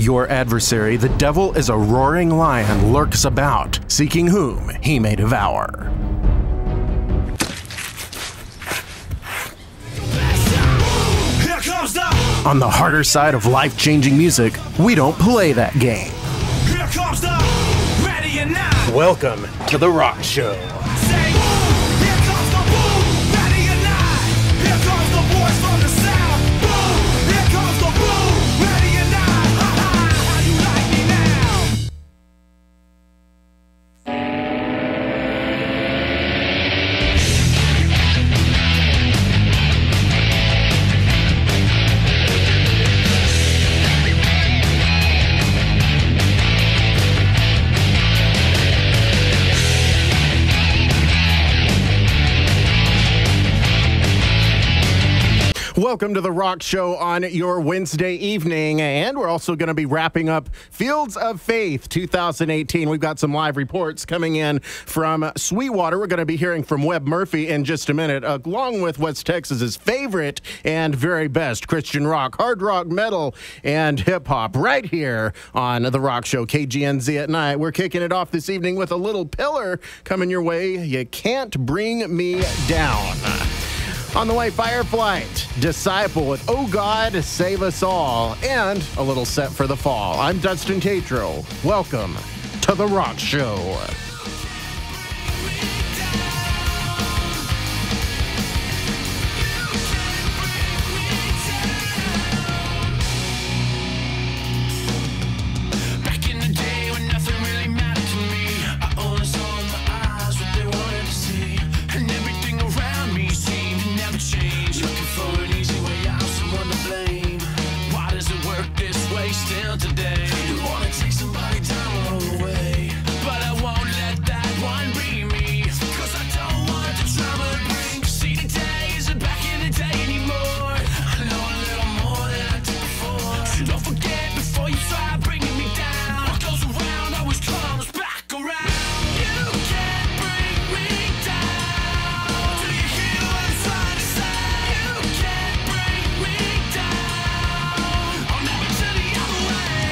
Your adversary, the devil, is a roaring lion, lurks about, seeking whom he may devour. On the harder side of life-changing music, we don't play that game. Here comes the ready or not. Welcome to The Rock Show. Say, here comes the boom, ready or not. Here comes the voice from the south. Boom, here comes the boom, ready or not. Ha ha, how you like me now? Welcome to The Rock Show on your Wednesday evening, and we're also going to be wrapping up Fields of Faith 2018. We've got some live reports coming in from Sweetwater. We're going to be hearing from Webb Murphy in just a minute, along with West Texas's favorite and very best Christian rock, hard rock, metal, and hip-hop right here on The Rock Show, KGNZ at night. We're kicking it off this evening with a little pillar coming your way. You Can't Bring Me Down. On the way, Fireflight, Disciple with Oh God, Save Us All, and a little set for the fall. I'm Dustin Tatro. Welcome to The Rock Show. Today, you wanna take somebody down along the way, but I won't let that one be me, 'cause I don't want the drama to bring. See, the day isn't back in the day anymore. I know a little more than I did before. So don't forget before you try bringing me down. What goes around always comes back around. You can't bring me down. Do you hear what I'm trying to say? You can't bring me down. I'll never tell the other way.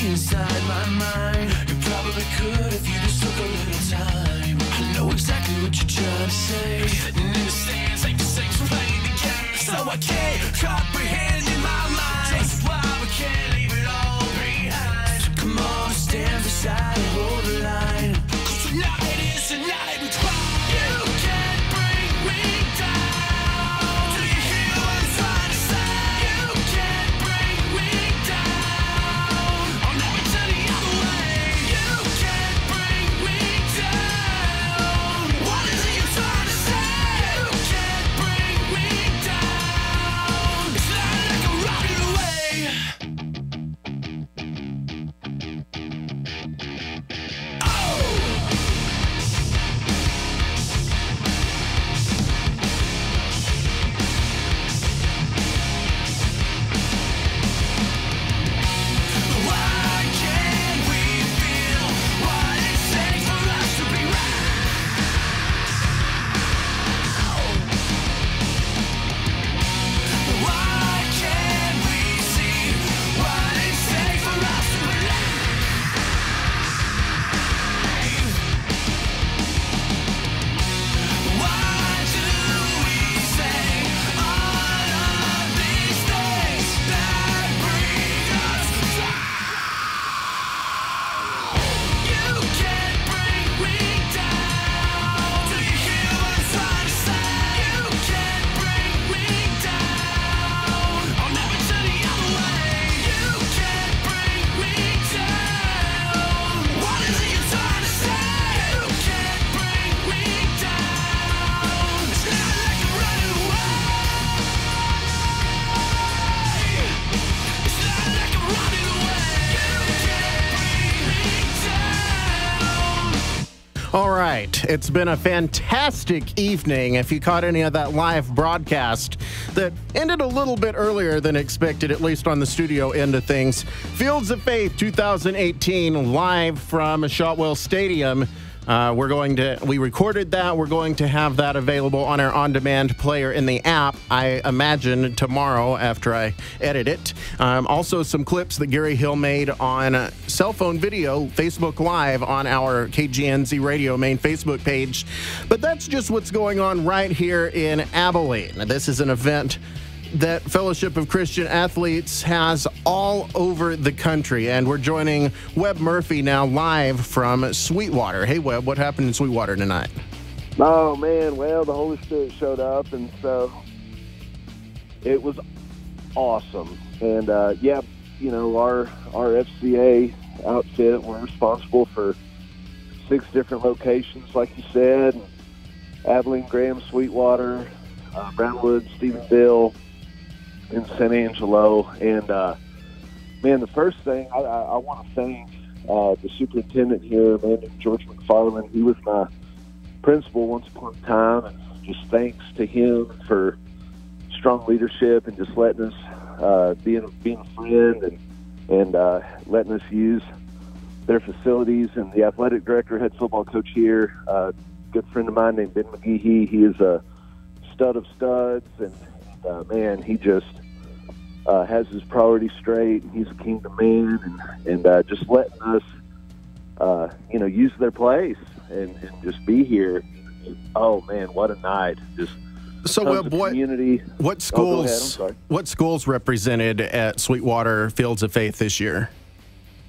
Inside my mind, you probably could if you just took a little time. I know exactly what you're trying to say. Sitting in the stands like the Saints playing the game, so I can't comprehend in my mind just why we can't leave it all behind. So come on, stand beside and hold the line, 'cause tonight is the night we cry. You can't bring me down. Do you hear what I'm trying to say? You can't bring me down. It's not right. It's been a fantastic evening. If you caught any of that live broadcast that ended a little bit earlier than expected, at least on the studio end of things. Fields of Faith 2018 live from Shotwell Stadium. We recorded that. We're going to have that available on our on-demand player in the app, I imagine, tomorrow after I edit it. Also, some clips that Gary Hill made on cell phone video, Facebook Live on our KGNZ Radio main Facebook page. But that's just what's going on right here in Abilene. This is an event that Fellowship of Christian Athletes has all over the country. And we're joining Webb Murphy now live from Sweetwater. Hey, Webb, what happened in Sweetwater tonight? Oh, man, well, the Holy Spirit showed up, and so it was awesome. And, our FCA outfit, we're responsible for 6 different locations, like you said: Abilene, Graham, Sweetwater, Brownwood, Stephenville, in San Angelo. And the first thing I want to thank the superintendent here, man, George McFarland. He was my principal once upon a time, and just thanks to him for strong leadership and just letting us being a friend and letting us use their facilities. And the athletic director, head football coach here, good friend of mine named Ben McGehee. He is a stud of studs, and he just has his priorities straight. He's a kingdom man, and just letting us, use their place and just be here. Oh man, what a night! Just so community. What schools? What schools represented at Sweetwater Fields of Faith this year?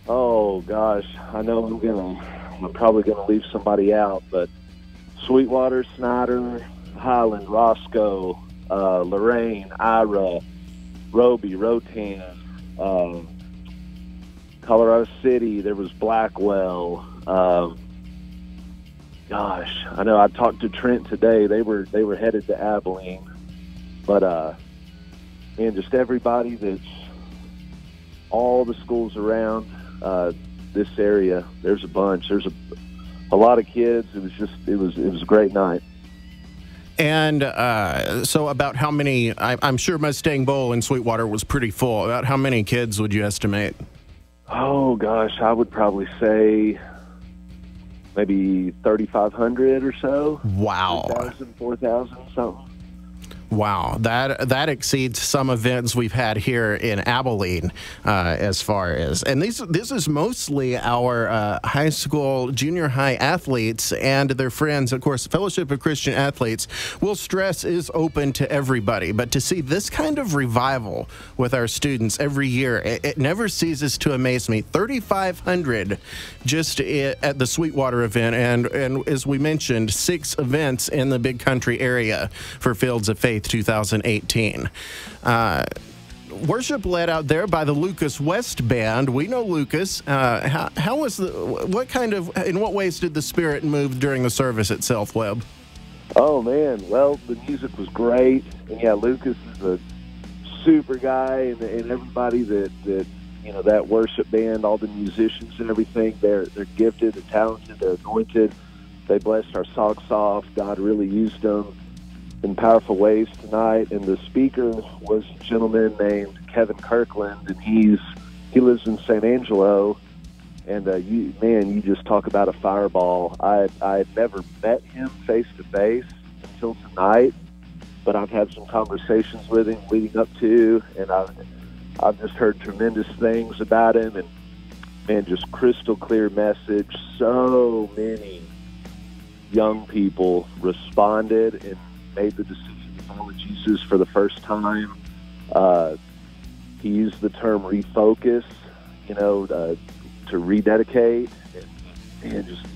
Oh gosh, I know I'm probably gonna leave somebody out, but Sweetwater, Snyder, Highland, Roscoe, Lorraine, Ira, Roby, Rotan, Colorado City. There was Blackwell. I know I talked to Trent today. They were headed to Abilene, but just everybody that's all the schools around this area. There's a bunch. There's a lot of kids. It was a great night. And so about how many, I'm sure Mustang Bowl in Sweetwater was pretty full. About how many kids would you estimate? Oh, gosh, I would probably say maybe 3,500 or so. Wow. 3,000, 4,000, something. Wow, that exceeds some events we've had here in Abilene as far as, and this is mostly our high school, junior high athletes and their friends. Of course, Fellowship of Christian Athletes, we'll stress, is open to everybody, but to see this kind of revival with our students every year, it never ceases to amaze me. 3,500 just at the Sweetwater event, and as we mentioned, 6 events in the Big Country area for Fields of Faith 2018. Worship led out there by the Lucas West Band. We know Lucas. How was in what ways did the Spirit move during the service itself, Webb? Oh man, well, the music was great, and yeah, Lucas is a super guy, and everybody that worship band, all the musicians and everything, they're gifted, they're talented, they're anointed. They blessed our socks off. God really used them in powerful ways tonight. And the speaker was a gentleman named Kevin Kirkland, and he lives in San Angelo. And you just talk about a fireball. I had never met him face to face until tonight, but I've had some conversations with him leading up to, and I've just heard tremendous things about him. And man, just crystal clear message. So many young people responded and made the decision to follow Jesus for the first time. He used the term refocus, to rededicate, and just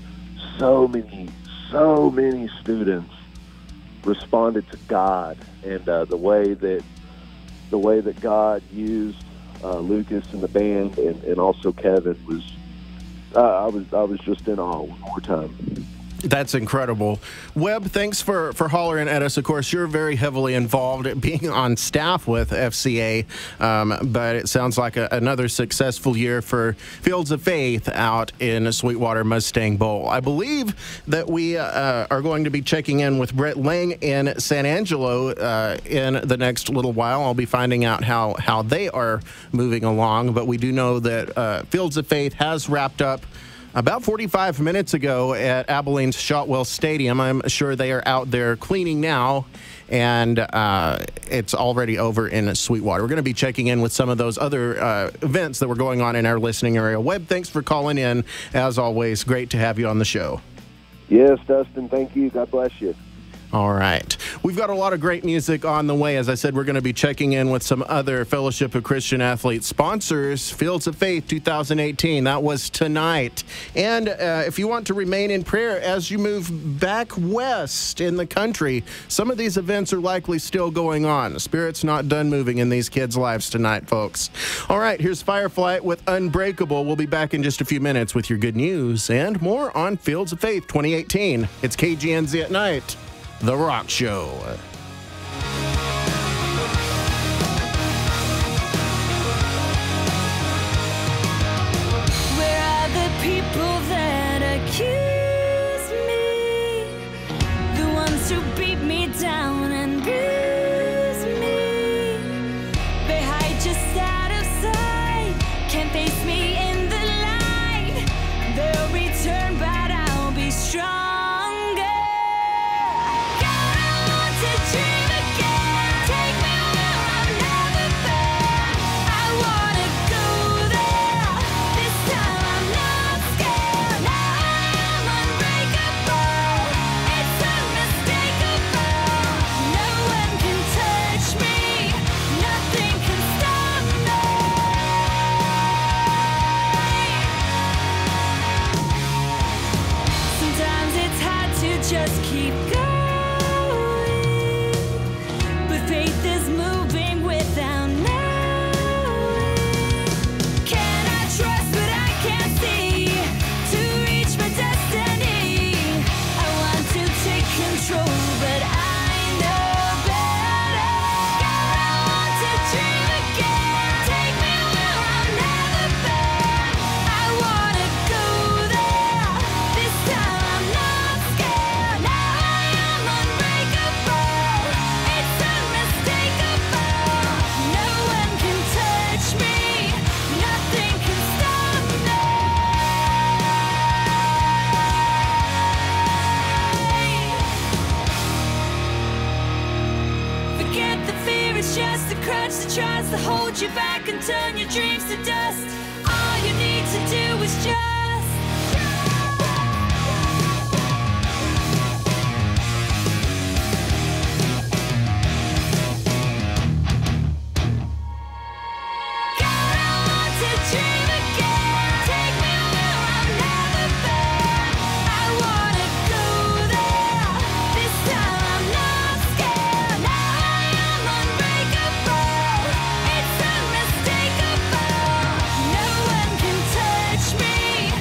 so many students responded to God, and the way that God used Lucas and the band, and also Kevin was I was just in awe one more time. That's incredible. Webb, thanks for hollering at us. Of course, you're very heavily involved at being on staff with FCA, but it sounds like another successful year for Fields of Faith out in Sweetwater Mustang Bowl. I believe that we are going to be checking in with Brett Lang in San Angelo in the next little while. I'll be finding out how they are moving along, but we do know that Fields of Faith has wrapped up about 45 minutes ago at Abilene's Shotwell Stadium. I'm sure they are out there cleaning now, and it's already over in Sweetwater. We're going to be checking in with some of those other events that were going on in our listening area. Webb, thanks for calling in. As always, great to have you on the show. Yes, Dustin, thank you. God bless you. All right. We've got a lot of great music on the way. As I said, we're going to be checking in with some other Fellowship of Christian Athletes sponsors. Fields of Faith 2018. That was tonight. And if you want to remain in prayer as you move back west in the country, some of these events are likely still going on. The Spirit's not done moving in these kids' lives tonight, folks. All right. Here's Firefly with Unbreakable. We'll be back in just a few minutes with your good news and more on Fields of Faith 2018. It's KGNZ at Night. The Rock Show. Where are the people that accuse me? The ones who beat me down and bruise me. They hide just out of sight, can't face me in the light. They'll return, but I'll be strong. Just keep going, but faith is moving without knowing. Can I trust what I can't see to reach my destiny? I want to take control, but I know better. God, I want to dream again. Take me where I've never been. I want to go there. This time I'm not scared. Now I am unbreakable. It's unmistakable. No one can touch me. Nothing can stop me. Forget the fear, it's just a crutch that tries to hold you back and turn your dreams to dust. All you need to do is just God, I want to dream again. Take me where I've never been. I want to go there. This time I'm not scared. Now I am unbreakable. It's unmistakable. No one can touch me.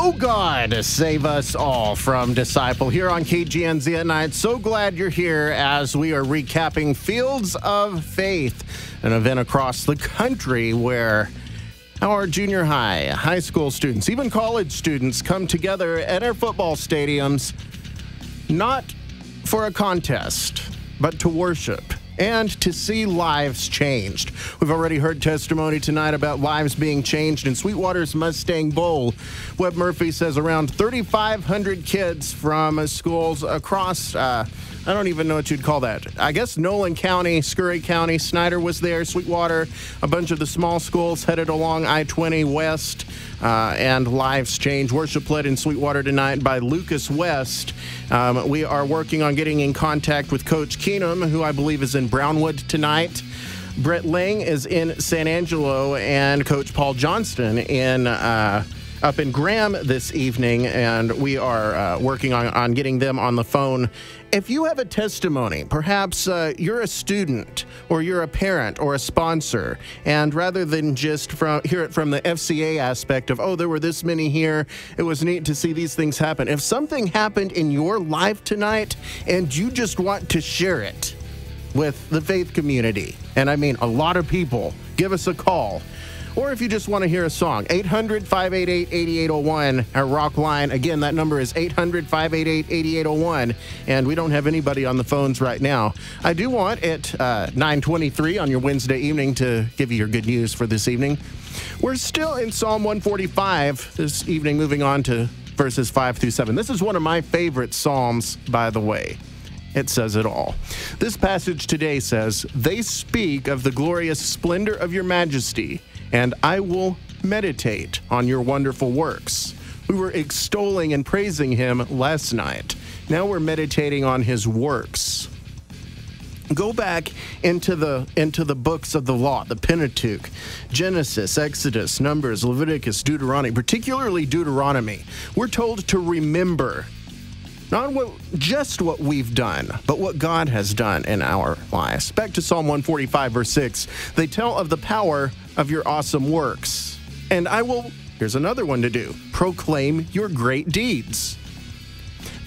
Oh God, save us all from Disciple here on KGNZ at night. So glad you're here as we are recapping Fields of Faith, an event across the country where our junior high school students, even college students come together at our football stadiums, not for a contest, but to worship and to see lives changed. We've already heard testimony tonight about lives being changed in Sweetwater's Mustang Bowl. Webb Murphy says around 3,500 kids from schools across, I don't even know what you'd call that. I guess Nolan County, Scurry County, Snyder was there, Sweetwater, a bunch of the small schools headed along I-20 West, and lives change. Worship led in Sweetwater tonight by Lucas West. We are working on getting in contact with Coach Keenum, who I believe is in Brownwood tonight. Brett Lang is in San Angelo, and Coach Paul Johnston in up in Graham this evening, and we are working on getting them on the phone. If you have a testimony, perhaps you're a student or you're a parent or a sponsor, and rather than just hear it from the FCA aspect of, oh, there were this many here, it was neat to see these things happen. If something happened in your life tonight and you just want to share it with the faith community, and I mean a lot of people, give us a call. Or if you just want to hear a song, 800-588-8801, our rock line. Again, that number is 800-588-8801, and we don't have anybody on the phones right now. I do want at 9:23 on your Wednesday evening to give you your good news for this evening. We're still in Psalm 145 this evening, moving on to verses 5 through 7. This is one of my favorite psalms, by the way. It says it all. This passage today says, "They speak of the glorious splendor of your majesty, and I will meditate on your wonderful works." We were extolling and praising him last night. Now we're meditating on his works. Go back into the books of the law, the Pentateuch, Genesis, Exodus, Numbers, Leviticus, Deuteronomy, particularly Deuteronomy. We're told to remember not just what we've done, but what God has done in our lives. Back to Psalm 145, verse 6. They tell of the power of your awesome works. And I will, here's another one to do, proclaim your great deeds.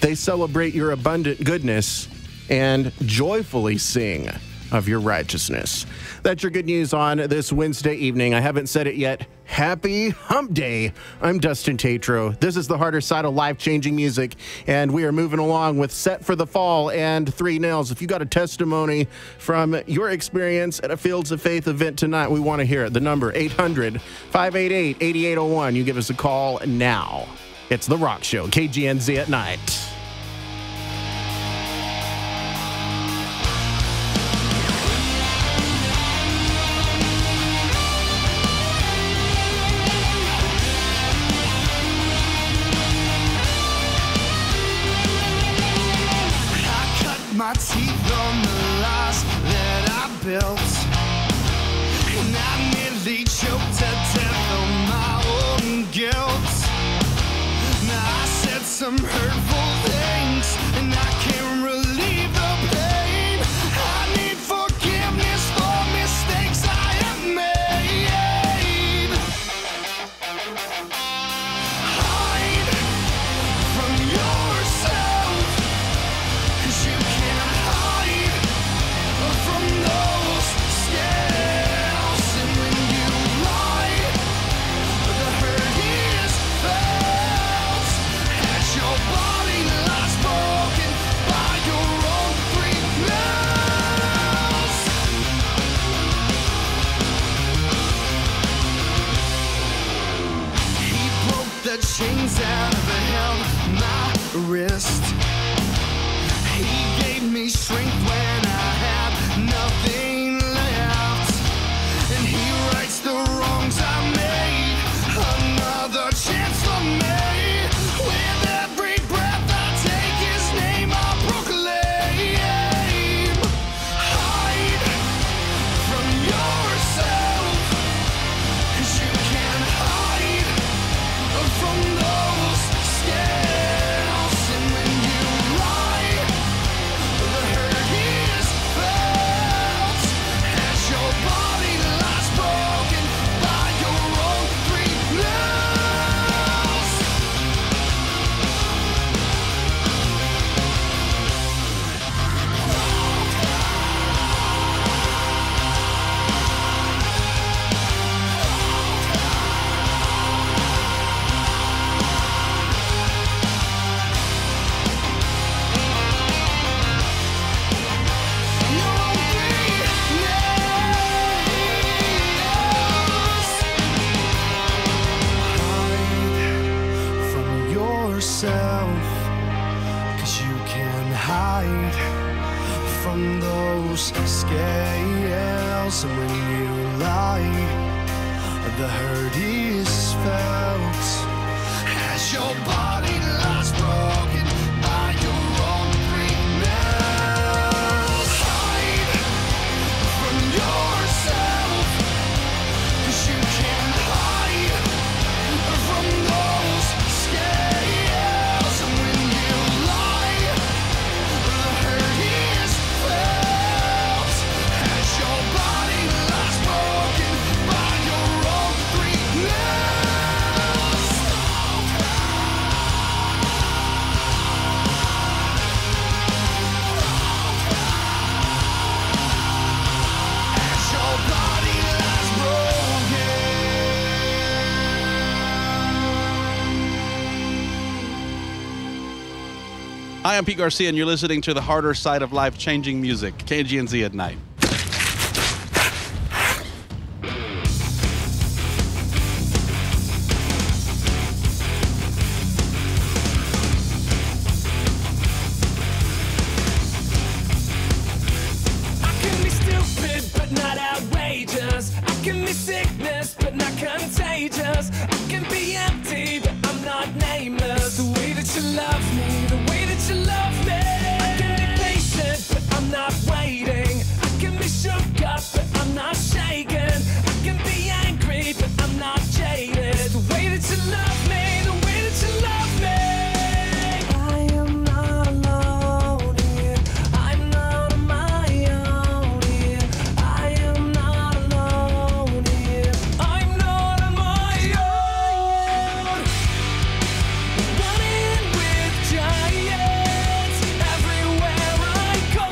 They celebrate your abundant goodness and joyfully sing of your righteousness. That's your good news on this Wednesday evening. I haven't said it yet. Happy Hump Day. I'm Dustin Tatro. This is the harder side of life-changing music, and we are moving along with Set for the Fall and 3 Nails. If you got a testimony from your experience at a Fields of Faith event tonight, we want to hear it. The number, 800-588-8801. You give us a call now. It's The Rock Show, KGNZ at night. My teeth on the lies that I built, and I nearly choked to death on my own guilt. Now I said some hurtful things, and I can't relieve the pain. I need forgiveness for mistakes I have made. Hide from yourself, 'cause you from those scales, and when you lie, the hurt is felt as your body lies broken by your own 3 nails. He broke the chains that held my wrist. He gave me strength when I had nothing left, and he rights the wrongs I made. Another chance for me. With every breath I take, his name I proclaim. Hide from yourself, 'cause you can't hide from those scales, and when you yourself, 'cause you can hide from those scales. And when you lie, the hurt is felt as your body lies broken by your own weakness. Hide from yourself, 'cause you can hide from those scales. And when you lie, the hurt is felt as your body lies broken by your own weakness. As your body lies broken. Hi, I'm Pete Garcia, and you're listening to the harder side of life, changing music, KGNZ at night. I can be stupid, but not outrageous. I can be sickness, but not contagious. I can be empty, but I'm not nameless. The way that you love me, the way that you love me. I can be patient, but I'm not waiting. I can be shook up, but I'm not shaken. I can be angry, but I'm not jaded. The way that you love me, the way that you love me. I am not alone here. I'm not on my own here. I am not alone here. I'm not on my own. Running with giants everywhere I go.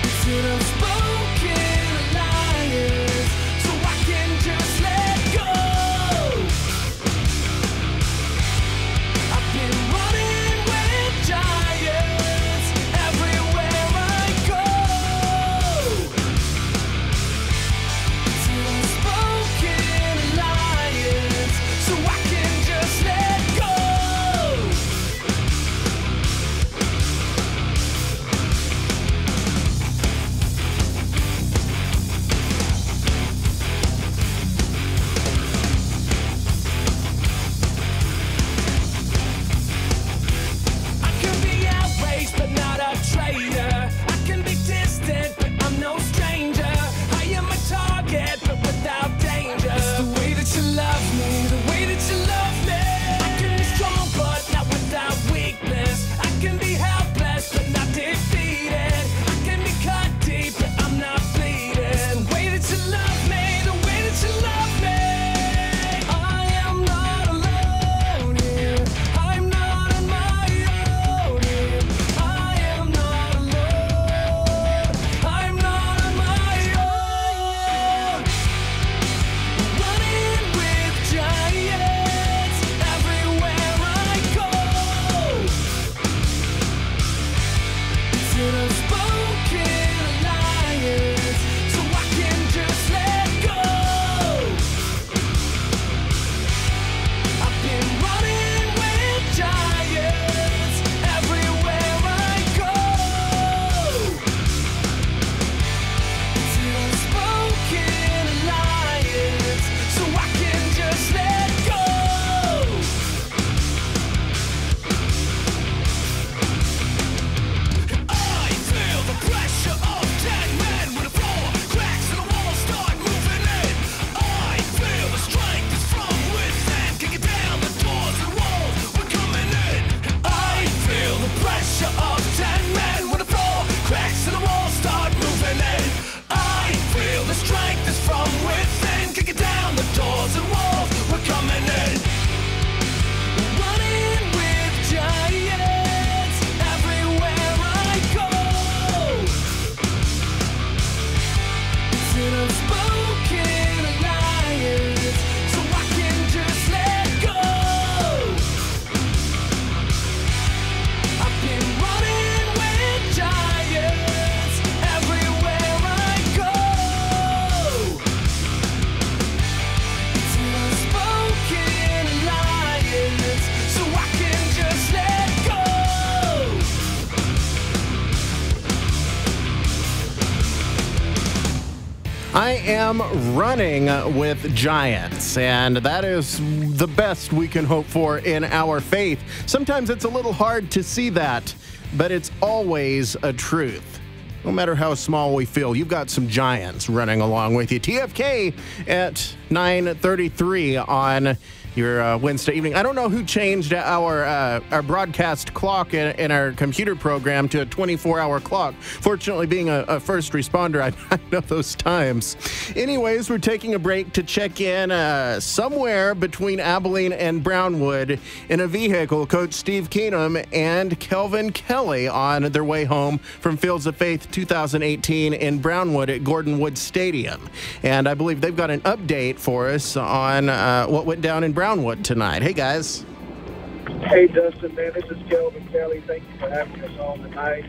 It's an unspoken alliance, so I can just let go. am running with giants, and that is the best we can hope for in our faith. Sometimes it's a little hard to see that, but it's always a truth. No matter how small we feel, you've got some giants running along with you. TFK at 9:33 on your Wednesday evening. I don't know who changed our broadcast clock in our computer program to a 24-hour clock. Fortunately, being a first responder, I know those times. Anyways, we're taking a break to check in somewhere between Abilene and Brownwood in a vehicle. Coach Steve Keenum and Kelvin Kelly on their way home from Fields of Faith 2018 in Brownwood at Gordon Wood Stadium. And I believe they've got an update for us on what went down in Brownwood tonight. Hey, guys. Hey, Dustin, man, this is Kelvin Kelly. Thank you for having us on tonight.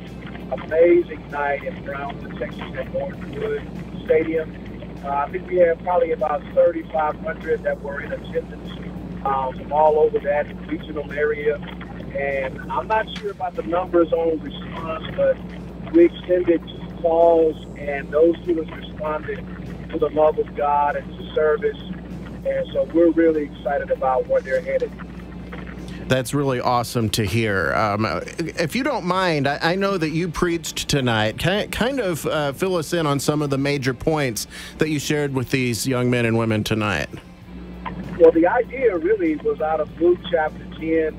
Amazing night in Brownwood, Texas at Gordon Wood Stadium. I think we had probably about 3,500 that were in attendance from all over that regional area. And I'm not sure about the numbers on response, but we extended calls, and those students responded to the love of God and to service. And so we're really excited about where they're headed. That's really awesome to hear. If you don't mind, I know that you preached tonight. Kind of fill us in on some of the major points that you shared with these young men and women tonight. Well, the idea really was out of Luke chapter 10,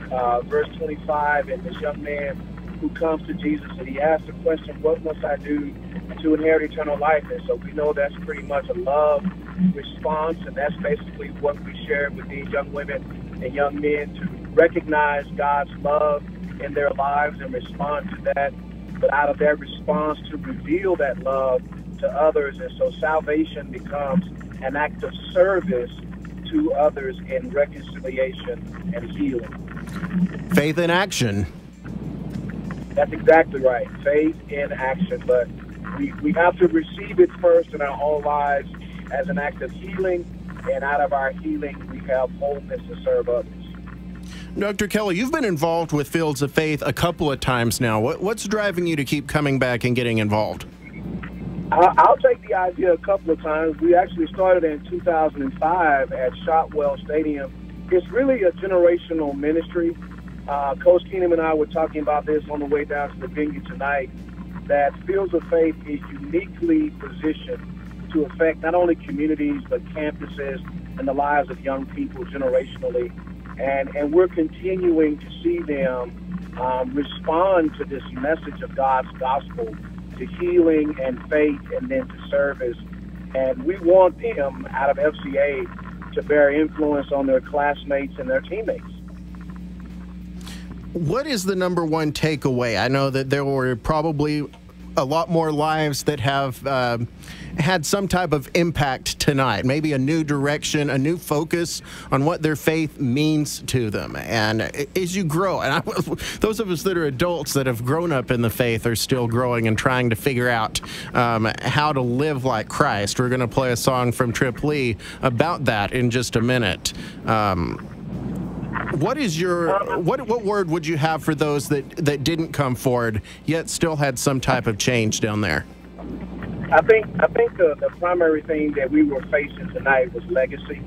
verse 25, and this young man who comes to Jesus and he asks the question, what must I do to inherit eternal life? And so we know that's pretty much a love response, and that's basically what we shared with these young women and young men, to recognize God's love in their lives and respond to that, but out of that response to reveal that love to others. And so salvation becomes an act of service to others in reconciliation and healing. Faith in action. That's exactly right. Faith in action. But we have to receive it first in our own lives as an act of healing, and out of our healing, we have boldness to serve others. Dr. Kelly, you've been involved with Fields of Faith a couple of times now. What's driving you to keep coming back and getting involved? I'll take the idea a couple of times. We actually started in 2005 at Shotwell Stadium. It's really a generational ministry. Coach Keenum and I were talking about this on the way down to the venue tonight, that Fields of Faith is uniquely positioned to affect not only communities but campuses and the lives of young people generationally. And we're continuing to see them respond to this message of God's gospel, to healing and faith, and then to service. And we want them, out of FCA, to bear influence on their classmates and their teammates. What is the number one takeaway? I know that there were probably a lot more lives that have had some type of impact tonight, maybe a new direction, a new focus on what their faith means to them. And as you grow, and those of us that are adults that have grown up in the faith are still growing and trying to figure out how to live like Christ. We're going to play a song from Trip Lee about that in just a minute. What is your what word would you have for those that didn't come forward yet still had some type of change down there? I think the primary thing that we were facing tonight was legacy.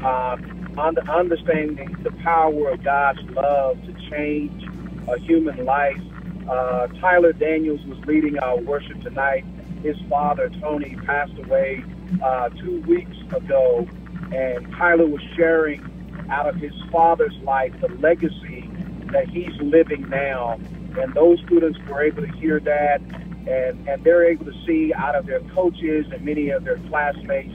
Understanding the power of God's love to change a human life. Tyler Daniels was leading our worship tonight. His father, Tony, passed away 2 weeks ago, and Tyler was sharing out of his father's life the legacy that he's living now. And those students were able to hear that, and they're able to see out of their coaches and many of their classmates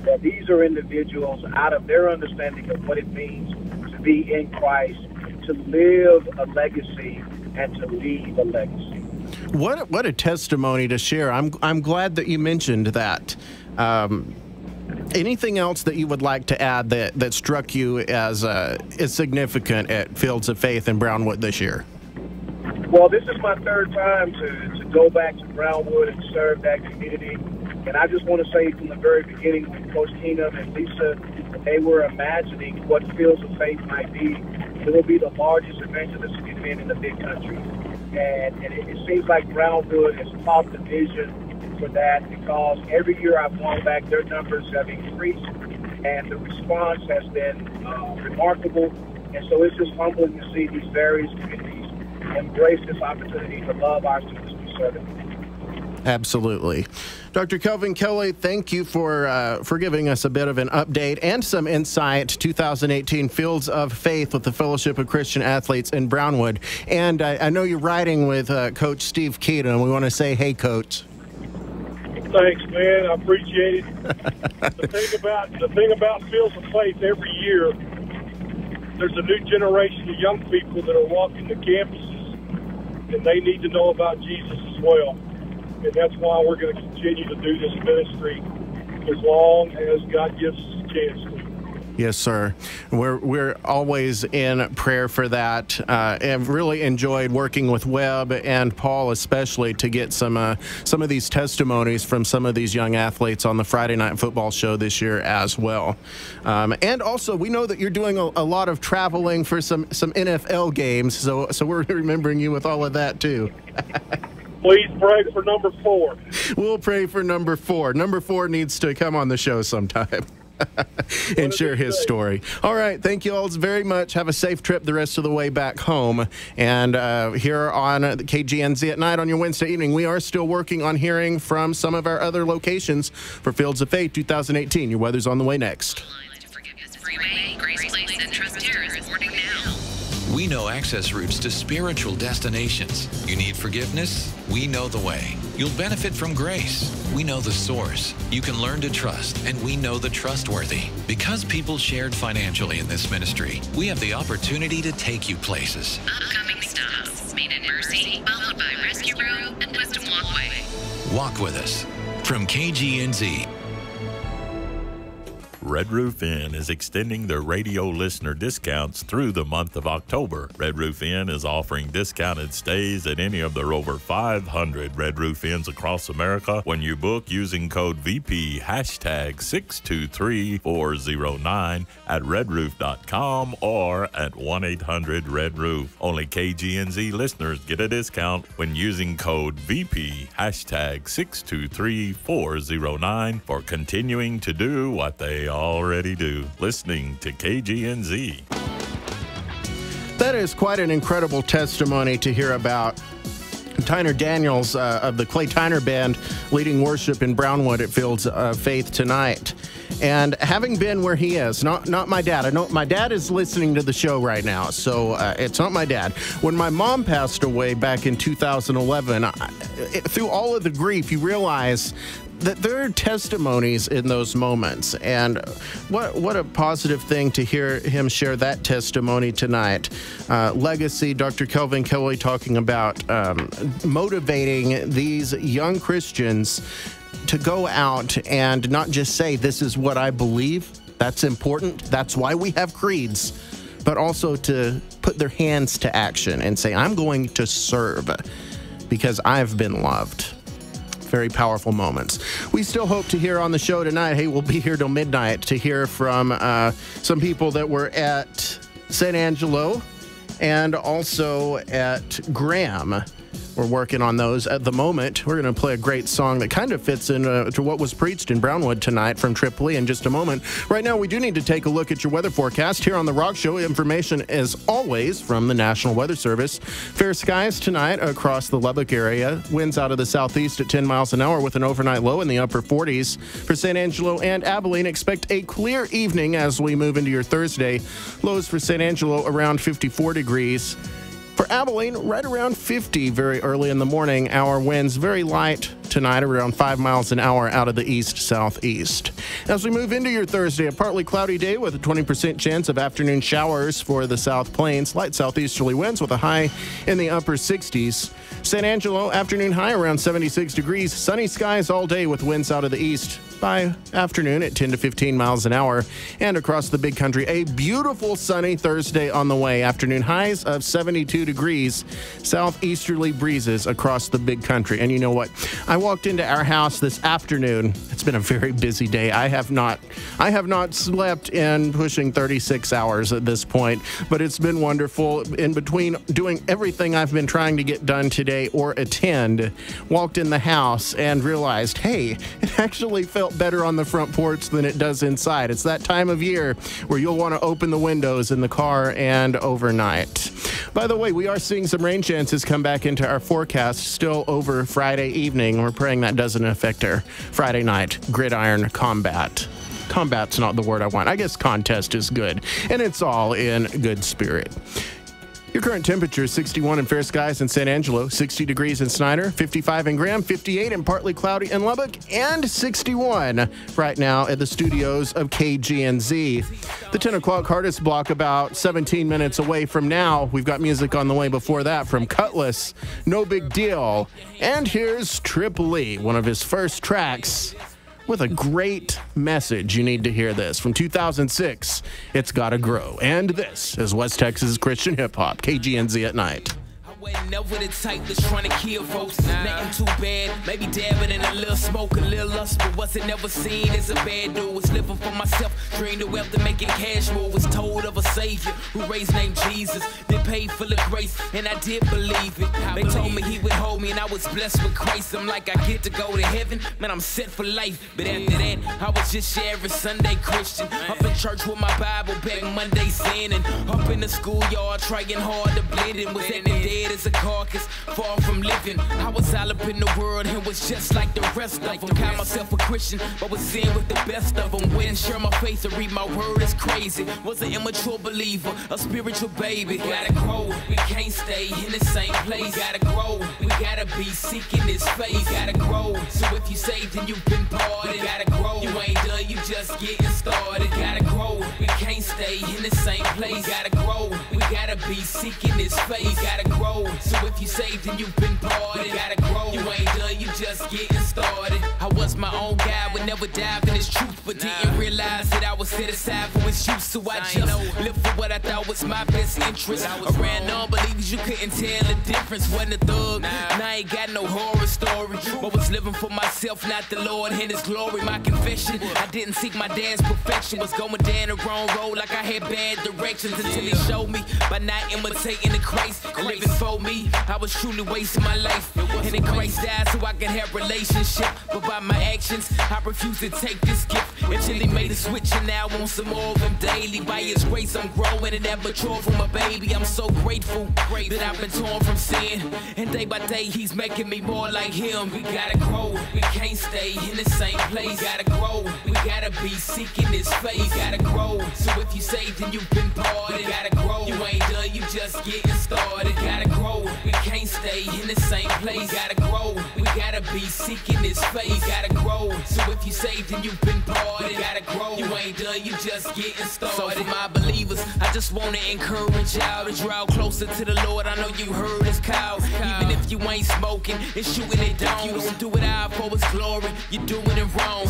that these are individuals, out of their understanding of what it means to be in Christ, to live a legacy and to leave a legacy. What a testimony to share. I'm glad that you mentioned that. Anything else that you would like to add that struck you as significant at Fields of Faith in Brownwood this year? Well, this is my third time to go back to Brownwood and serve that community. And I just want to say from the very beginning, when Coach Keenum and Lisa, they were imagining what Fields of Faith might be, it will be the largest evangelistic event in the big country. And it seems like Brownwood has caught the vision, for that because every year I've gone back, their numbers have increased, and the response has been remarkable. And so it's just humbling to see these various communities embrace this opportunity to love our students we serve. Absolutely. Dr. Kelvin Kelly, thank you for giving us a bit of an update and some insight. 2018 Fields of Faith with the Fellowship of Christian Athletes in Brownwood. And I know you're riding with Coach Steve Keaton. We want to say, hey, Coach. Thanks, man. I appreciate it. The thing about Fields of Faith, every year, there's a new generation of young people that are walking the campuses, and they need to know about Jesus as well. And that's why we're going to continue to do this ministry as long as God gives us a chance to. Yes, sir. We're always in prayer for that. I've really enjoyed working with Webb and Paul, especially to get some of these testimonies from some of these young athletes on the Friday Night Football show this year as well. And also, we know that you're doing a lot of traveling for some NFL games, so we're remembering you with all of that too. Please pray for number 4. We'll pray for number 4. Number 4 needs to come on the show sometime and share his story. All right. Thank you all very much. Have a safe trip the rest of the way back home. And here on KGNZ at Night on your Wednesday evening, we are still working on hearing from some of our other locations for Fields of Faith 2018. Your weather's on the way next. We know access routes to spiritual destinations. You need forgiveness? We know the way. You'll benefit from grace. We know the source. You can learn to trust, and we know the trustworthy. Because people shared financially in this ministry, we have the opportunity to take you places. Upcoming stops: Main and Mercy, followed by Rescue Road and Wisdom Walkway. Walk with us. From KGNZ. Red Roof Inn is extending their radio listener discounts through the month of October. Red Roof Inn is offering discounted stays at any of their over 500 Red Roof Inns across America when you book using code VP #623409 at redroof.com or at 1-800-RED-ROOF. Only KGNZ listeners get a discount when using code VP #623409 for continuing to do what they already do, listening to KGNZ. That is quite an incredible testimony to hear about. Tyner Daniels of the Clay Tyner Band leading worship in Brownwood at Fields of Faith tonight. And having been where he is, not my dad. I know my dad is listening to the show right now, so it's not my dad. When my mom passed away back in 2011, through all of the grief, you realize that there are testimonies in those moments, and what a positive thing to hear him share that testimony tonight. Legacy, Dr. Kelvin Kelly talking about motivating these young Christians to go out and not just say, this is what I believe. That's important. That's why we have creeds. But also to put their hands to action and say, I'm going to serve because I've been loved. Very powerful moments. We still hope to hear on the show tonight. Hey, we'll be here till midnight to hear from some people that were at San Angelo and also at Graham. We're working on those at the moment. We're going to play a great song that kind of fits into to what was preached in Brownwood tonight from Tripoli in just a moment. Right now, we do need to take a look at your weather forecast here on The Rock Show. Information, as always, from the National Weather Service. Fair skies tonight across the Lubbock area. Winds out of the southeast at 10 miles an hour with an overnight low in the upper 40s. For San Angelo and Abilene, expect a clear evening as we move into your Thursday. Lows for San Angelo around 54 degrees. For Abilene, right around 50 very early in the morning. Our winds very light tonight, around 5 miles an hour out of the east-southeast. As we move into your Thursday, a partly cloudy day with a 20% chance of afternoon showers for the South Plains. Light southeasterly winds with a high in the upper 60s. San Angelo, afternoon high around 76 degrees. Sunny skies all day with winds out of the east. By afternoon at 10 to 15 miles an hour. And across the big country, a beautiful sunny Thursday on the way. Afternoon highs of 72 degrees. Southeasterly breezes across the big country. And you know what? I walked into our house this afternoon. It's been a very busy day. I have not slept in pushing 36 hours at this point, but it's been wonderful. In between doing everything I've been trying to get done today or attend, walked in the house and realized, hey, it actually felt better on the front porch than it does inside. It's that time of year where you'll want to open the windows in the car and overnight. By the way, we are seeing some rain chances come back into our forecast still over Friday evening. We're praying that doesn't affect our Friday night gridiron combat. Combat's not the word I want. I guess contest is good, and it's all in good spirit. Your current temperature is 61 in fair skies in San Angelo, 60 degrees in Snyder, 55 in Graham, 58 and partly cloudy in Lubbock, and 61 right now at the studios of KGNZ. The 10 o'clock hardest block about 17 minutes away from now. We've got music on the way before that from Cutlass, No Big Deal. And here's Triple E, one of his first tracks, with a great message. You need to hear this. From 2006, It's Gotta Grow. And this is West Texas Christian Hip Hop, KGNZ at night. Wasn't never the type that's trying to kill folks. Nothing too bad. Maybe dabbing in a little smoke, a little lust, but wasn't never seen as a bad dude. Was living for myself, dreamed of wealth and making cash more. Was told of a savior who raised named Jesus, then paid full of grace, and I did believe it. They told me he would hold me, and I was blessed with grace. I'm like, I get to go to heaven, man, I'm set for life. But after that, I was just your average Sunday Christian. Up in church with my Bible, back Monday sinning. Up in the schoolyard, trying hard to blend in. Was at the dead as a carcass, far from living. I was all up in the world and was just like the rest of them. Call myself a Christian, but was in with the best of them. Wouldn't share my faith or read my word, it's crazy. Was an immature believer, a spiritual baby. Gotta grow, we can't stay in the same place. Gotta grow, we gotta be seeking his face. Gotta grow, so if you saved and you've been parted, gotta grow, you ain't done, you just getting started. Gotta grow, we can't stay in the same place. Gotta grow, we gotta be seeking his face. Gotta grow, so if you saved and you've been parted, gotta grow, you ain't done, you just getting started. I was my own guy, would never dive in his truth, but didn't realize that I was set aside for his use. So I just lived for what I thought was my best interest. Around non-believers, you couldn't tell the difference. Wasn't a thug, and I ain't got no horror story, but was living for myself, not the Lord and his glory. My confession, I didn't seek my dad's perfection, was going down the wrong road like I had bad directions, until he showed me by not imitating the Christ and living for me. I was truly wasting my life, and in Christ died so I could have relationship. But by my actions, I refuse to take this gift until he made a switch, and now I want some more of him daily. By his grace, I'm growing and that mature from a baby. I'm so grateful that I've been torn from sin, and day by day he's making me more like him. We gotta grow, we can't stay in the same place. Gotta grow, we gotta be seeking his face. Gotta grow, so if you saved and you've been parted, gotta grow, you ain't done, you just getting started. Gotta grow, we can't stay in the same place. Gotta grow, we gotta be seeking his face. Gotta grow, so if you saved and you've been parted, gotta grow, you ain't done, you just getting started. So for my believers, I just wanna encourage y'all to draw closer to the Lord. I know you heard his call, even if you ain't smoking and shooting it down. You don't do it out for his glory, you're doing it wrong.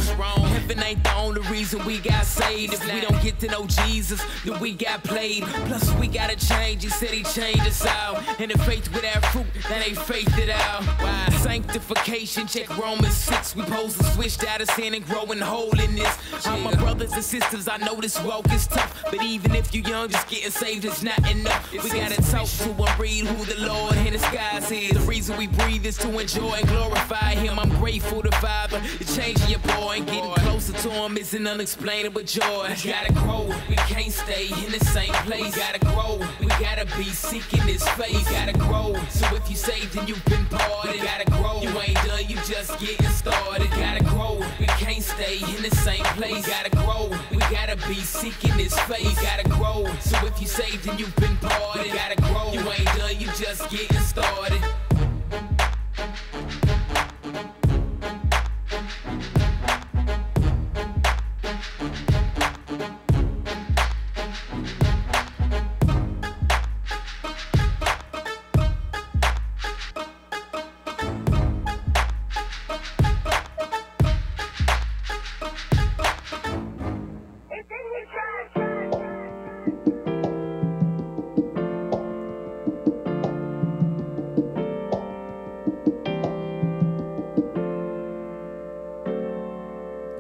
Heaven ain't the only reason we got saved. If we don't get to know Jesus, then we got played. Plus we gotta change, he said he changed us out. And if faith without fruit, that ain't faith at all. Why? Sanctification, check Romans 6. We supposed to switch out of sin and grow in holiness. All my brothers and sisters, I know this walk is tough, but even if you young, just getting saved is not enough. We gotta talk to and read who the Lord in the skies is. The reason we breathe is to enjoy and glorify him. I'm grateful to Father, you're changing your boy, and getting closer to him is an unexplainable joy. We gotta grow, we can't stay in the same place. Gotta grow, we gotta be seeking his face. Gotta grow, so if you saved and you've been parted, gotta grow, you ain't done, you just getting started. Gotta grow, we can't stay in the same place. Gotta grow, we gotta be seeking his face. Gotta grow, so if you saved and you've been parted, gotta grow, you ain't done, you just getting started.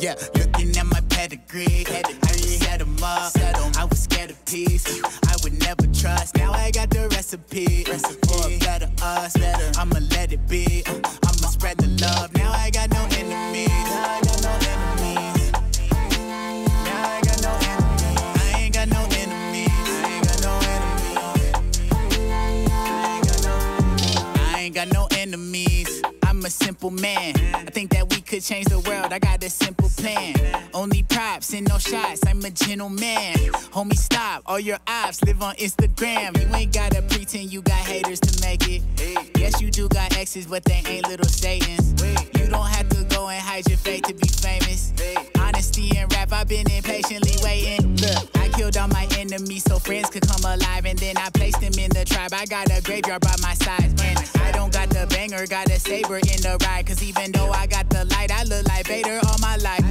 Yeah, looking at my pedigree, I set 'em up. I was scared of peace. I would never trust. Now I got the recipe. For a better us. I'ma let it be. I'ma spread the love. Now I got no enemies. Now I got no enemies. Now I got no enemies. I ain't got no enemies. I ain't got no enemies. I ain't got no enemies. I'm a simple man. I think that we could change the world. I got a simple plan. Only props and no shots. I'm a gentleman. Homie, stop. All your ops live on Instagram. You ain't gotta pretend you got haters to make it. Yes, you do got exes, but they ain't little Satans. You don't have to go and hide your fate to be famous. Honesty and rap, I've been impatiently waiting. Look, I killed all my enemies so friends could come alive, and then I placed them in the tribe. I got a graveyard by my side, and I don't got the banger, got a saber in the ride. Cause even though I got the light, I look like Vader all my life.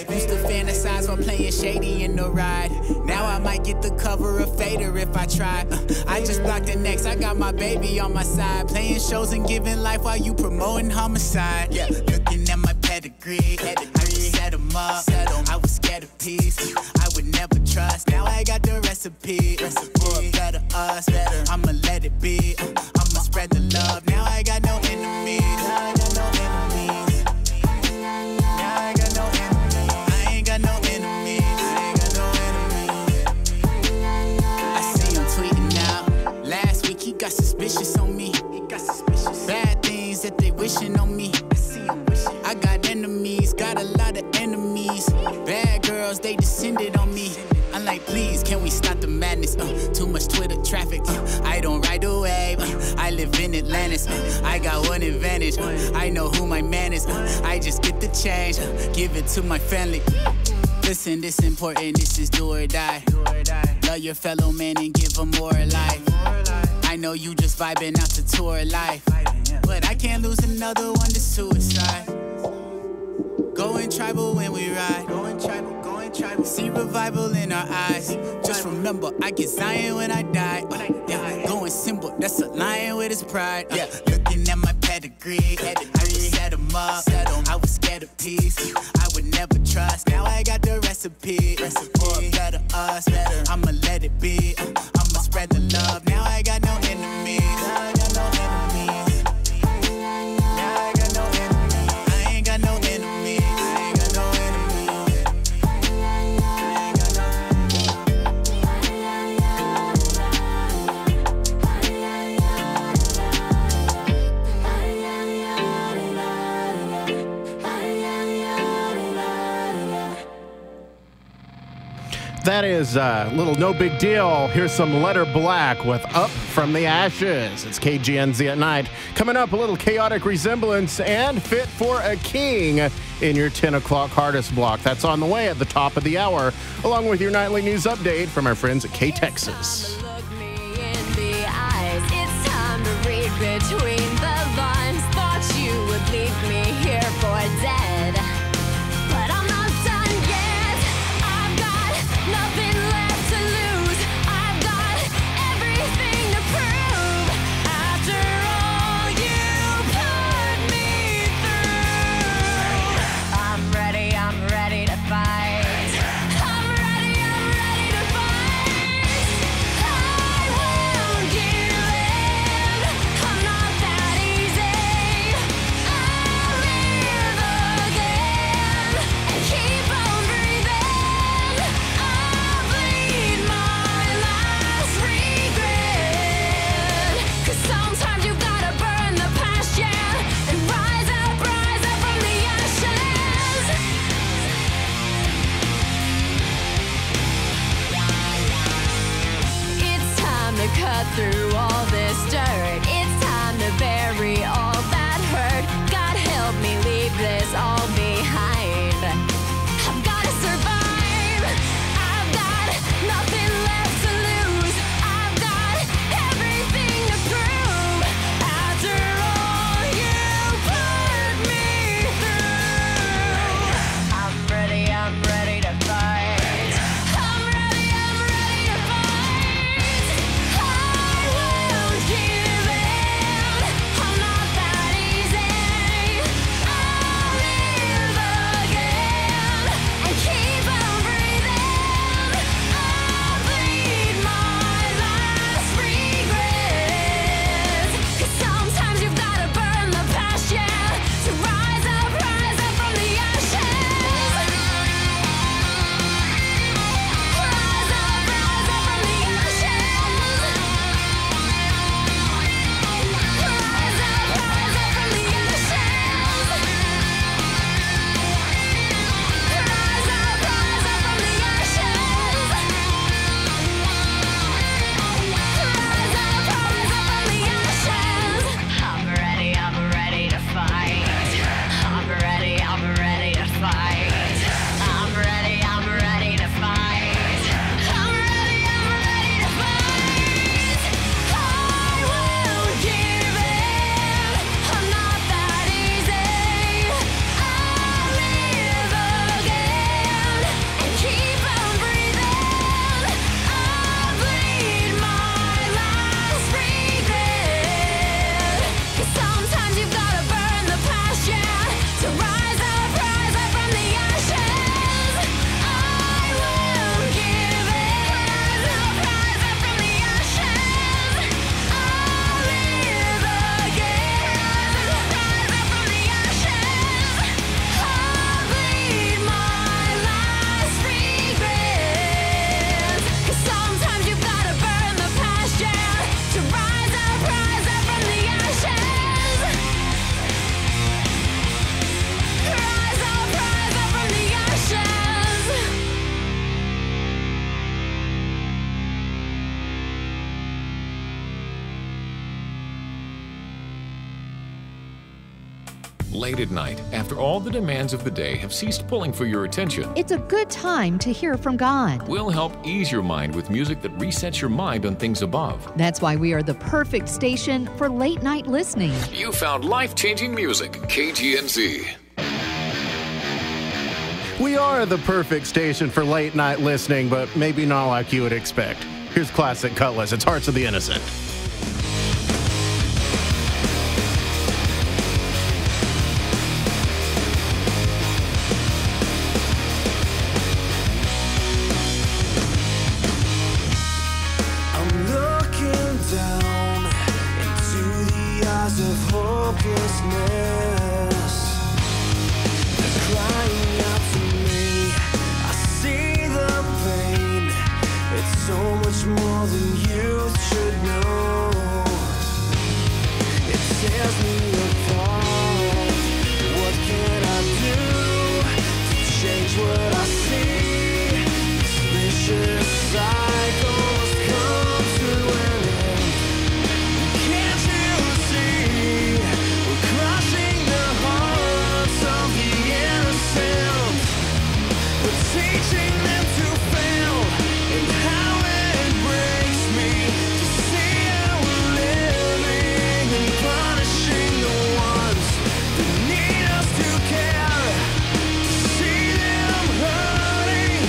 Used to fantasize while playing shady in the ride. Now I might get the cover of Fader if I try. I just blocked the next, I got my baby on my side. Playing shows and giving life while you promoting homicide. Yeah, looking at my pedigree, I set 'em up. I was scared of peace. I would never trust. Now I got the recipe. For a better us. I'ma let it be. I'ma spread the love. Now I got no enemies. Now I got no enemies. Now I got no enemies. I ain't got no enemies. I ain't got no enemies. I see him tweeting out. Last week he got suspicious on me. Bad things that they wishing on me. I got enemies, got a lot of enemies. Bad girls, they descended on me. I'm like, please, can we stop the madness? Too much Twitter traffic. I don't ride a wave. I live in Atlantis. I got one advantage. I know who my man is. I just get the change, give it to my family. Listen, this important. This is do or die. Love your fellow man and give them more life. I know you just vibing out to tour life, but I can't lose another one to suicide. Going tribal when we ride. Going tribal. See revival in our eyes. Just remember, I get Zion when I die. Yeah, going simple, that's a lion with his pride. Yeah, looking at my pedigree, I set 'em up. I was scared of peace. I would never trust. Now I got the recipe. For a better us. I'ma let it be. I'ma spread the love. Now I got no enemies. Now I got no enemies. Now I got no enemies. I ain't got no enemies. I ain't got no enemies. That is a little no big deal. Here's some Letter Black with Up From the Ashes. It's KGNZ at night. Coming up, a little Chaotic Resemblance and Fit for a King in your 10 o'clock hardest block. That's on the way at the top of the hour, along with your nightly news update from our friends at K-Texas. Look me in the eyes. It's time to read between the lines. Thought you would leave me here for dead, but I'm not done yet. I've got nothing left to lose. I've got everything to prove. After all you put me through, I'm ready to fight. I'm ready to fight. I won't give in. I'm not that easy. I'll live again and keep on breathing. I'll bleed my last regret. 'Cause sometimes you gotta burn the past, yeah, and rise up from the ashes. It's time to cut through all this dirt. It's time to bury all that hurt. God help me leave this all behind. I've gotta survive. I've got nothing left to lose. I've got everything to prove. After all you put me through, I'm ready to fight. I'm ready to fight. I won't late at night, after all the demands of the day have ceased pulling for your attention. It's a good time to hear from God. We'll help ease your mind with music that resets your mind on things above. That's why we are the perfect station for late night listening. You found life-changing music, KGNZ. We are the perfect station for late night listening, but maybe not like you would expect. Here's classic Cutlass. It's Hearts of the Innocent. I'm looking down into the eyes of hopelessness. They're crying out to me. I see the pain. It's so much more than you should know. It tears me apart. What can I do to change what I see? This vicious cycle come to an end. Can't you see? We're crushing the hearts of the innocent. We're teaching them to fail, and how it breaks me to see how we're living and punishing the ones that need us to care. To see them hurting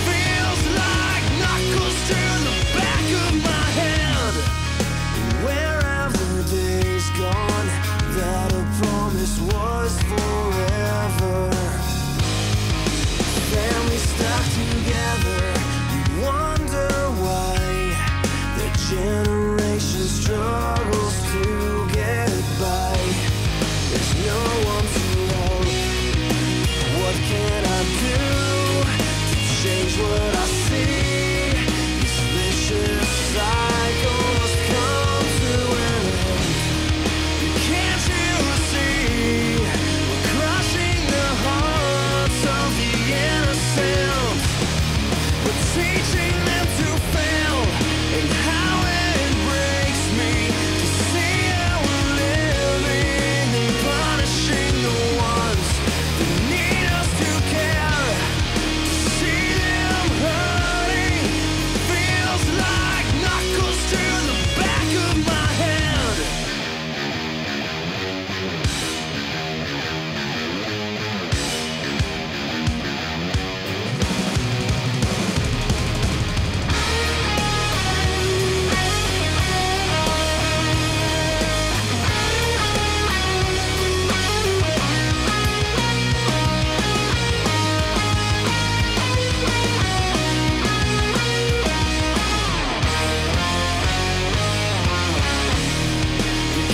feels like knuckles to the back of my hand. Where have the days gone that a promise was forever? Family stuck together, we wonder why the generation struggles to get by. There's no one to help. What can I do to change what I see? These vicious cycles come to an end. Can't you see? We're crushing the hearts of the innocent. We're teaching them to fail, and how it breaks me to see how we're living and punishing the ones that need us to care. To see them hurting feels like knuckles to the back of my hand.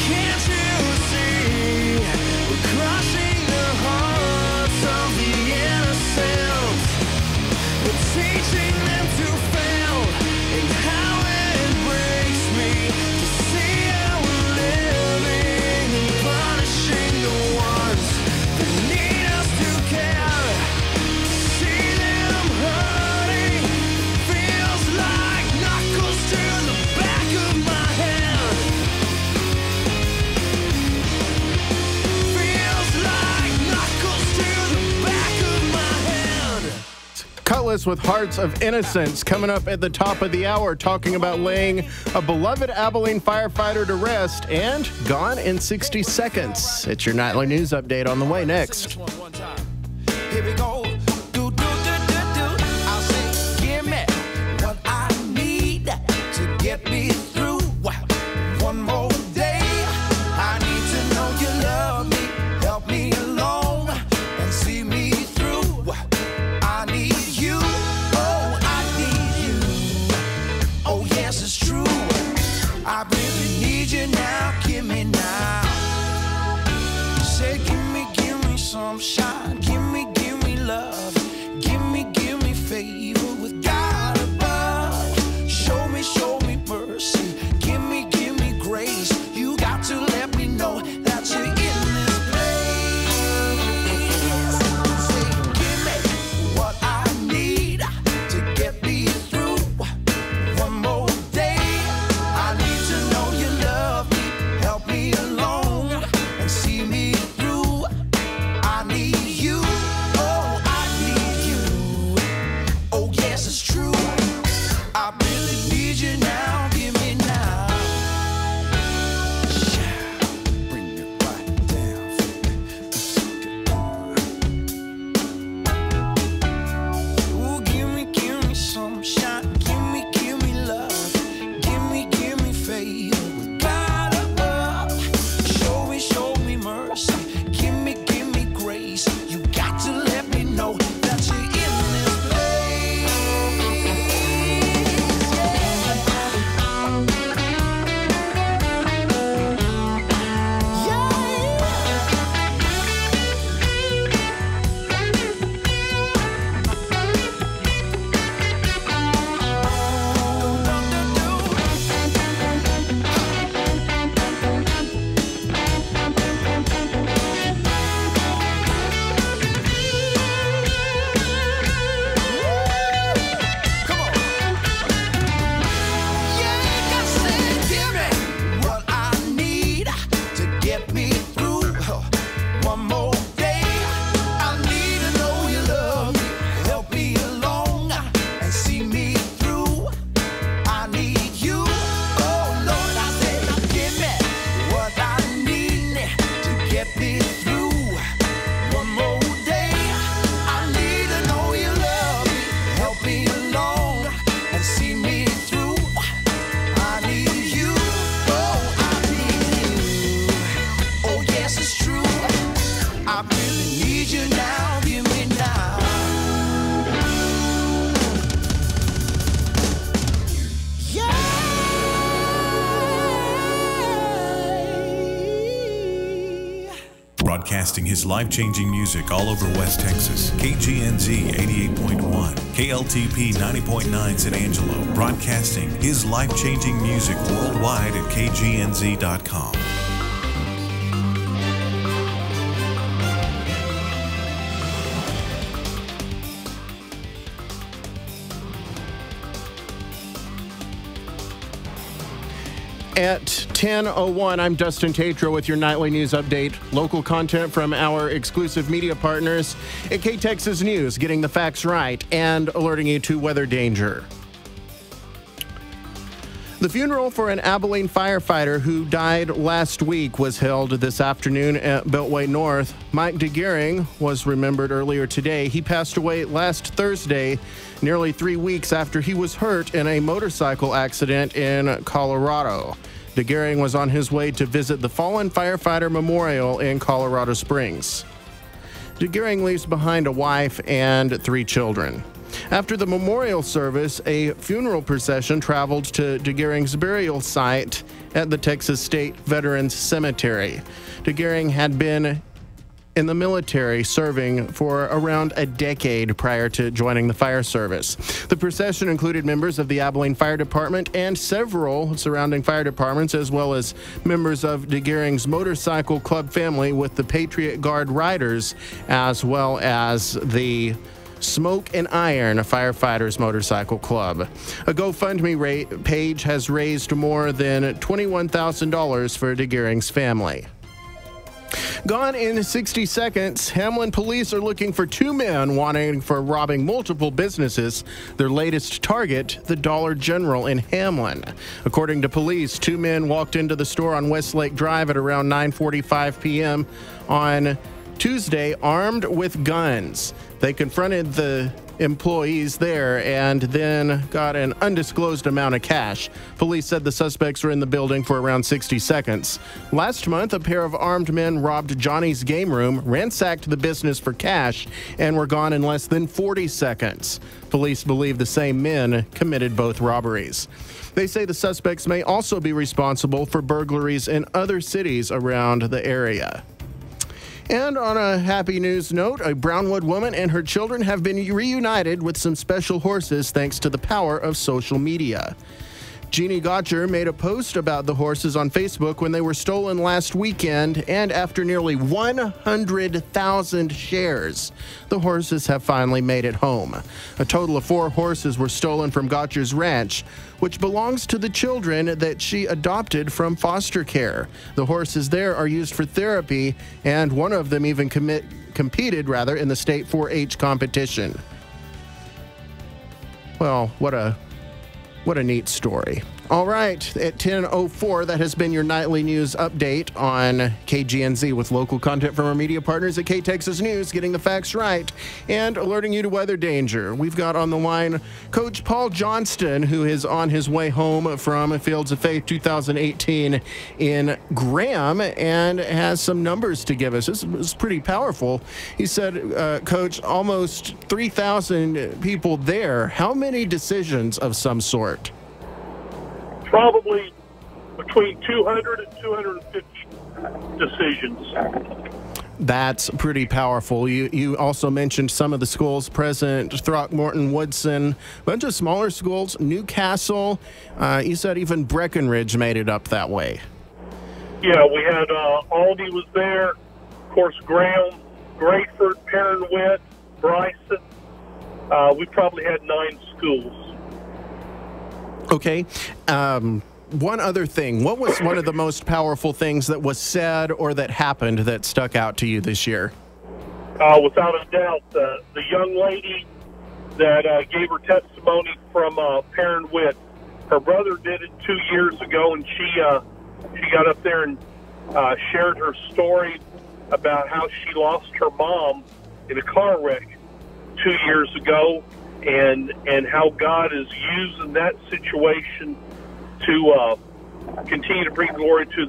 Can't you see? We're crushing the hearts of the innocent. We're teaching them to fail, and how it breaks me to see how we're living and punishing the ones that need us to care. To see them hurting feels like knuckles to the back of my hand. Feels like knuckles to the back of my hand. Cutlass with Hearts of Innocence coming up at the top of the hour, talking about laying a beloved Abilene firefighter to rest and gone in 60 seconds. It's your nightly news update on the way next. Here we go. Do, do, do, do, do. I'll say, give me what I need to get me through one more day. I need to know you love me, help me along, and see me through. I need you, oh, I need you. Oh, yes, it's true. I really need you now, give me now. Say, give me some shine. Give me love. Give me favor with God above. Show me mercy. Give me grace. You got to let me know that you're in this place. Say, give me what I need to get me through one more day. I need to know you love me, help me along, and see me through. Broadcasting his life-changing music all over West Texas. KGNZ 88.1, KLTP 90.9 San Angelo. Broadcasting his life-changing music worldwide at KGNZ.com. At 10:01, I'm Dustin Tatro with your nightly news update. Local content from our exclusive media partners at K-Texas News, getting the facts right and alerting you to weather danger. The funeral for an Abilene firefighter who died last week was held this afternoon at Beltway North. Mike DeGearing was remembered earlier today. He passed away last Thursday, nearly 3 weeks after he was hurt in a motorcycle accident in Colorado. DeGearing was on his way to visit the Fallen Firefighter Memorial in Colorado Springs. DeGearing leaves behind a wife and 3 children. After the memorial service, a funeral procession traveled to DeGearing's burial site at the Texas State Veterans Cemetery. DeGearing had been in the military, serving for around a decade prior to joining the fire service. The procession included members of the Abilene Fire Department and several surrounding fire departments, as well as members of DeGearing's motorcycle club family with the Patriot Guard Riders, as well as the Smoke and Iron Firefighters Motorcycle Club. A GoFundMe page has raised more than $21,000 for DeGearing's family. Gone in 60 seconds, Hamlin police are looking for 2 men wanting for robbing multiple businesses. Their latest target, the Dollar General in Hamlin. According to police, 2 men walked into the store on Westlake Drive at around 9:45 p.m. on Tuesday, armed with guns. They confronted the employees there and then got an undisclosed amount of cash. Police said the suspects were in the building for around 60 seconds. Last month, a pair of armed men robbed Johnny's Game Room, ransacked the business for cash, and were gone in less than 40 seconds. Police believe the same men committed both robberies. They say the suspects may also be responsible for burglaries in other cities around the area. And on a happy news note, a Brownwood woman and her children have been reunited with some special horses thanks to the power of social media. Jeannie Gotcher made a post about the horses on Facebook when they were stolen last weekend, and after nearly 100,000 shares, the horses have finally made it home. A total of 4 horses were stolen from Gotcher's ranch, which belongs to the children that she adopted from foster care. The horses there are used for therapy, and one of them even competed in the state 4-H competition. Well, what a neat story. All right, at 10:04, that has been your nightly news update on KGNZ with local content from our media partners at K-Texas News, getting the facts right and alerting you to weather danger. We've got on the line Coach Paul Johnston, who is on his way home from Fields of Faith 2018 in Graham and has some numbers to give us. This is pretty powerful. He said, Coach, almost 3,000 people there. How many decisions of some sort? Probably between 200 and 250 decisions. That's pretty powerful. You also mentioned some of the schools present, Throckmorton, Woodson, a bunch of smaller schools, Newcastle. You said even Breckenridge made it up that way. Yeah, we had Aldi was there, of course, Graham, Grayford, Perrin-Witt, Bryson. We probably had 9 schools. Okay. One other thing. What was one of the most powerful things that was said or that happened that stuck out to you this year? Without a doubt, the young lady that gave her testimony from Perrin-Witt. Her brother did it 2 years ago, and she got up there and shared her story about how she lost her mom in a car wreck 2 years ago, and how God is using that situation to continue to bring glory to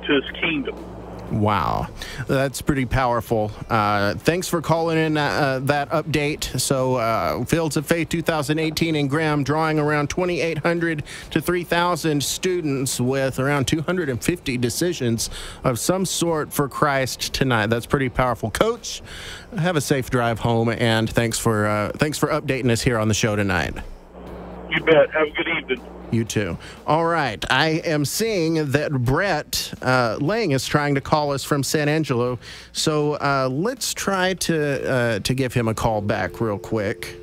His kingdom. Wow, that's pretty powerful. Thanks for calling in that update. So, Fields of Faith 2018 in Graham, drawing around 2,800 to 3,000 students with around 250 decisions of some sort for Christ tonight. That's pretty powerful. Coach, have a safe drive home, and thanks for updating us here on the show tonight. You bet. Have a good evening. You too. All right. I am seeing that Brett Lang is trying to call us from San Angelo. So let's try to give him a call back real quick.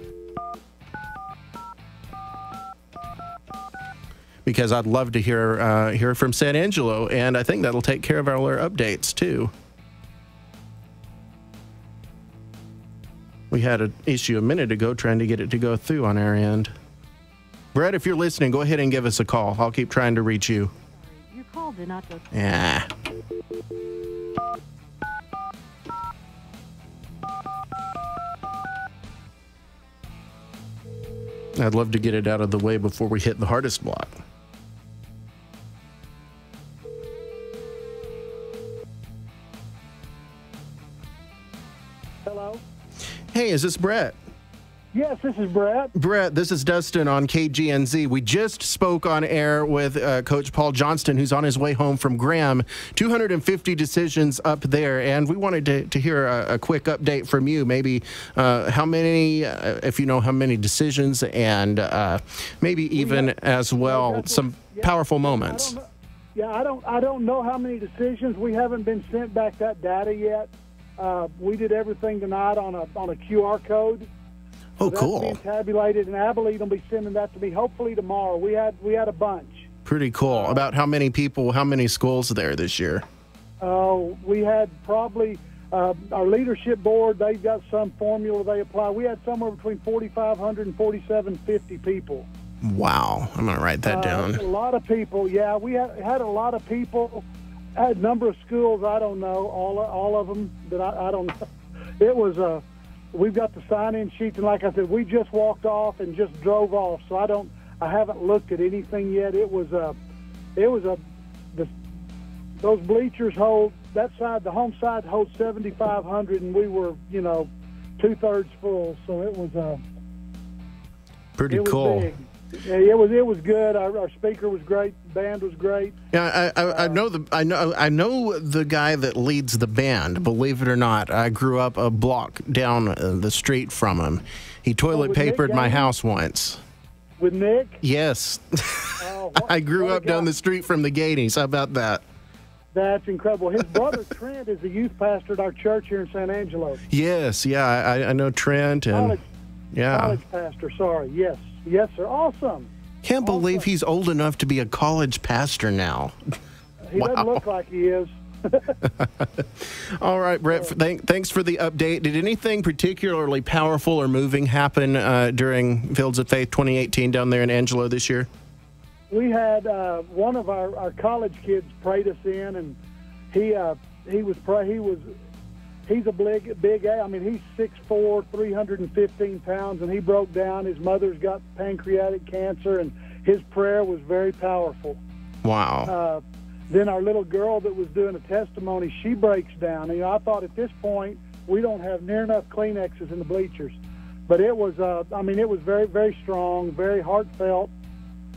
Because I'd love to hear from San Angelo, and I think that'll take care of our updates too. We had an issue a minute ago trying to get it to go through on our end. Brett, if you're listening, go ahead and give us a call. I'll keep trying to reach you. Your call did not go. Yeah. I'd love to get it out of the way before we hit the hardest block. Hello? Hey, is this Brett? Yes, this is Brett. Brett, this is Dustin on KGNZ. We just spoke on air with Coach Paul Johnston, who's on his way home from Graham. 250 decisions up there, and we wanted to hear a quick update from you. Maybe how many, if you know how many decisions, and maybe even as well some powerful moments. I don't know how many decisions. We haven't been sent back that data yet. We did everything tonight on a QR code. Oh, so cool. That's being tabulated, and Abilene will be sending that to me hopefully tomorrow. We had a bunch. Pretty cool. About how many people, how many schools there this year? We had probably our leadership board, they've got some formula they apply. We had somewhere between 4,500 and 4,750 people. Wow. I'm going to write that down. A lot of people, yeah. We had a lot of people. I had a number of schools, I don't know, all of them that I don't know. It was we've got the sign-in sheets, and like I said, we just walked off and just drove off. So I haven't looked at anything yet. Those bleachers hold, that side, the home side holds 7,500, and we were, 2/3 full. So it was pretty cool. Big. Yeah, it was good. Our speaker was great. The band was great. Yeah, I know the guy that leads the band. Believe it or not, I grew up a block down the street from him. He toilet papered my house once. With Nick? Yes. I grew up down the street from the Gaties. How about that? That's incredible. His brother Trent is the youth pastor at our church here in San Angelo. Yes, yeah, I know Trent and college pastor. Sorry, yes. Yes, sir. Awesome. Can't believe he's old enough to be a college pastor now. He doesn't look like he is. All right, Brett, thanks for the update. Did anything particularly powerful or moving happen during Fields of Faith 2018 down there in Angelo this year? We had one of our college kids prayed us in, and he's a big. I mean, he's 6'4", 315 pounds, and he broke down. His mother's got pancreatic cancer, and his prayer was very powerful. Wow. Then our little girl that was doing a testimony, she breaks down. I thought at this point we don't have near enough Kleenexes in the bleachers, but it was. It was very, very strong, very heartfelt.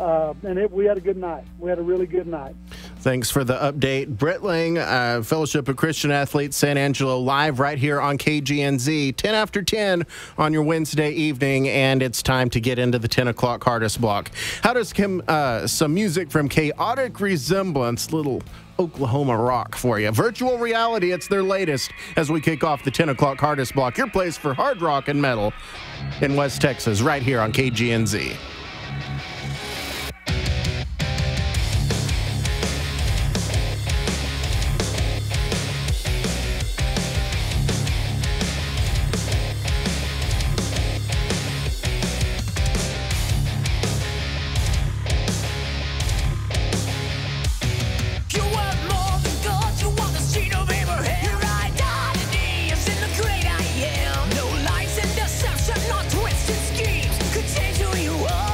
And we had a good night. We had a really good night. Thanks for the update. Brett Lang, Fellowship of Christian Athletes, San Angelo, live right here on KGNZ, 10 after 10 on your Wednesday evening, and it's time to get into the 10 o'clock hardest block. How does some music from Chaotic Resemblance, little Oklahoma rock for you. Virtual Reality, it's their latest as we kick off the 10 o'clock hardest block. Your place for hard rock and metal in West Texas, right here on KGNZ. Deception, not twisted schemes could change who you are.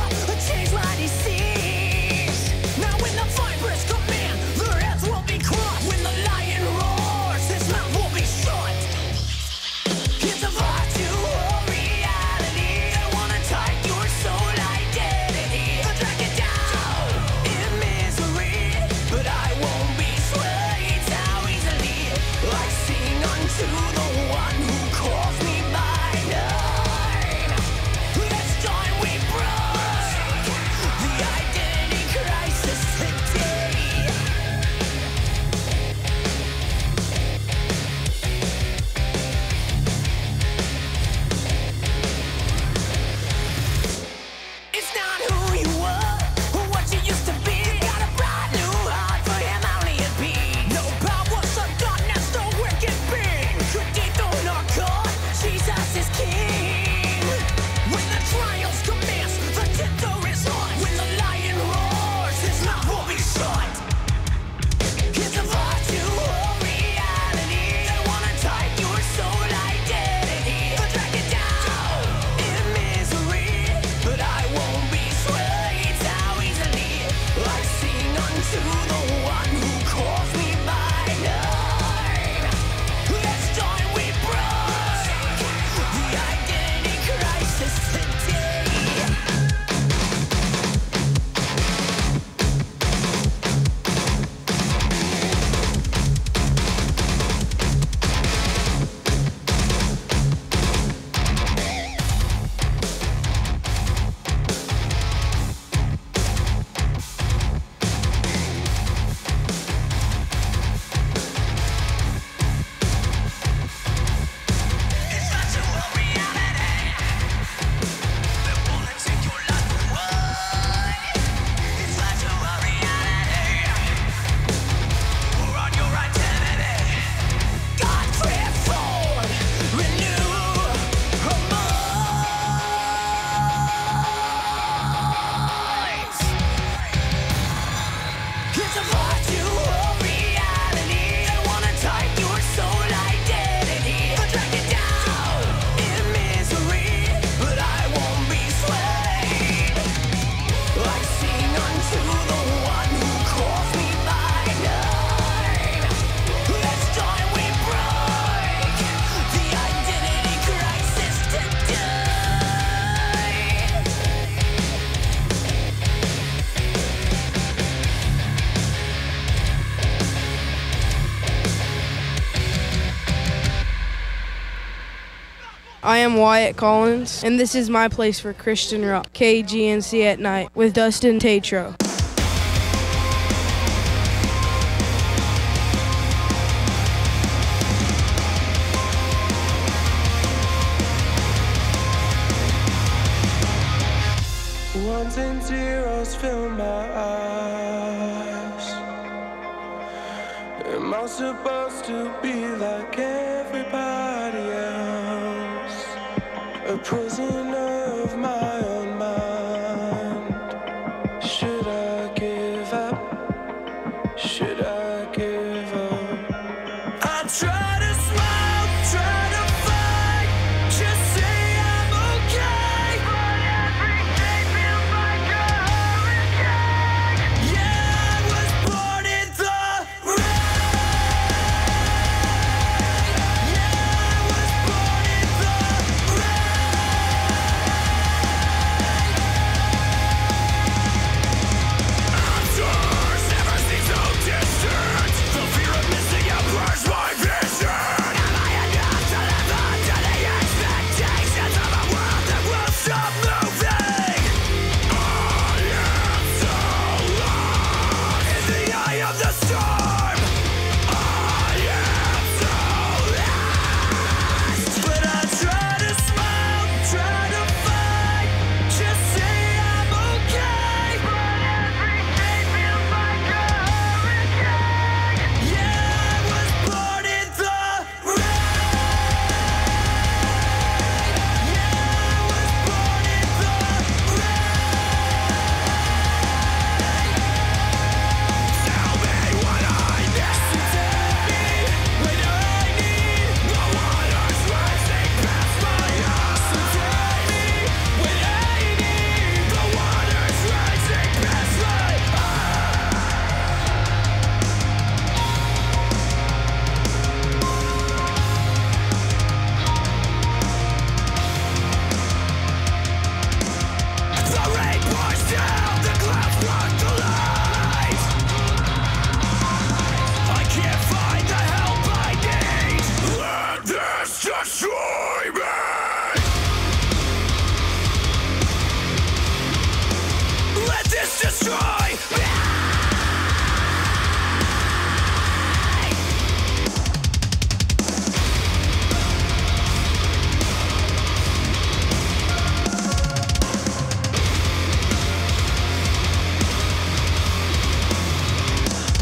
unto the one who calls me by name. Let's join, we break the identity crisis today. I am Wyatt Collins, and this is my place for Christian rock, KGNZ at Night, with Dustin Tatro. Ones and zeros fill my eyes. Am I supposed to be like everybody else? A prisoner of my own mind. Should I give up? Should I give up?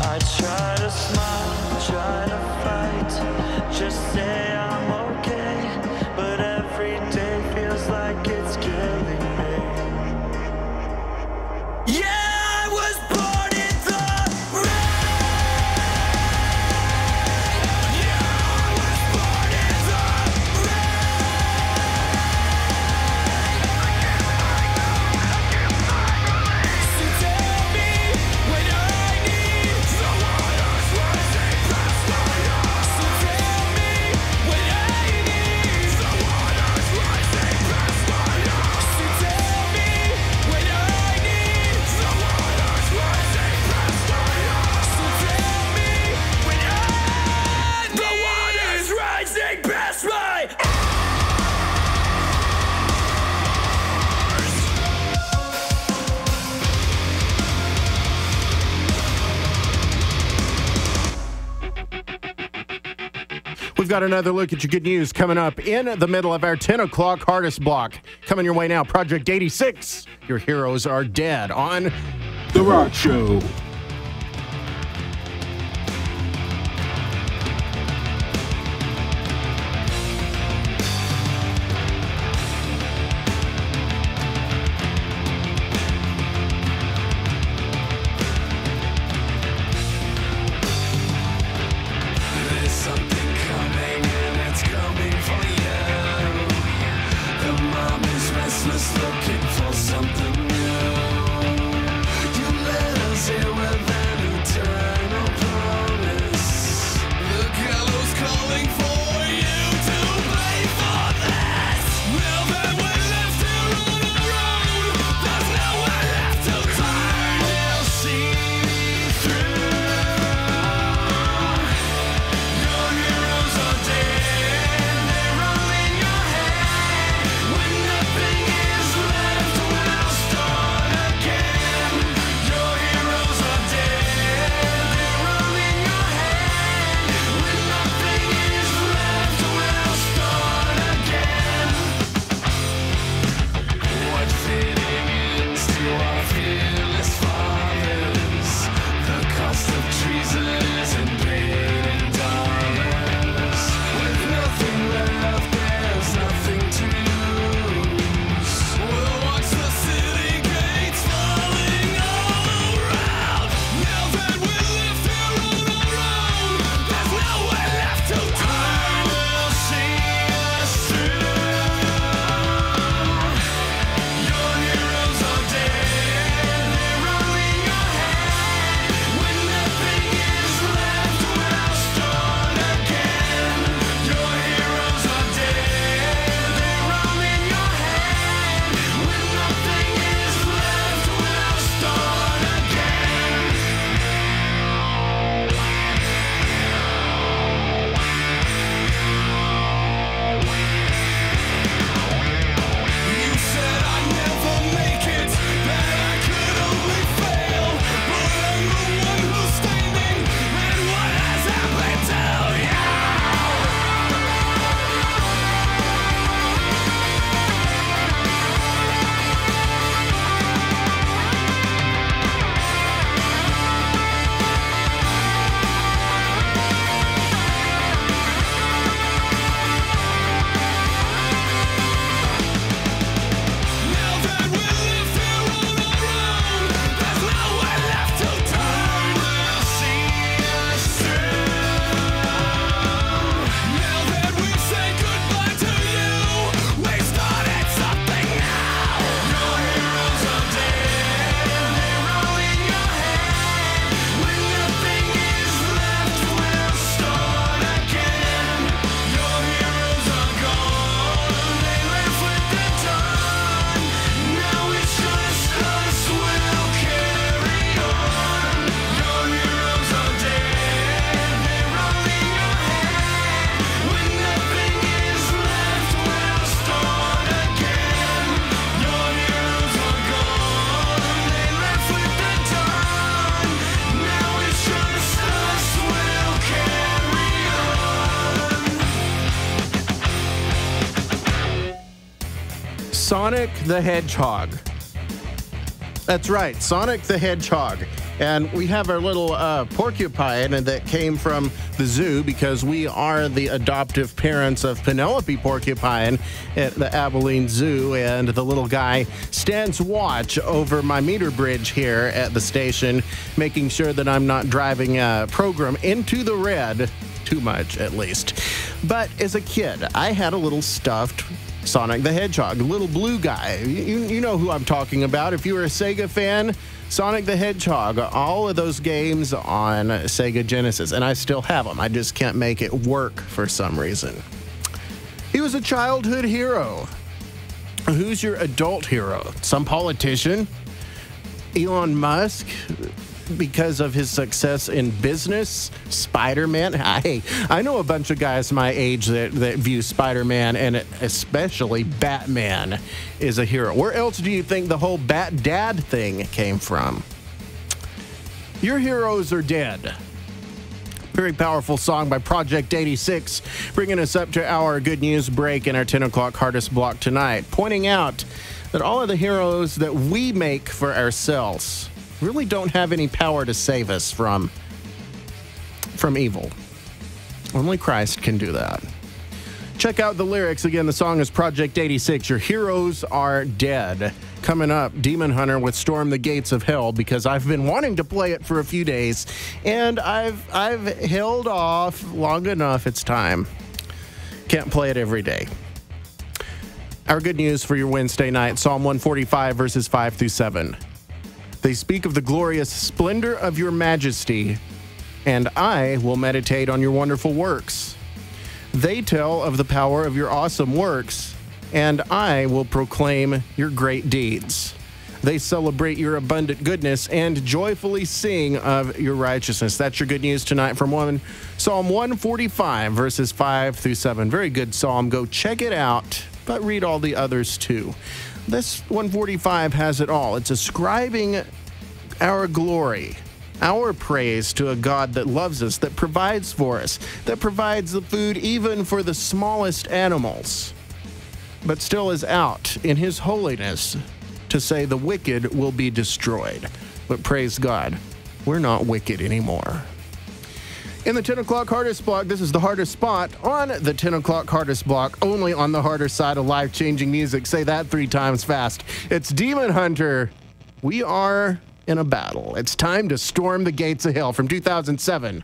I try to smile, try to fight, just say I'm okay. But every day feels like a hurricane. Yeah, I was born in the we've got another look at your good news coming up in the middle of our 10 o'clock hardest block. Coming your way now, Project 86. Your heroes are dead on The Rock Show. There's something coming and it's coming for you. The mom is restless looking for something new. You let us here with an eternal promise. The gallows calling for you to pay for this. Now that we're left here on our own, there's nowhere left to turn. We'll see through. Your heroes are dead, they're all in your head. When nothing is left, we'll start again. Your heroes are dead, they're all in your head. When nothing is left, we'll start again. What fitting ends to our fearless fathers? The cost of treason isn't paid in dollars. With nothing left, there's nothing to lose. We'll watch the city gates falling all around. Now that we're left here on our own, there's nowhere left to turn. We'll see us through. Your heroes are dead, they're all in your head. When nothing is left, we'll start again. Your heroes are dead, they're all in your head. When nothing is left, we'll start again. You said I'd never make it, that I could only fail. But I'm the one who's standing, and what has happened to you? Now that we're left here on our own, there's nowhere left to turn. We'll see us through. Now that we've said goodbye to you, we started something now. Your heroes are dead, they're all in your head. When nothing is left, we'll start again. Your heroes are gone, they left with the dawn. Now it's just us, we'll carry on. Your heroes are dead, they're all in your head. When nothing is left, we'll start again. Your heroes are gone, they left with the dawn. Now it's just us, we'll carry on. Sonic the Hedgehog. That's right, Sonic the Hedgehog. And we have our little porcupine that came from the zoo because we are the adoptive parents of Penelope Porcupine at the Abilene Zoo. And the little guy stands watch over my meter bridge here at the station, making sure that I'm not driving a program into the red too much, at least. But as a kid, I had a little stuffed Sonic the Hedgehog, little blue guy. You know who I'm talking about. If you were a Sega fan, Sonic the Hedgehog, all of those games on Sega Genesis, and I still have them. I just can't make it work for some reason. He was a childhood hero. Who's your adult hero? Some politician? Elon Musk? Because of his success in business? Spider-Man? Hey, I know a bunch of guys my age that view Spider-Man and especially Batman is a hero. Where else do you think the whole Bat Dad thing came from? Your heroes are dead. Very powerful song by Project 86, bringing us up to our good news break in our 10 o'clock hardest block tonight, pointing out that all of the heroes that we make for ourselves really don't have any power to save us from evil. Only Christ can do that. Check out the lyrics. Again, the song is Project 86, Your Heroes Are Dead. Coming up, Demon Hunter with Storm the Gates of Hell, because I've been wanting to play it for a few days, and I've held off long enough. It's time. Can't play it every day. Our good news for your Wednesday night, Psalm 145, verses 5 through 7. They speak of the glorious splendor of your majesty, and I will meditate on your wonderful works. They tell of the power of your awesome works, and I will proclaim your great deeds. They celebrate your abundant goodness and joyfully sing of your righteousness. That's your good news tonight from Psalm 145, verses 5 through 7. Very good psalm. Go check it out, but read all the others too. This 145 has it all. It's ascribing our glory, our praise to a God that loves us, that provides for us, that provides the food even for the smallest animals, but still is out in his holiness to say the wicked will be destroyed. But praise God, we're not wicked anymore. In the 10 o'clock hardest block, this is the hardest spot on the 10 o'clock hardest block, only on the harder side of life-changing music. Say that 3 times fast. It's Demon Hunter. We are in a battle. It's time to storm the gates of hell from 2007.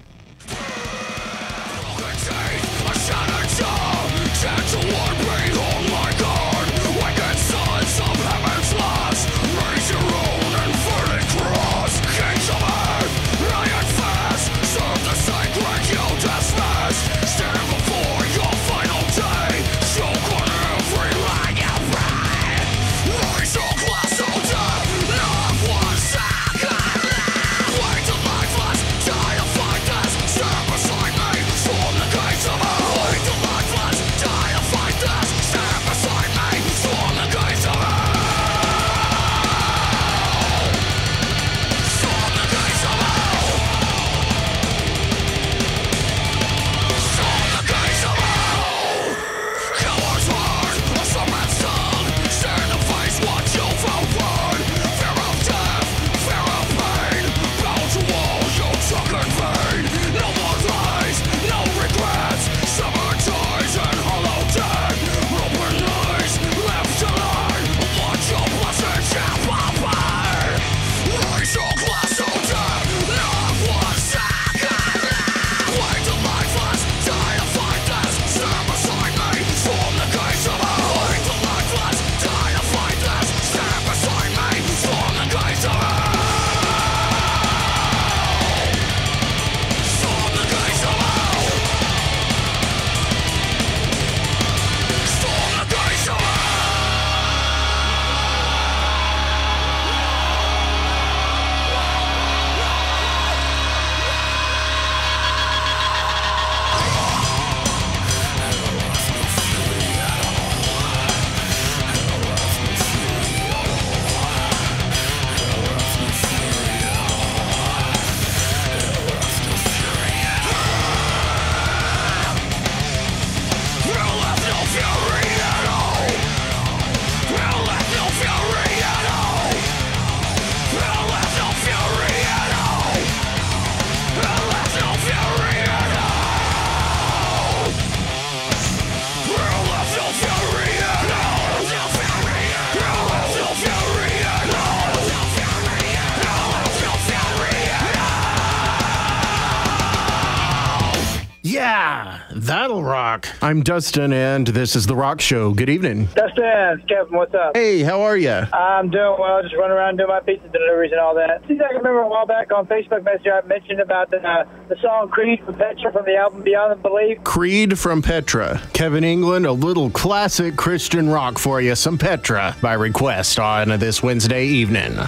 Yeah, that'll rock. I'm Dustin, and this is The Rock Show. Good evening. Dustin, Kevin, what's up? Hey, how are you? I'm doing well, just running around doing my pizza deliveries and all that. See, I can remember a while back on Facebook Messenger, I mentioned about the song Creed from Petra from the album Beyond the Belief. Creed from Petra. Kevin England, a little classic Christian rock for you. Some Petra by request on this Wednesday evening.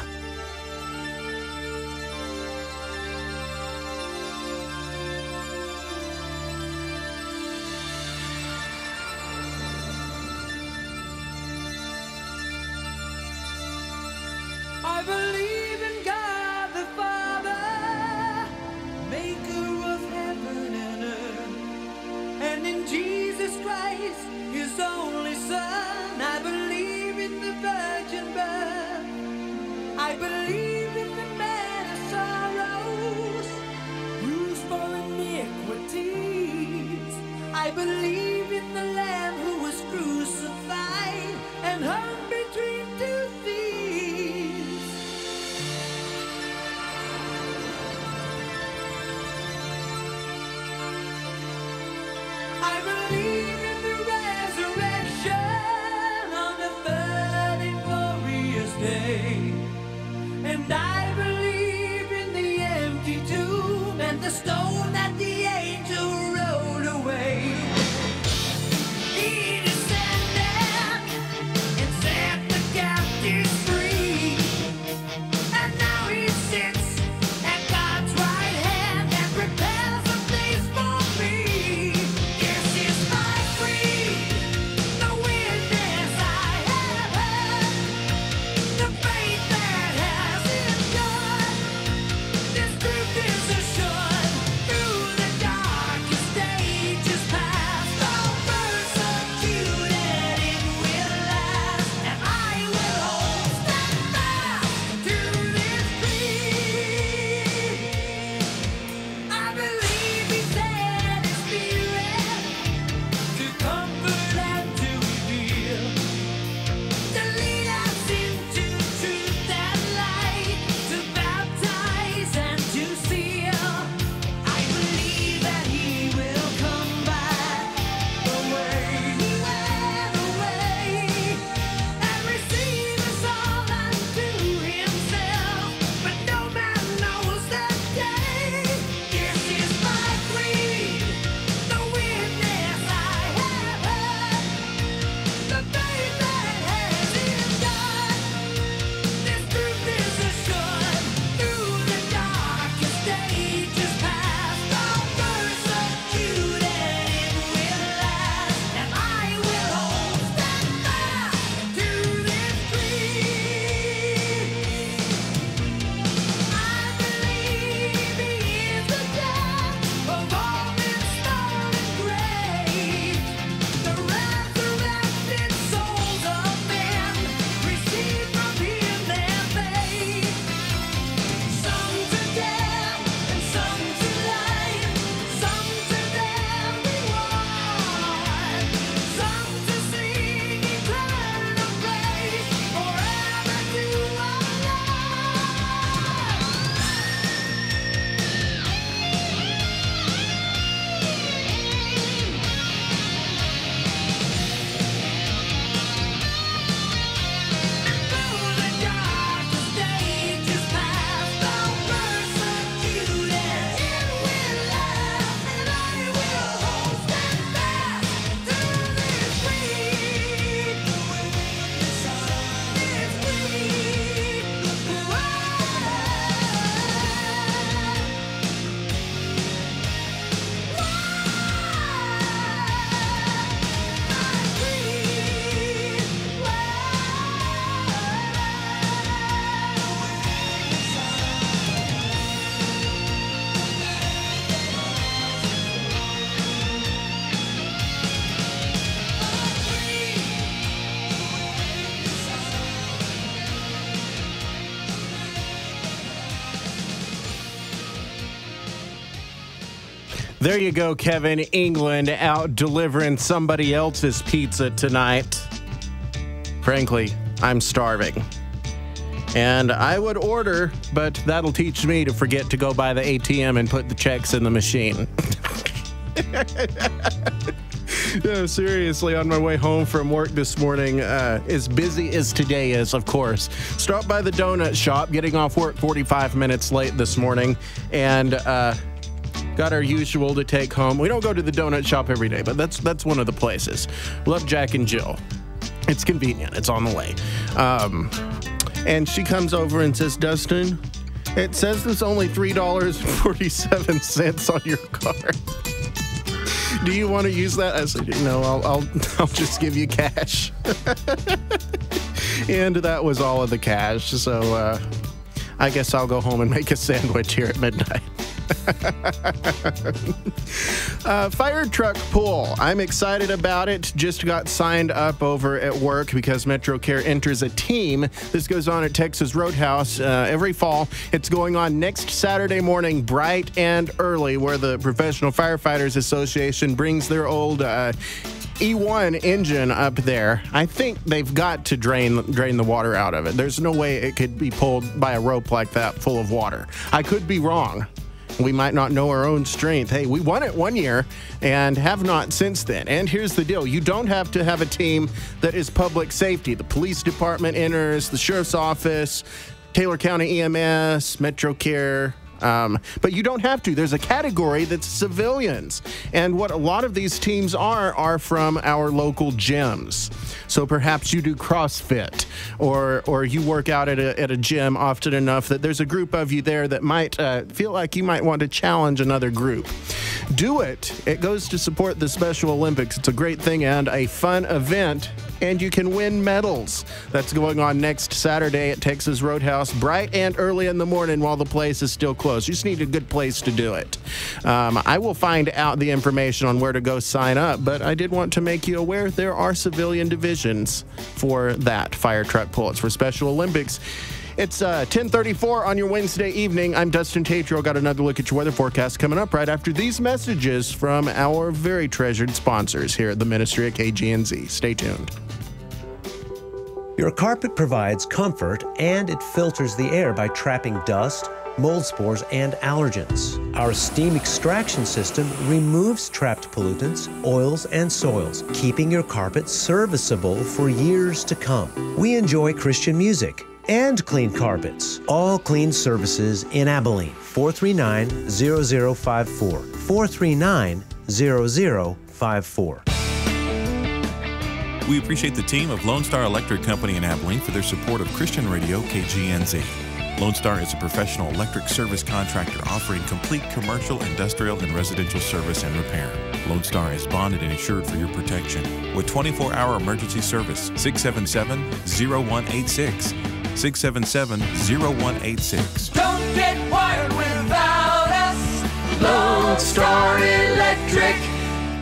I believe in God the Father, maker of heaven Christ, his only Son. I believe in the virgin birth. I believe in the man of sorrows, bruised for iniquities. I believe in the Lamb who was crucified and hung between two thieves. I believe in the resurrection on the third and glorious day. And I believe in the empty tomb and the stone that the angel rolled away. He descended and set the captives free. And now he sits at God's right hand and prepares a place for me. This is my creed, the witness I have heard, the faith that has endured. This truth is assured through the darkest ages past. All persecuted, it will last, and I will hold steadfast to this creed. I believe He sent His Spirit to comfort and to heal, to lead us into truth and light, to baptize and to seal. I believe that He will come back the way He went away and receive us all unto Himself. But no man knows that day. This is my creed, the witness I have heard, the faith that has endured. This truth is assured through the darkest ages past. All persecuted, it will last, and I will hold steadfast to this creed. I believe He is the judge of all men, small and great. The resurrected souls of men receive from Him their faith. Some to death and some to life, some to their reward, some to sing eternal praise forever to our through the darkest ages past. All persecuted, it will last, and I will hold steadfast to this creed. This There you go, Kevin. England out delivering somebody else's pizza tonight. Frankly, I'm starving. And I would order, but that'll teach me to forget to go by the ATM and put the checks in the machine. No, seriously, on my way home from work this morning, as busy as today is, of course, stopped by the donut shop, getting off work 45 minutes late this morning, and got our usual to take home. We don't go to the donut shop every day, but that's one of the places. Love Jack and Jill. It's convenient. It's on the way. And she comes over and says, Dustin, it says there's only $3.47 on your card. Do you want to use that? I said, no, I'll just give you cash. And that was all of the cash. So I guess I'll go home and make a sandwich here at midnight. Fire truck pull. I'm excited about it. Just got signed up over at work because MetroCare enters a team. This goes on at Texas Roadhouse every fall. It's going on next Saturday morning, bright and early, where the Professional Firefighters Association brings their old E1 engine up there. I think they've got to drain the water out of it. There's no way it could be pulled by a rope like that full of water. I could be wrong. We might not know our own strength. Hey, we won it one year and have not since then. And here's the deal. You don't have to have a team that is public safety. The police department enters, the sheriff's office, Taylor County EMS, MetroCare. But you don't have to. There's a category that's civilians. And what a lot of these teams are from our local gyms. So perhaps you do CrossFit or you work out at a gym often enough that there's a group of you there that might feel like you might want to challenge another group. Do it. It goes to support the Special Olympics. It's a great thing and a fun event. And you can win medals. That's going on next Saturday at Texas Roadhouse, bright and early in the morning while the place is still closed. You just need a good place to do it. I will find out the information on where to go sign up, but I did want to make you aware there are civilian divisions for that fire truck pull. It's for Special Olympics. It's 10:34 on your Wednesday evening. I'm Dustin Tatro. Got another look at your weather forecast coming up right after these messages from our very treasured sponsors here at the Ministry at KGNZ. Stay tuned. Your carpet provides comfort and it filters the air by trapping dust, mold spores, and allergens. Our steam extraction system removes trapped pollutants, oils, and soils, keeping your carpet serviceable for years to come. We enjoy Christian music and clean carpets. All clean services in Abilene. 439-0054. 439-0054. We appreciate the team of Lone Star Electric Company in Abilene for their support of Christian radio KGNZ. Lone Star is a professional electric service contractor offering complete commercial, industrial, and residential service and repair. Lone Star is bonded and insured for your protection with 24-hour emergency service. 677-0186. 677-0186. Don't get wired without us. Lone Star Electric.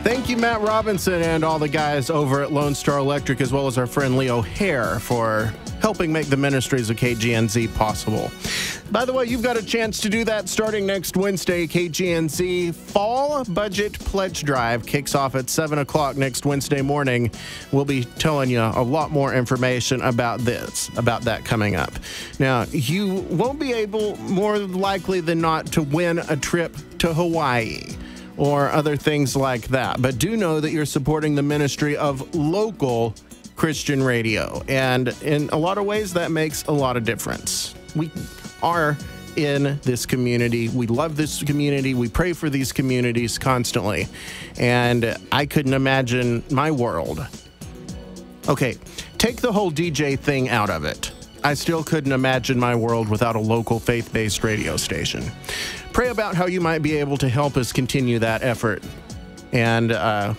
Thank you, Matt Robinson, and all the guys over at Lone Star Electric, as well as our friend Leo Hare, for helping make the ministries of KGNZ possible. By the way, you've got a chance to do that starting next Wednesday. KGNZ Fall Budget Pledge Drive kicks off at 7 o'clock next Wednesday morning. We'll be telling you a lot more information about that coming up. Now, you won't be able, more likely than not, to win a trip to Hawaii or other things like that. But do know that you're supporting the ministry of local Christian radio. And in a lot of ways, that makes a lot of difference. We are in this community. We love this community. We pray for these communities constantly. And I couldn't imagine my world. Okay, take the whole DJ thing out of it. I still couldn't imagine my world without a local faith-based radio station. Pray about how you might be able to help us continue that effort. And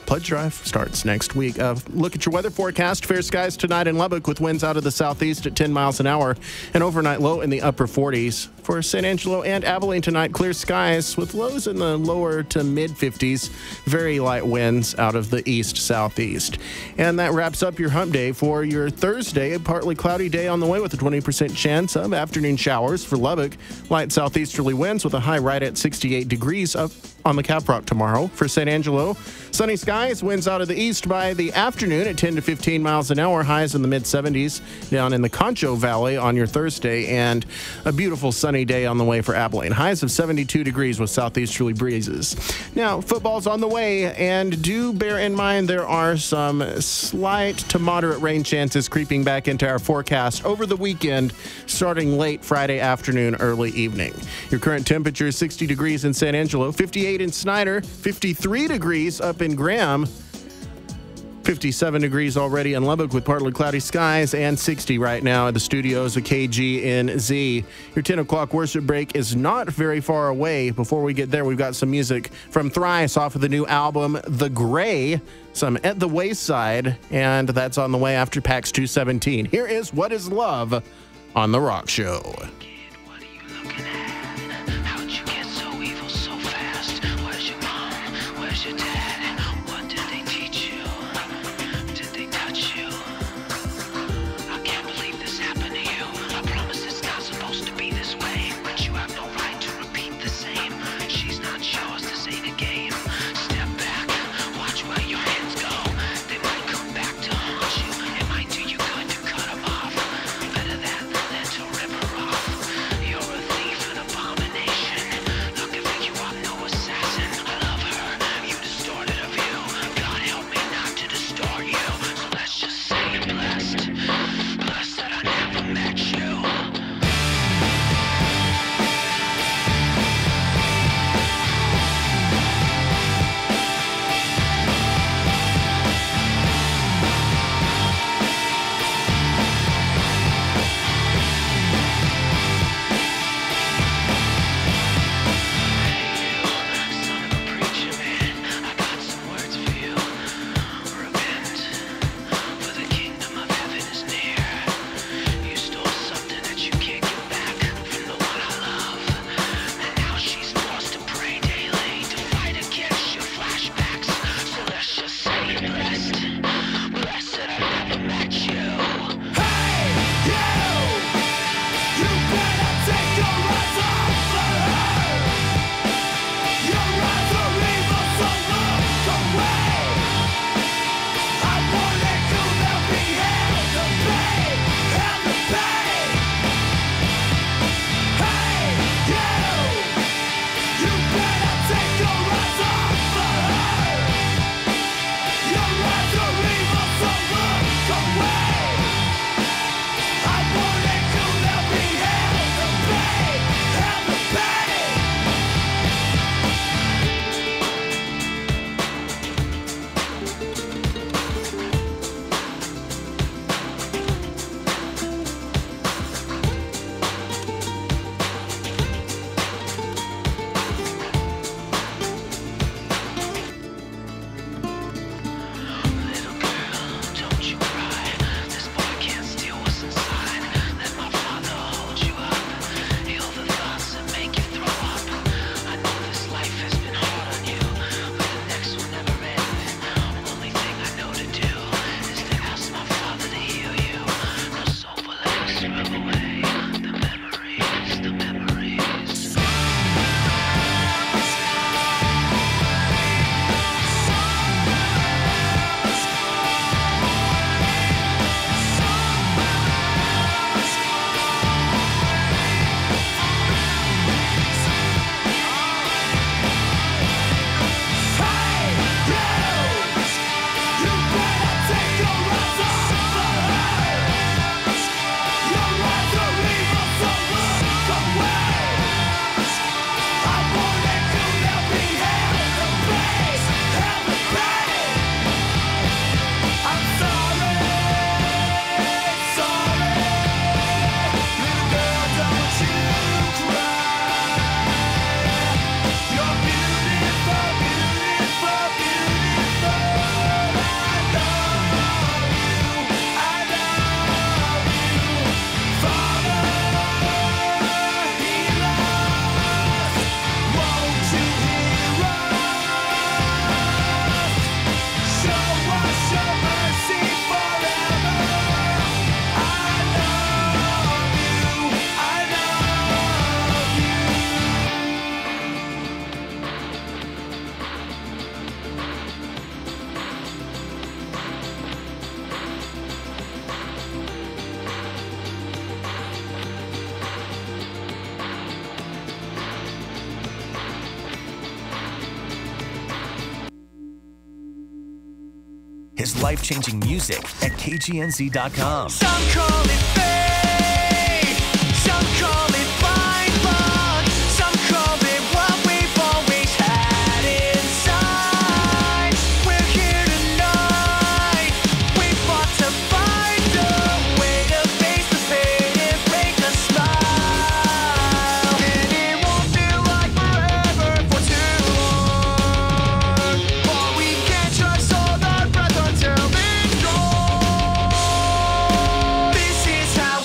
Pledge Drive starts next week. Look at your weather forecast. Fair skies tonight in Lubbock with winds out of the southeast at 10 miles an hour. An overnight low in the upper 40s. For San Angelo and Abilene tonight, clear skies with lows in the lower to mid 50s. Very light winds out of the east-southeast. And that wraps up your hump day for your Thursday. A partly cloudy day on the way with a 20% chance of afternoon showers for Lubbock. Light southeasterly winds with a high right at 68 degrees up on the Caprock tomorrow. For San Angelo, sunny skies, winds out of the east by the afternoon at 10 to 15 miles an hour, highs in the mid-70s down in the Concho Valley on your Thursday, and a beautiful sunny day on the way for Abilene. Highs of 72 degrees with southeasterly breezes. Now, football's on the way, and do bear in mind there are some slight to moderate rain chances creeping back into our forecast over the weekend, starting late Friday afternoon, early evening. Your current temperature is 60 degrees in San Angelo, 58 in Snyder, 53 degrees up in Graham, 57 degrees already in Lubbock with partly cloudy skies, and 60 right now at the studios of KGNZ. Your 10 o'clock worship break is not very far away. Before we get there, we've got some music from Thrice off of the new album, The Gray, some At the Wayside, and that's on the way after PAX 217. Here is What Is Love on The Rock Show. How'd you get so evil? is life-changing music at KGNZ.com. Some call it fate, some call it blind luck, some call it what we've always had inside. We're here tonight, we fought to find a way to face the pain and break a smile. And it won't feel like forever for too long, but we can't just hold our breath until it's gone. This is how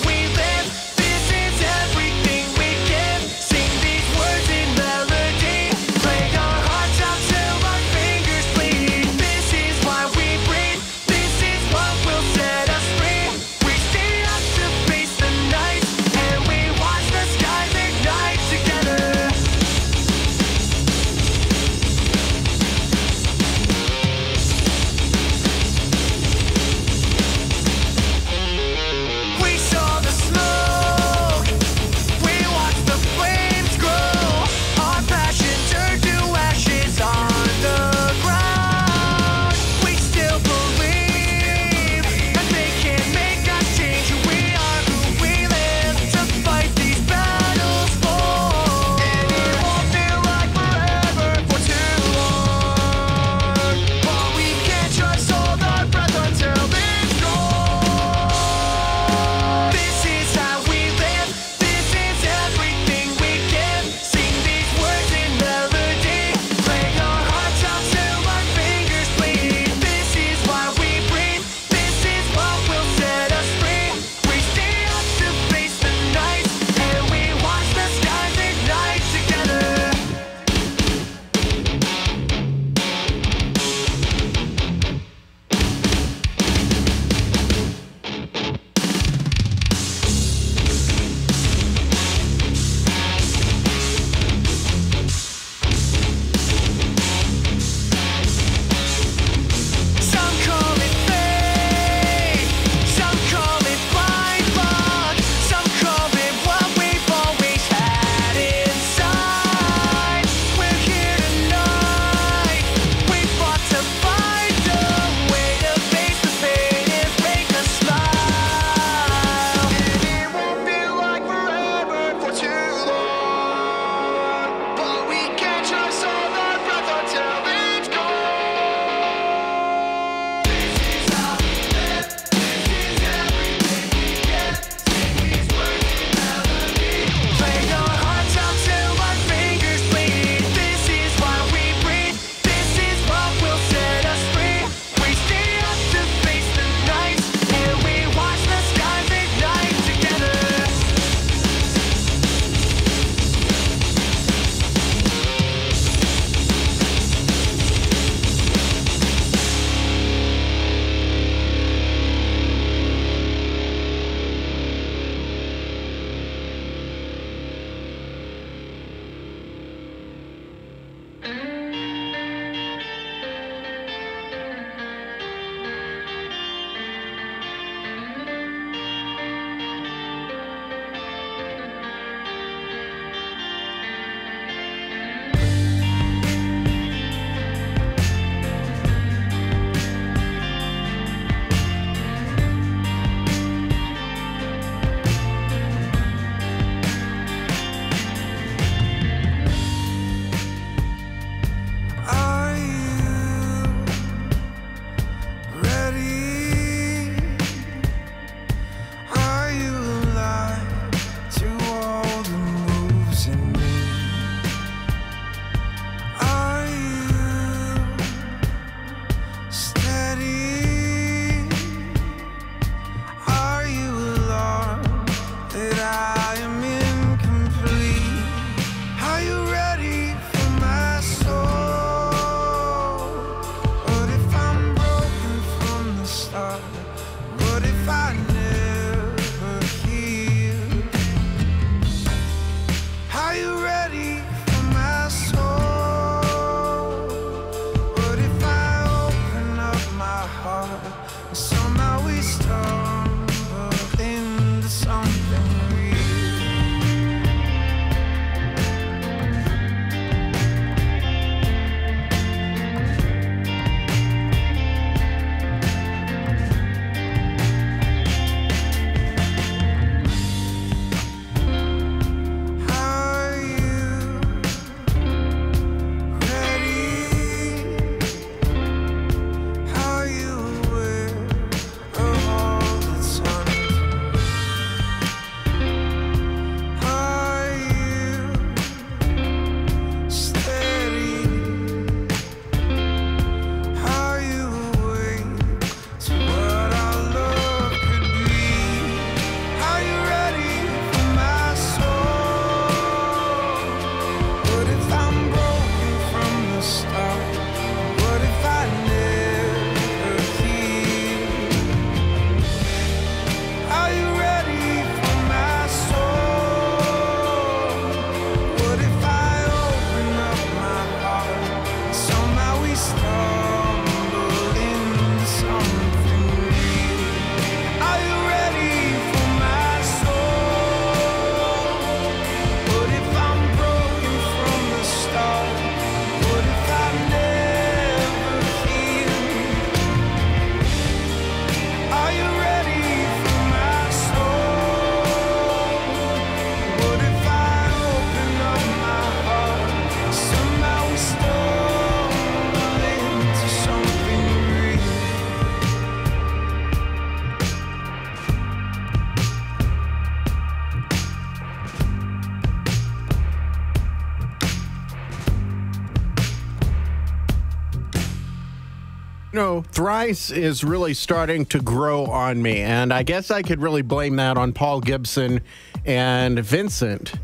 No, thrice is really starting to grow on me, and I guess I could really blame that on Paul Gibson and Vincent.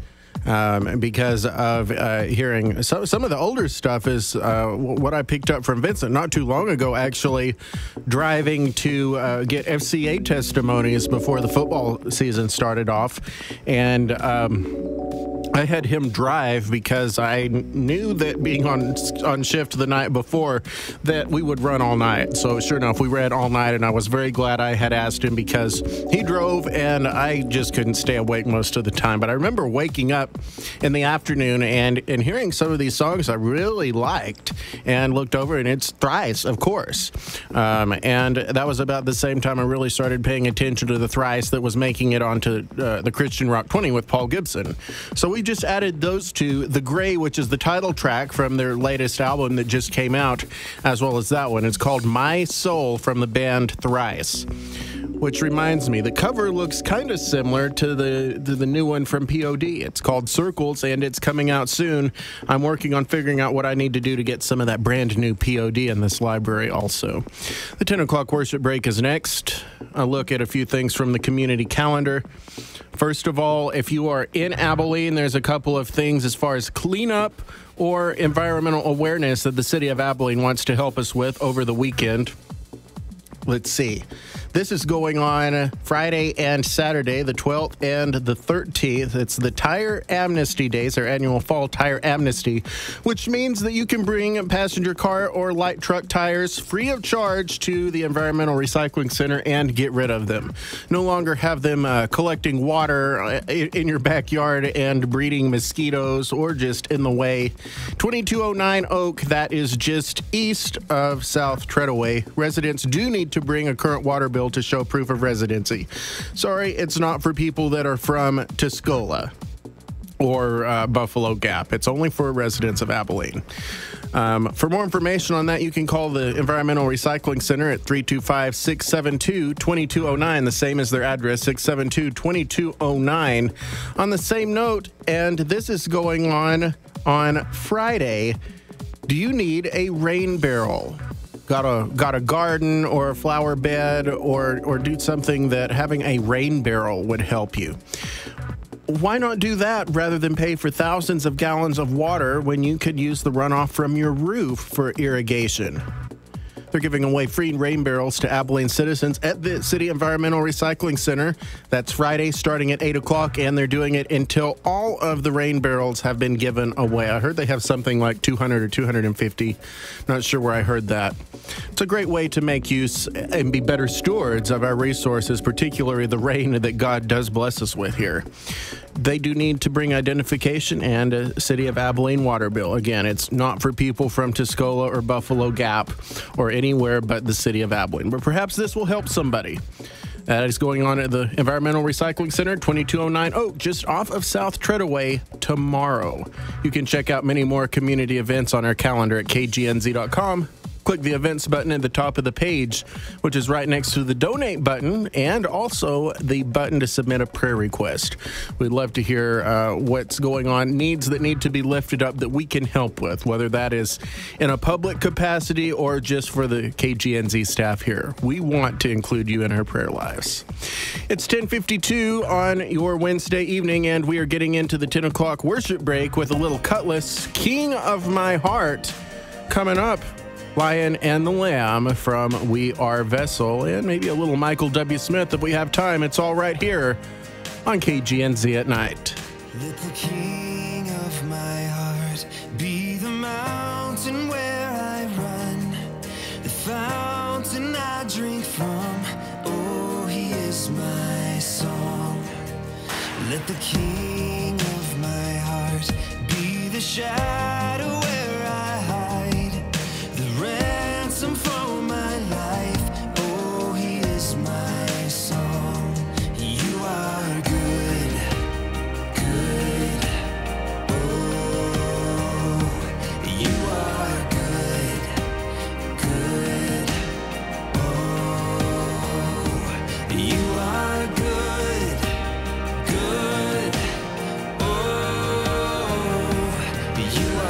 Because of hearing some of the older stuff is what I picked up from Vincent not too long ago, actually driving to get FCA testimonies before the football season started off. And I had him drive because I knew that being on shift the night before that we would run all night. So sure enough, we ran all night, and I was very glad I had asked him because he drove and I just couldn't stay awake most of the time. But I remember waking up in the afternoon and hearing some of these songs I really liked and looked over, and it's Thrice, of course. And that was about the same time I really started paying attention to the Thrice that was making it onto the Christian Rock 20 with Paul Gibson. So we just added those two, The Gray, which is the title track from their latest album that just came out, as well as that one. It's called My Soul from the band Thrice. Which reminds me, the cover looks kind of similar to the new one from POD. It's called Circles, and it's coming out soon. I'm working on figuring out what I need to do to get some of that brand new POD in this library also. The 10 o'clock worship break is next. A look at a few things from the community calendar. First of all, if you are in Abilene, there's a couple of things as far as cleanup or environmental awareness that the city of Abilene wants to help us with over the weekend. Let's see. This is going on Friday and Saturday, the 12th and the 13th. It's the Tire Amnesty Days, our annual fall tire amnesty, which means that you can bring passenger car or light truck tires free of charge to the Environmental Recycling Center and get rid of them. No longer have them collecting water in your backyard and breeding mosquitoes or just in the way. 2209 Oak, that is just east of South Treadaway. Residents do need to bring a current water bill to show proof of residency. Sorry, it's not for people that are from Tuscola or Buffalo Gap. It's only for residents of Abilene. For more information on that, you can call the Environmental Recycling Center at 325-672-2209, the same as their address, 672-2209. On the same note, and this is going on Friday, do you need a rain barrel? Got a garden or a flower bed or do something that having a rain barrel would help you. Why not do that rather than pay for thousands of gallons of water when you could use the runoff from your roof for irrigation? They're giving away free rain barrels to Abilene citizens at the City Environmental Recycling Center. That's Friday starting at 8 o'clock, and they're doing it until all of the rain barrels have been given away. I heard they have something like 200 or 250. Not sure where I heard that. It's a great way to make use and be better stewards of our resources, particularly the rain that God does bless us with here. They do need to bring identification and a City of Abilene water bill. Again, it's not for people from Tuscola or Buffalo Gap or anywhere but the City of Abilene. But perhaps this will help somebody. That is going on at the Environmental Recycling Center, 2209 Oak, just off of South Treadaway tomorrow. You can check out many more community events on our calendar at kgnz.com. Click the events button at the top of the page, which is right next to the donate button and also the button to submit a prayer request. We'd love to hear what's going on, needs that need to be lifted up that we can help with, whether that is in a public capacity or just for the KGNZ staff here. We want to include you in our prayer lives. It's 10:52 on your Wednesday evening, and we are getting into the 10 o'clock worship break with a little Cutlass, King of My Heart, coming up. Lion and the Lamb from We Are Vessel, and maybe a little Michael W. Smith if we have time. It's all right here on KGNZ at night. Let the King of my heart be the mountain where I run, the fountain I drink from. Oh, he is my song. Let the King of my heart be the shadow where I hide, the ransom for my life. Oh, he is my song. You are good, good. Oh, you are good, good. Oh, you are good, good. Oh, you are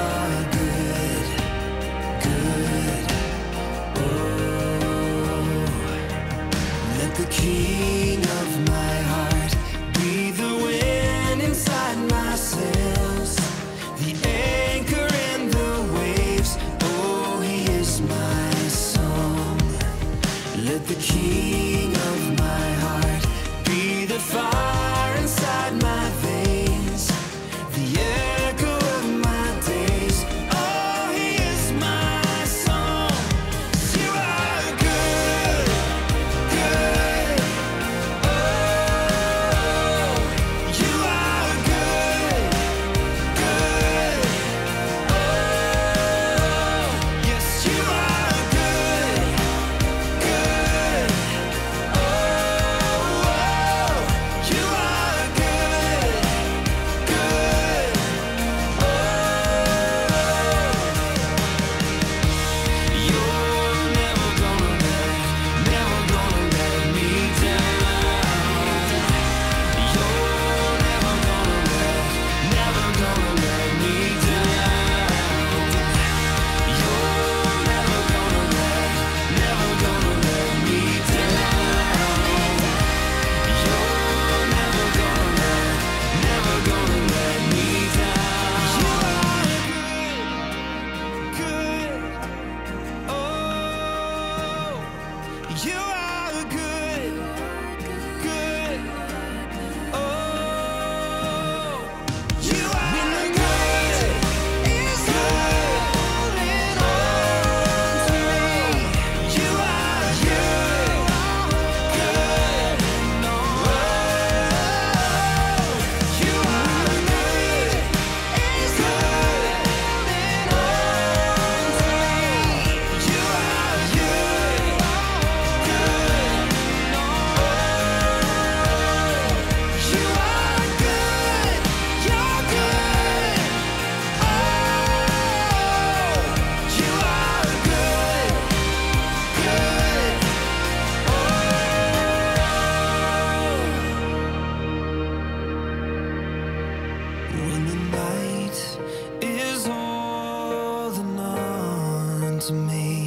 to me.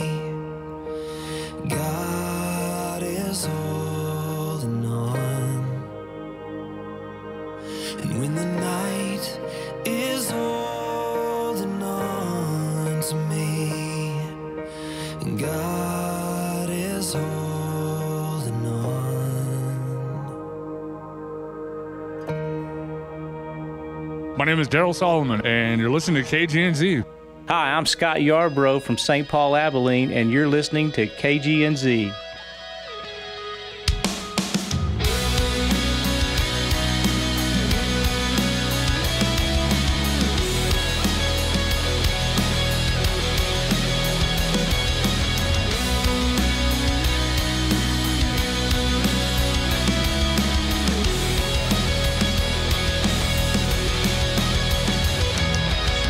God is holding on. And when the night is holding on to me, God is holding on. My name is Daryl Solomon, and you're listening to KGNZ. Hi, I'm Scott Yarbrough from St. Paul, Abilene, and you're listening to KGNZ.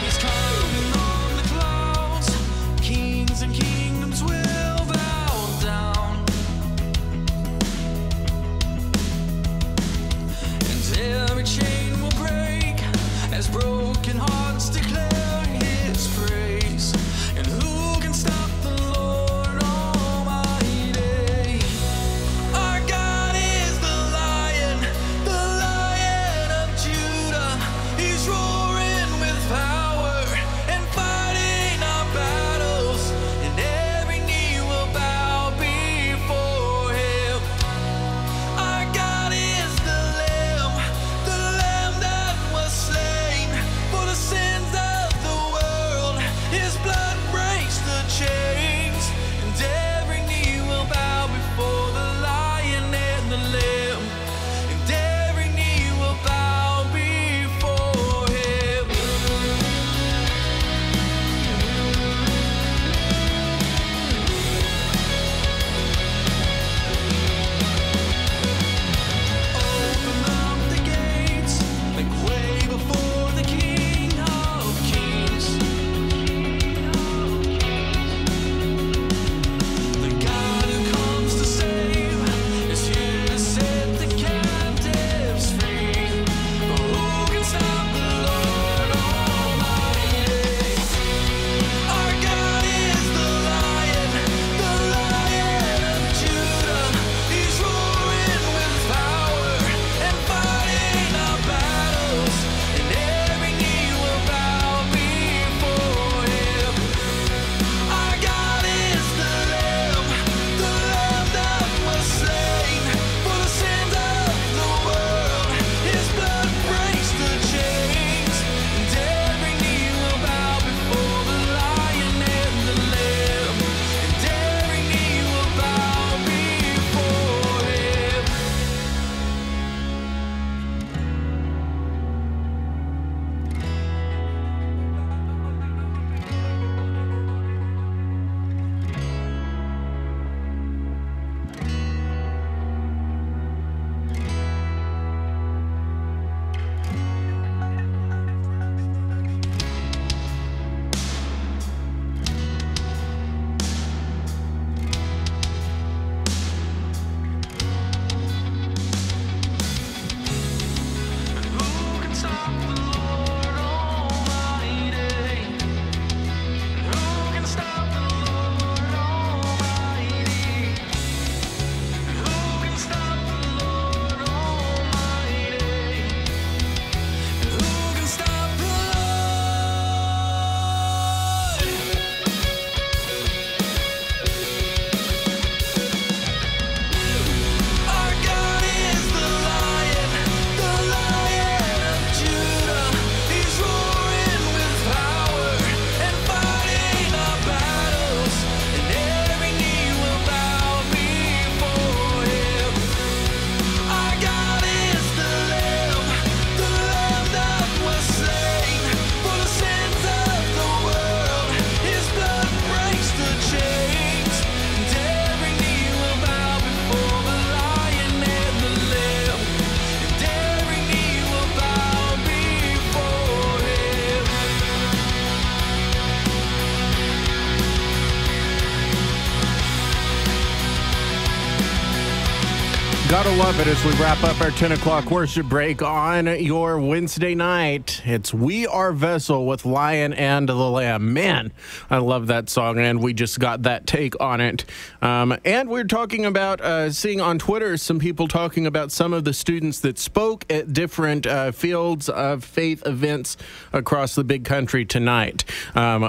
He's coming on the clouds. Kings and kingdoms will bow down. Gotta love it as we wrap up our 10 o'clock worship break on your Wednesday night. It's We Are Vessel with Lion and the Lamb. Man, I love that song, and we just got that take on it. And we're talking about seeing on Twitter some people talking about some of the students that spoke at different fields of faith events across the big country tonight.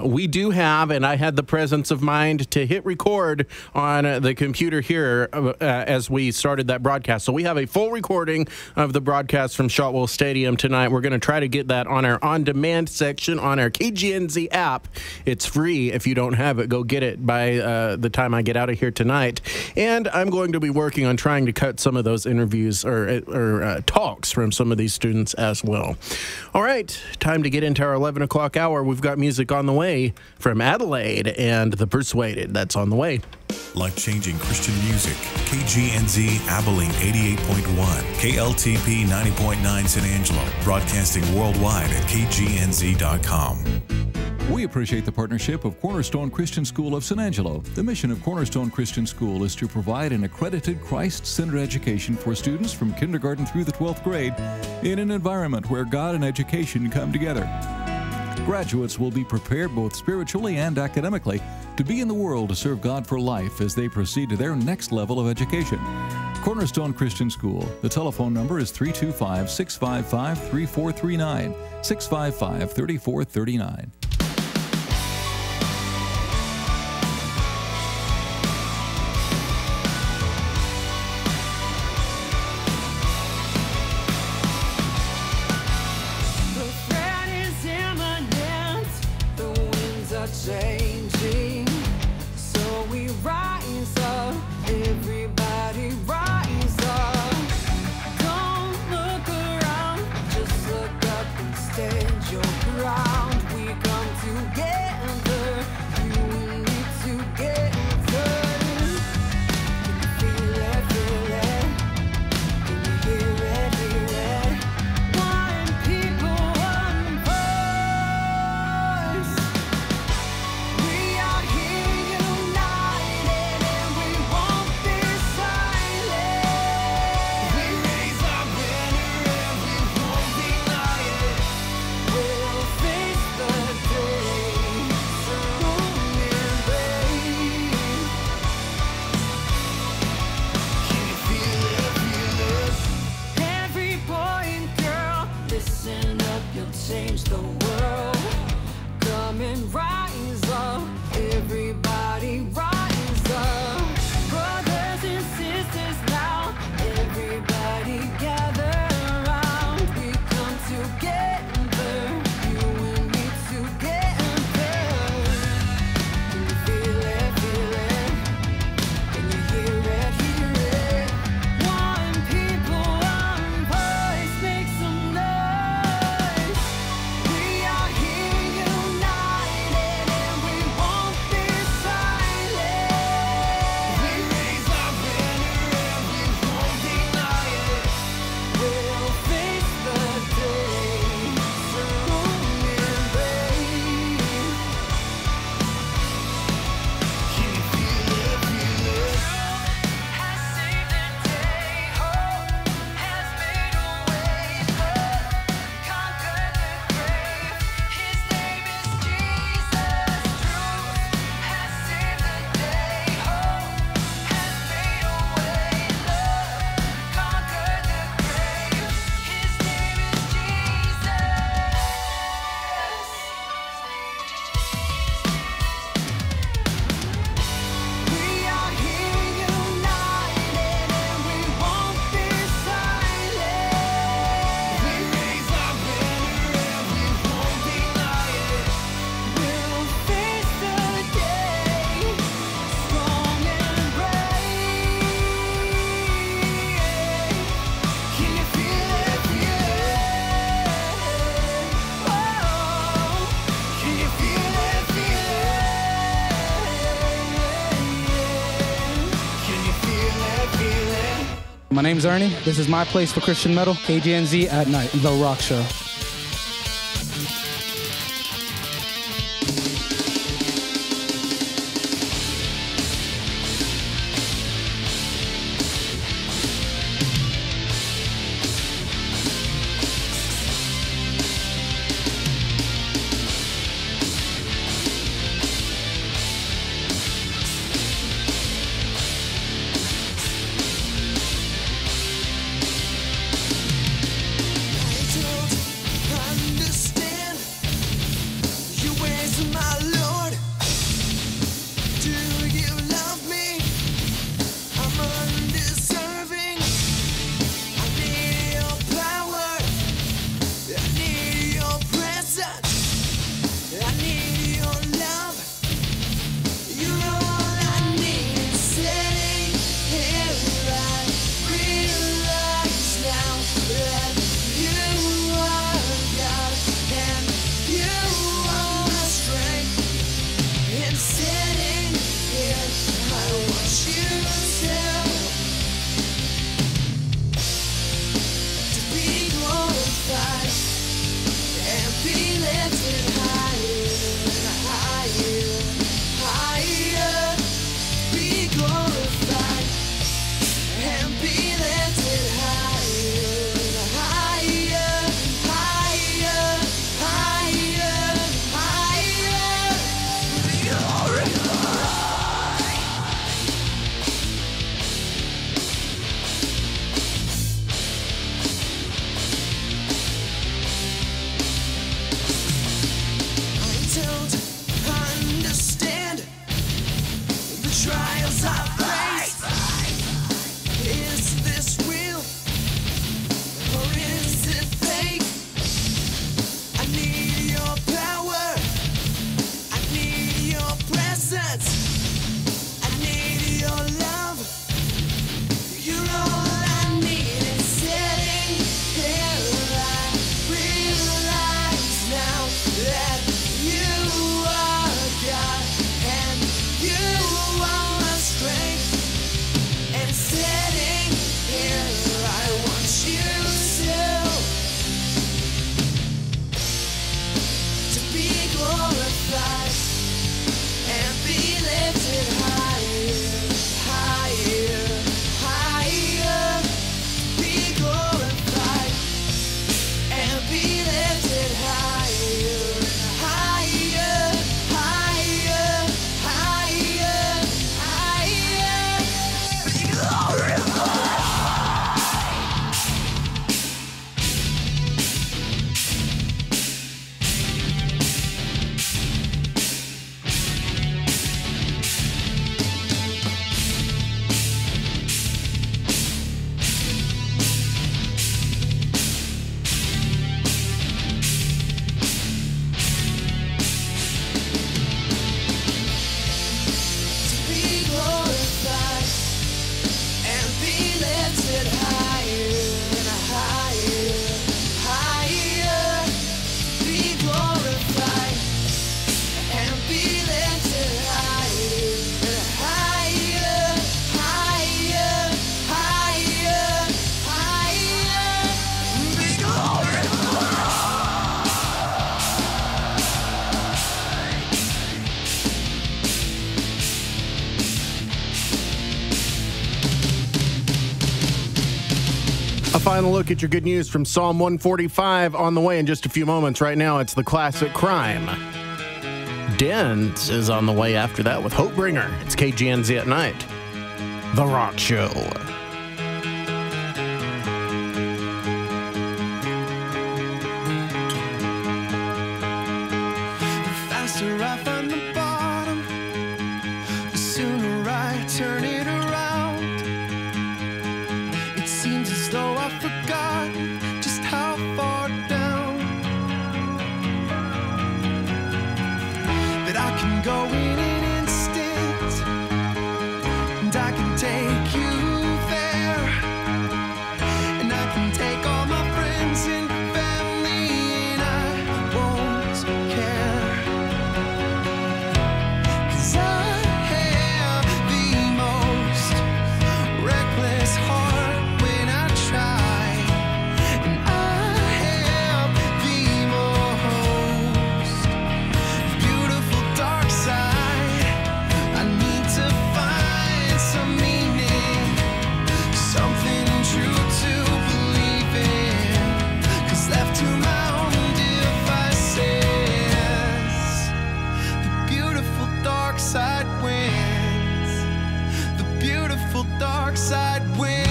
We do have, and I had the presence of mind to hit record on the computer here as we started that broadcast. So we have a full recording of the broadcast from Shotwell Stadium tonight. We're going to try to get that on our on-demand section on our KGNZ app. It's free. If you don't have it, go get it by the time I get out of here tonight. And I'm going to be working on trying to cut some of those interviews or talks from some of these students as well. All right, time to get into our 11 o'clock hour. We've got music on the way from Adelaide and The Persuaded. That's on the way. Life-changing Christian music. KGNZ Abilene 88.1, KLTP 90.9 San Angelo, broadcasting worldwide at KGNZ.com. We appreciate the partnership of Cornerstone Christian School of San Angelo. The mission of Cornerstone Christian School is to provide an accredited Christ-centered education for students from kindergarten through the 12th grade in an environment where God and education come together. Graduates will be prepared both spiritually and academically to be in the world to serve God for life as they proceed to their next level of education. Cornerstone Christian School. The telephone number is 325-655-3439, 655-3439. Changing, so we rise up, everybody rise up. Don't look around, just look up and stand your ground. We come together, you and me together. Can you feel it, feel it? Can you hear it, hear it? One people, one voice. We are here united and we won't be silent. We raise our banner and we won't deny it. We'll face the day, strong and brave. Can you feel it, feel it? Every boy and girl, listen up, you'll change the world. Come and rise up, everybody rise up. Brothers and sisters now, everybody gather around. We come together, you and me together. Can you feel it, feel it? Can you hear it, hear it? One people, one voice, make some noise. We are here united and we won't be silent. We raise our banner and we won't deny it. We'll face the day, strong and brave. Can you feel it, feel it? Has saved the day, hope has made a way, love conquered the grave. His name is Jesus. Truth has saved the day, hope has made a way, love conquered the grave. His name is Jesus. We are here united and we won't be silent. We raise our banner and we won't deny it. We'll face the day, strong and brave. Can you feel it, feel it? Oh, can you feel it, feel it? Can you feel it, feel it? My name's Ernie. This is my place for Christian metal. KGNZ at night, The Rock Show. trials I face. Is this real or is it fake? I need your power. I need your presence. I need your love. You're all I need. And sitting here, I realize now that you are God and you are my strength. And sitting here, I want you to be glorified and be lifted higher, higher, higher. Be glorified and be lifted higher, higher, higher, higher, higher. Be glorified. Be glorified and be lifted higher and higher, higher. Be glorified and be lifted higher and higher, higher, higher, higher. Be glorified. A final look at your good news from Psalm 145 on the way in just a few moments. Right now, it's the classic crime. Dens is on the way after that with Hope Bringer. It's KGNZ at night. The Rock Show. The faster I find the bottom, the sooner I turn it around. It seems as though I've forgotten just how far down that I can go in an instant, and I can take you there, and I can take all my friends and family, and I won't care. 'Cause I have the most reckless heart when I try, and I have the most beautiful dark side. I need to find some meaning, something true to believe in. 'Cause left to my own devices, the beautiful dark side wins. The beautiful dark side wins.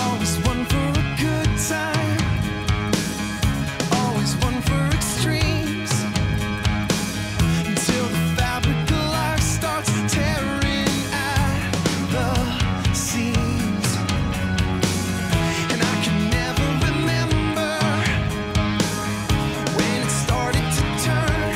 Always one for a good time, always one for extremes, until the fabric of life starts tearing at the seams. And I can never remember when it started to turn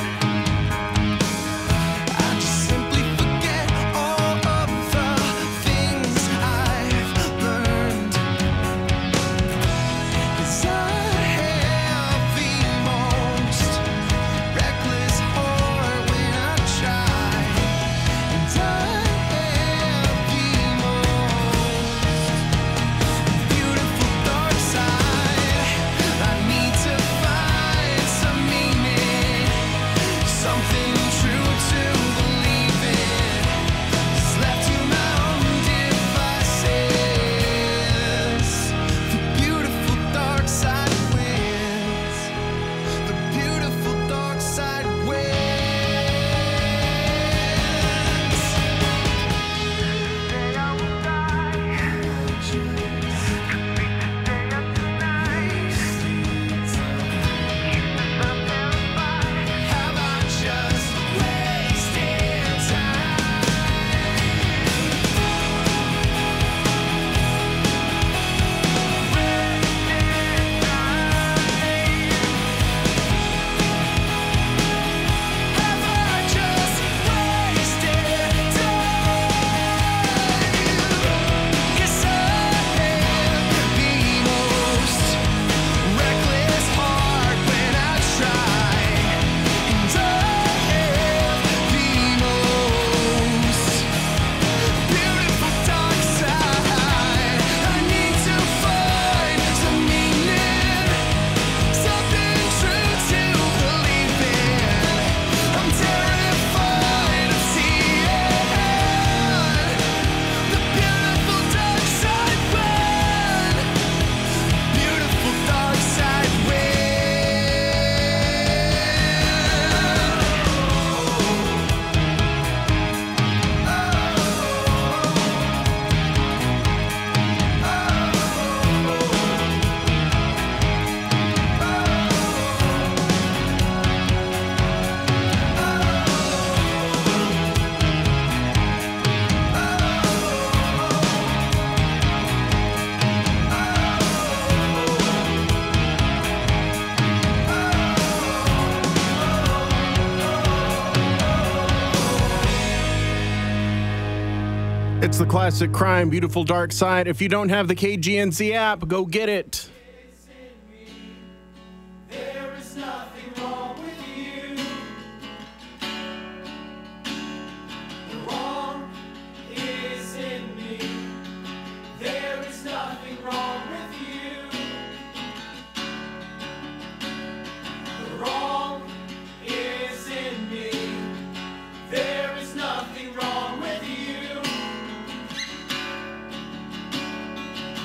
It's the classic Crime, Beautiful Dark Side. If you don't have the KGNZ app, go get it. There is nothing wrong with you. The wrong is in me. There is nothing wrong with you. The wrong is in me. There is nothing wrong with you.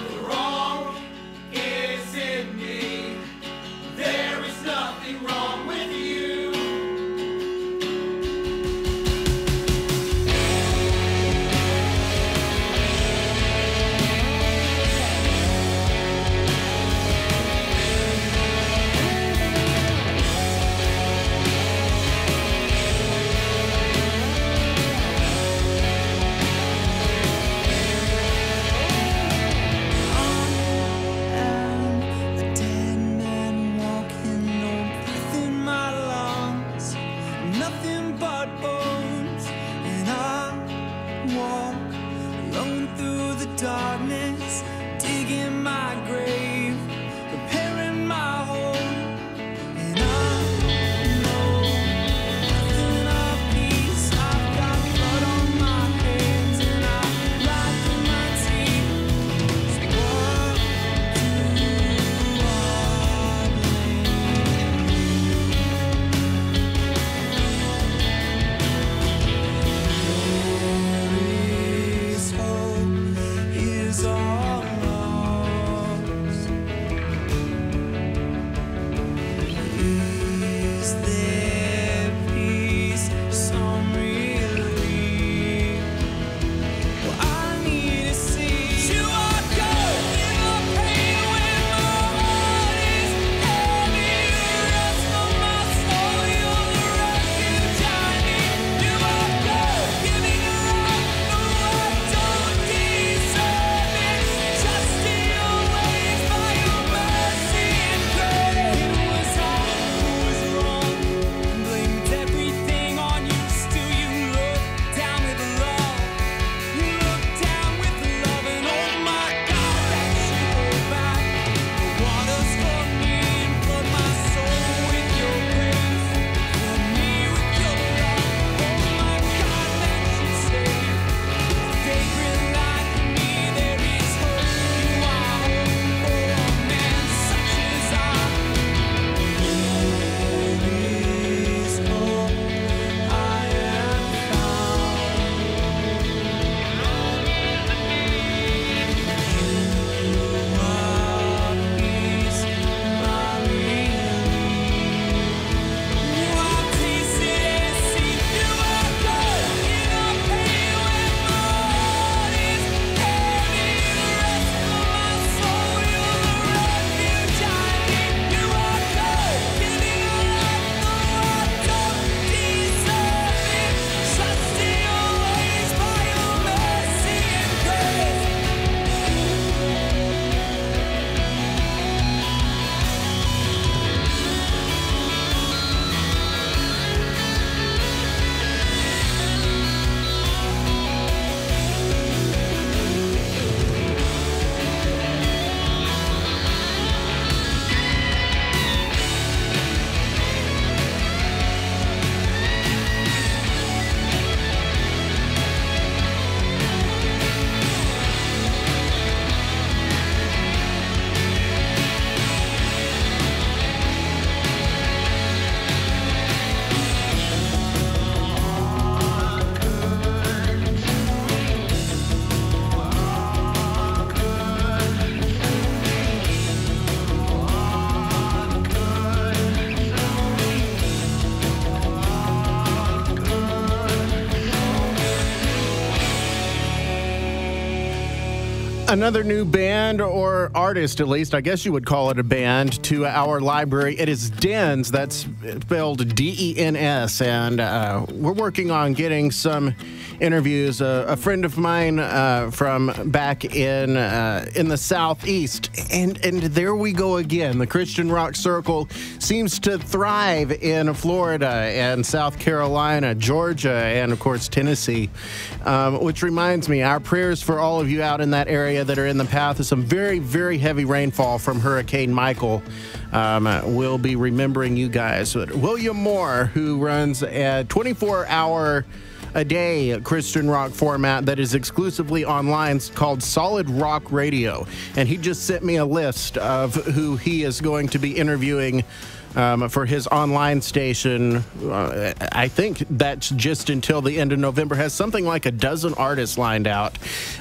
The wrong is Another new band or artist, at least, I guess you would call it a band, to our library. It is Dens, that's spelled D-E-N-S, and we're working on getting some interviews. A friend of mine from back in the Southeast, and there we go again. The Christian rock circle seems to thrive in Florida and South Carolina, Georgia, and, of course, Tennessee, which reminds me, our prayers for all of you out in that area that are in the path of some very, very heavy rainfall from Hurricane Michael. We'll be remembering you guys. William Moore, who runs a 24-hour a day Christian rock format that is exclusively online, called Solid Rock Radio, and he just sent me a list of who he is going to be interviewing for his online station. I think that's just until the end of November. Has something like a dozen artists lined out.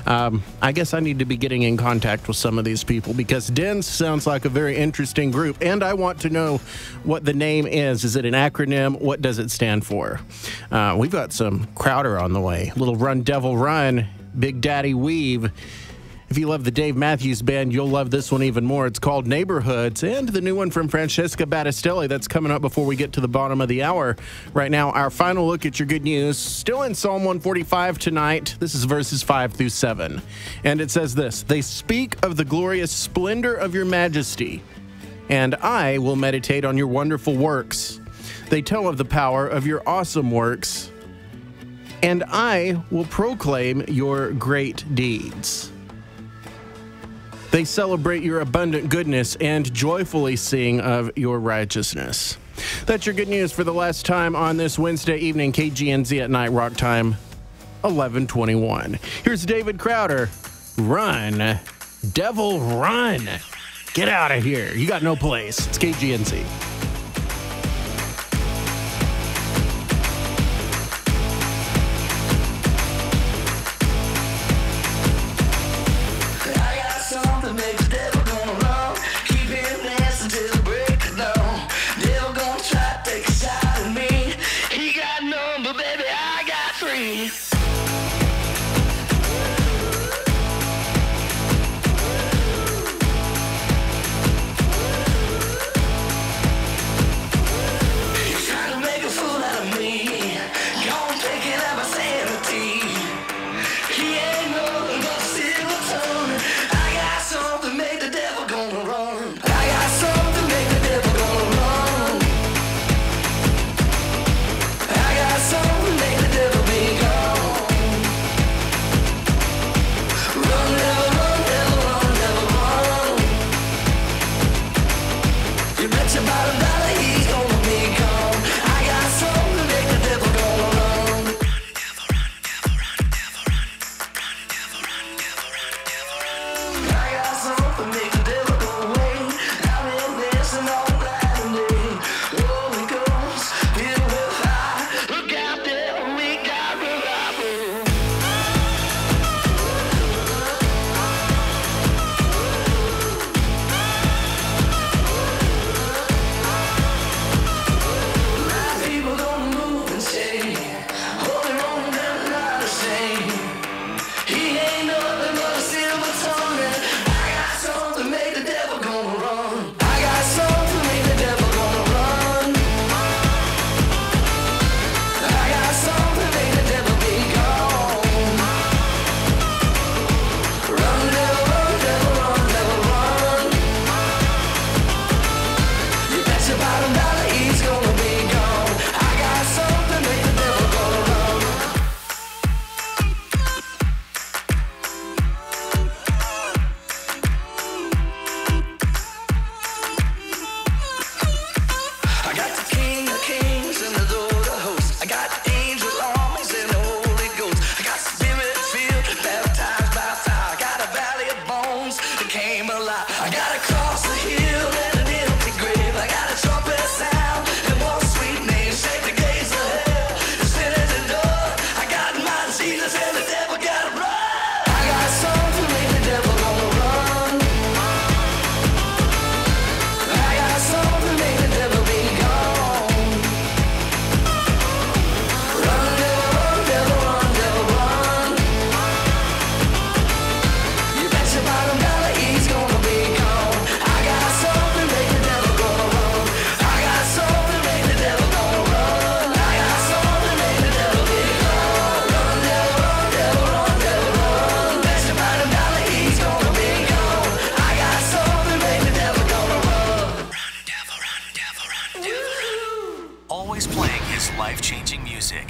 I guess I need to be getting in contact with some of these people, because Dens sounds like a very interesting group, and I want to know what the name is. Is it an acronym? What does it stand for? We've got some Crowder on the way. Little Run Devil Run, Big Daddy Weave. If you love the Dave Matthews Band, you'll love this one even more. It's called Neighborhoods, and the new one from Francesca Battistelli that's coming up before we get to the bottom of the hour. Right now, our final look at your good news, still in Psalm 145 tonight. This is verses 5 through 7, and it says this: "They speak of the glorious splendor of your majesty, and I will meditate on your wonderful works. They tell of the power of your awesome works, and I will proclaim your great deeds. They celebrate your abundant goodness and joyfully sing of your righteousness." That's your good news for the last time on this Wednesday evening. KGNZ at Night, Rock Time, 11:21. Here's David Crowder. Run, devil, run. Get out of here. You got no place. It's KGNZ.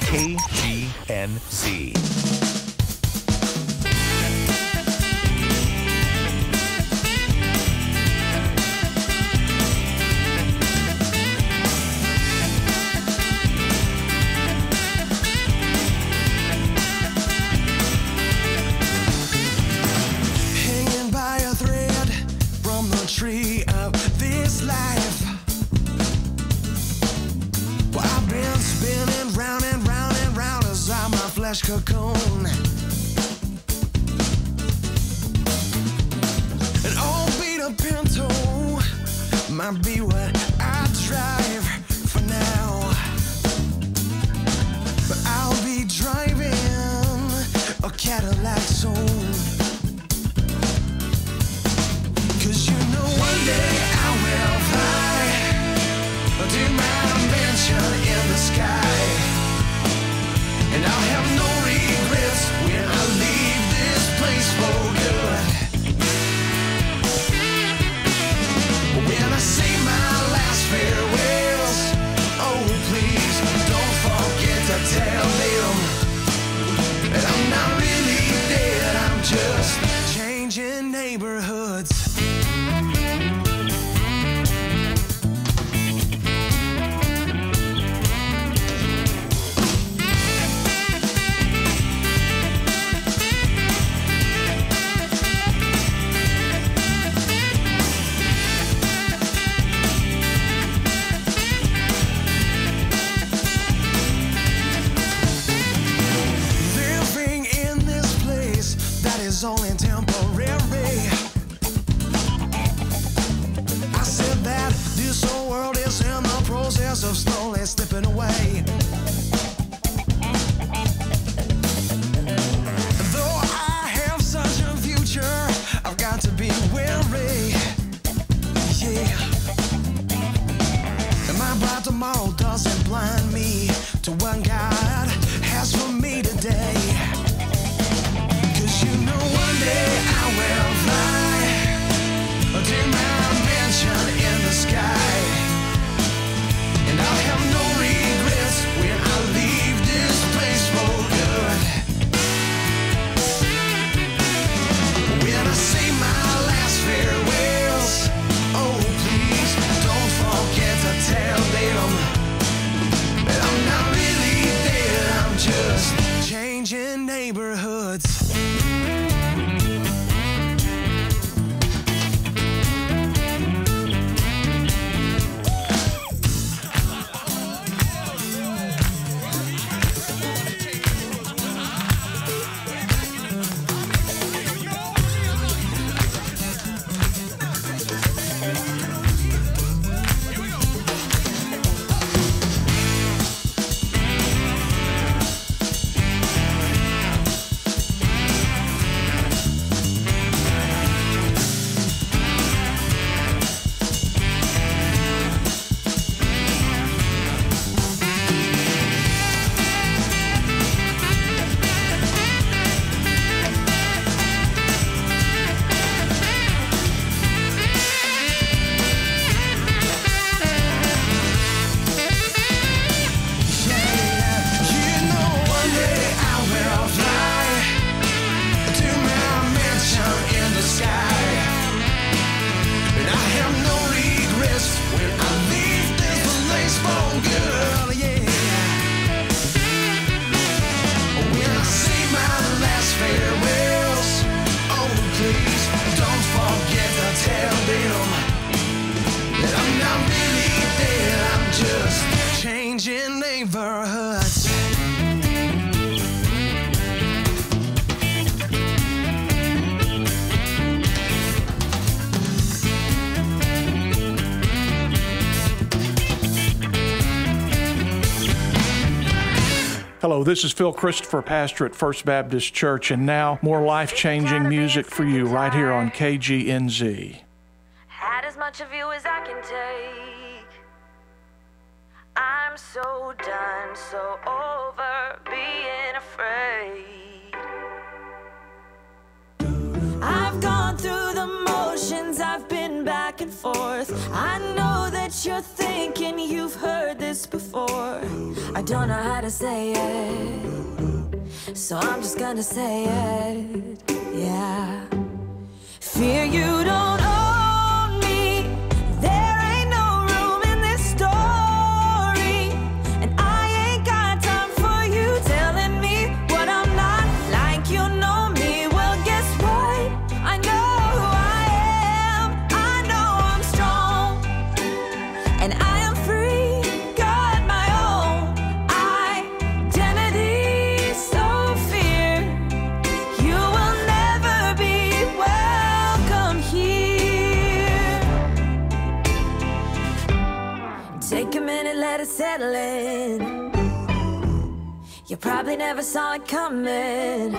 KGNZ. Hanging by a thread from the tree of this life. Well, I've been spinning round and round and round as I'm my flesh cocoon. An old beat up Pinto might be what I drive for now, but I'll be driving a Cadillac soon. 'Cause you know one day I will fly to my mansion in the sky, and I'll have no regrets when I leave this place for good. When I say my last farewells, oh please don't forget to tell them that I'm not really dead, I'm just changing neighborhoods. Living in this place that is only temporary. I said that this whole world is in the process of slowly slipping away. Though I have such a future, I've got to be wary. Yeah. And my bright tomorrow doesn't blind me to what God has for me today. 'Cause you know one day I will fly to my mansion in the sky, and I'll have no regrets when I leave this place for good. When I say my last farewells, oh please don't forget to tell them that I'm not really dead, I'm just changing neighborhoods. Changing neighborhoods. Hello, this is Phil Christopher, pastor at First Baptist Church, and now more life-changing music for you right here on KGNZ. Had as much of you as I can take. I'm so done, so over being afraid. I've gone through the motions, I've been back and forth. I know that you're thinking you've heard this before. I don't know how to say it, so I'm just gonna say it. Yeah. Fear you don't own me. There ain't no room in this story, and I ain't got time for you telling me what I'm not. Like you know me, well guess what? I know who I am. I know I'm strong, and I am free. Got my own identity. So fear you will never be welcome here. Take a minute, let it settle in. You probably never saw it coming.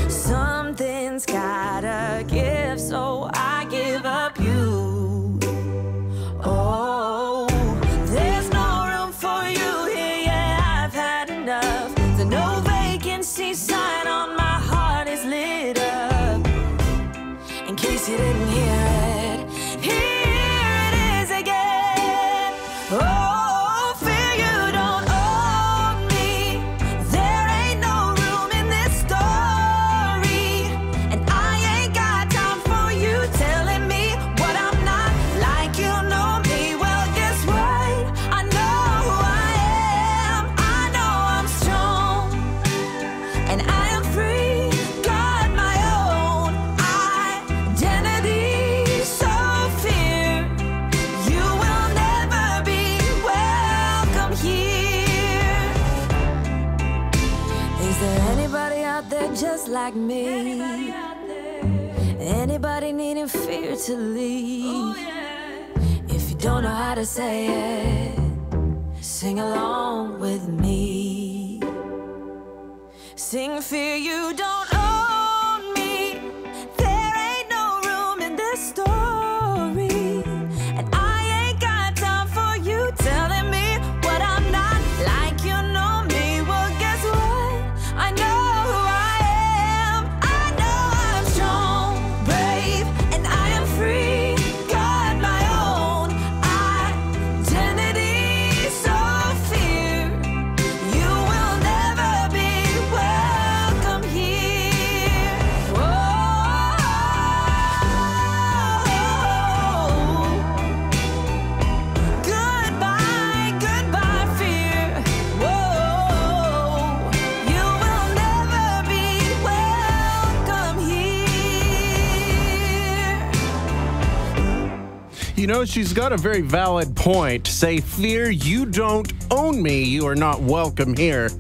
Something's gotta give, so I give up you. Oh, there's no room for you here, yeah, I've had enough. The no vacancy sign on my heart is lit up. In case you didn't hear it, here it is again. Oh, fear you don't own me. There ain't no room in this story, and I ain't got time for you telling me what I'm not. Like you know me, well guess what? I know who I am. I know I'm strong, and I am free. Got my own identity. So fear you will never be welcome here. Is there anybody out there just like me? Anybody needing fear to leave? If you don't know how to say it, sing along with me. Sing fear you don't own me. There ain't no room in this story, and I ain't got time for you telling me what I'm not. Like you know me, well guess what? I know who I am. I know I'm strong, brave, and I am free. Got my own identity. So fear you will never be welcome here. Whoa. Goodbye, goodbye, fear. Whoa. You will never be welcome here. You know, she's got a very valid point. Say, fear you don't own me. You are not welcome here.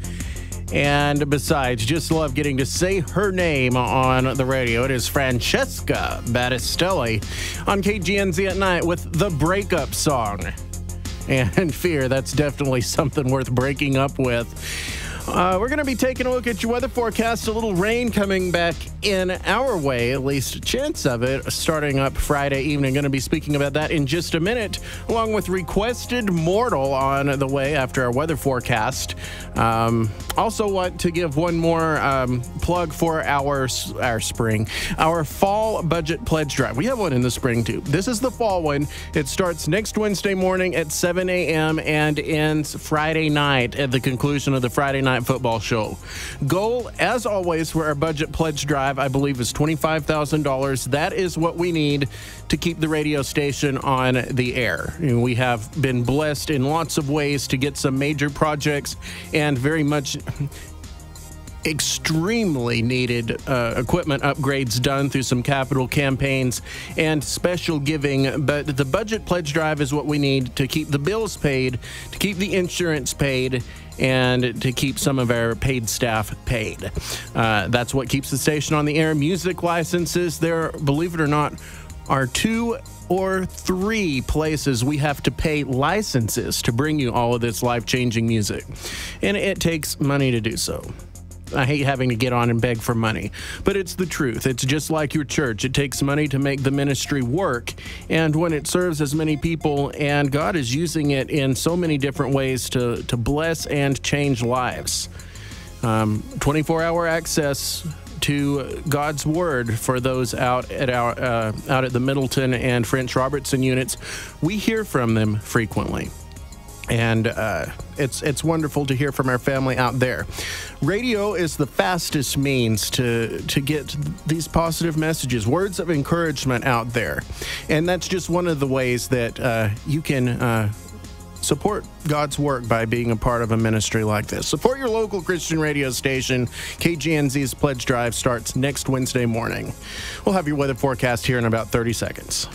And besides, just love getting to say her name on the radio. It is Francesca Battistelli on KGNZ at night with the breakup song. And fear, that's definitely something worth breaking up with. We're going to be taking a look at your weather forecast. A little rain coming back in our way, at least a chance of it, starting up Friday evening. Going to be speaking about that in just a minute, along with Requested Mortal on the way after our weather forecast. Also want to give one more plug for our fall budget pledge drive. We have one in the spring too. This is the fall one. It starts next Wednesday morning at 7 a.m. and ends Friday night at the conclusion of the Friday night football show. Goal, as always, for our budget pledge drive, I believe, is $25,000. That is what we need to keep the radio station on the air. And we have been blessed in lots of ways to get some major projects and very much extremely needed equipment upgrades done through some capital campaigns and special giving. But the budget pledge drive is what we need to keep the bills paid, to keep the insurance paid, and to keep some of our paid staff paid. That's what keeps the station on the air. Music licenses, there, believe it or not, are 2 or 3 places we have to pay licenses to bring you all of this life-changing music. And it takes money to do so. I hate having to get on and beg for money, but it's the truth. It's just like your church. It takes money to make the ministry work, and when it serves as many people, and God is using it in so many different ways to bless and change lives. 24-hour access to God's Word for those out at the Middleton and French Robertson units. We hear from them frequently. And it's wonderful to hear from our family out there. Radio is the fastest means to get these positive messages, words of encouragement out there. And that's just one of the ways that you can support God's work by being a part of a ministry like this. Support your local Christian radio station. KGNZ's Pledge Drive starts next Wednesday morning. We'll have your weather forecast here in about 30 seconds.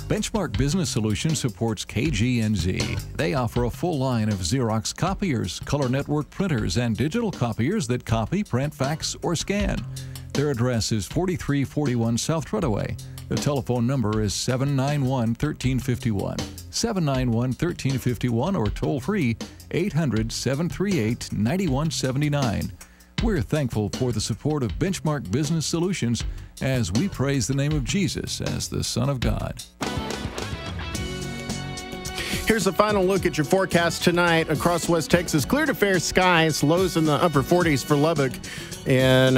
Benchmark Business Solutions supports KGNZ. They offer a full line of Xerox copiers, color network printers, and digital copiers that copy, print, fax, or scan. Their address is 4341 South Treadaway. The telephone number is 791-1351, 791-1351, or toll-free 800-738-9179. We're thankful for the support of Benchmark Business Solutions as we praise the name of Jesus as the Son of God. Here's a final look at your forecast tonight across West Texas. Clear to fair skies, lows in the upper 40s for Lubbock. In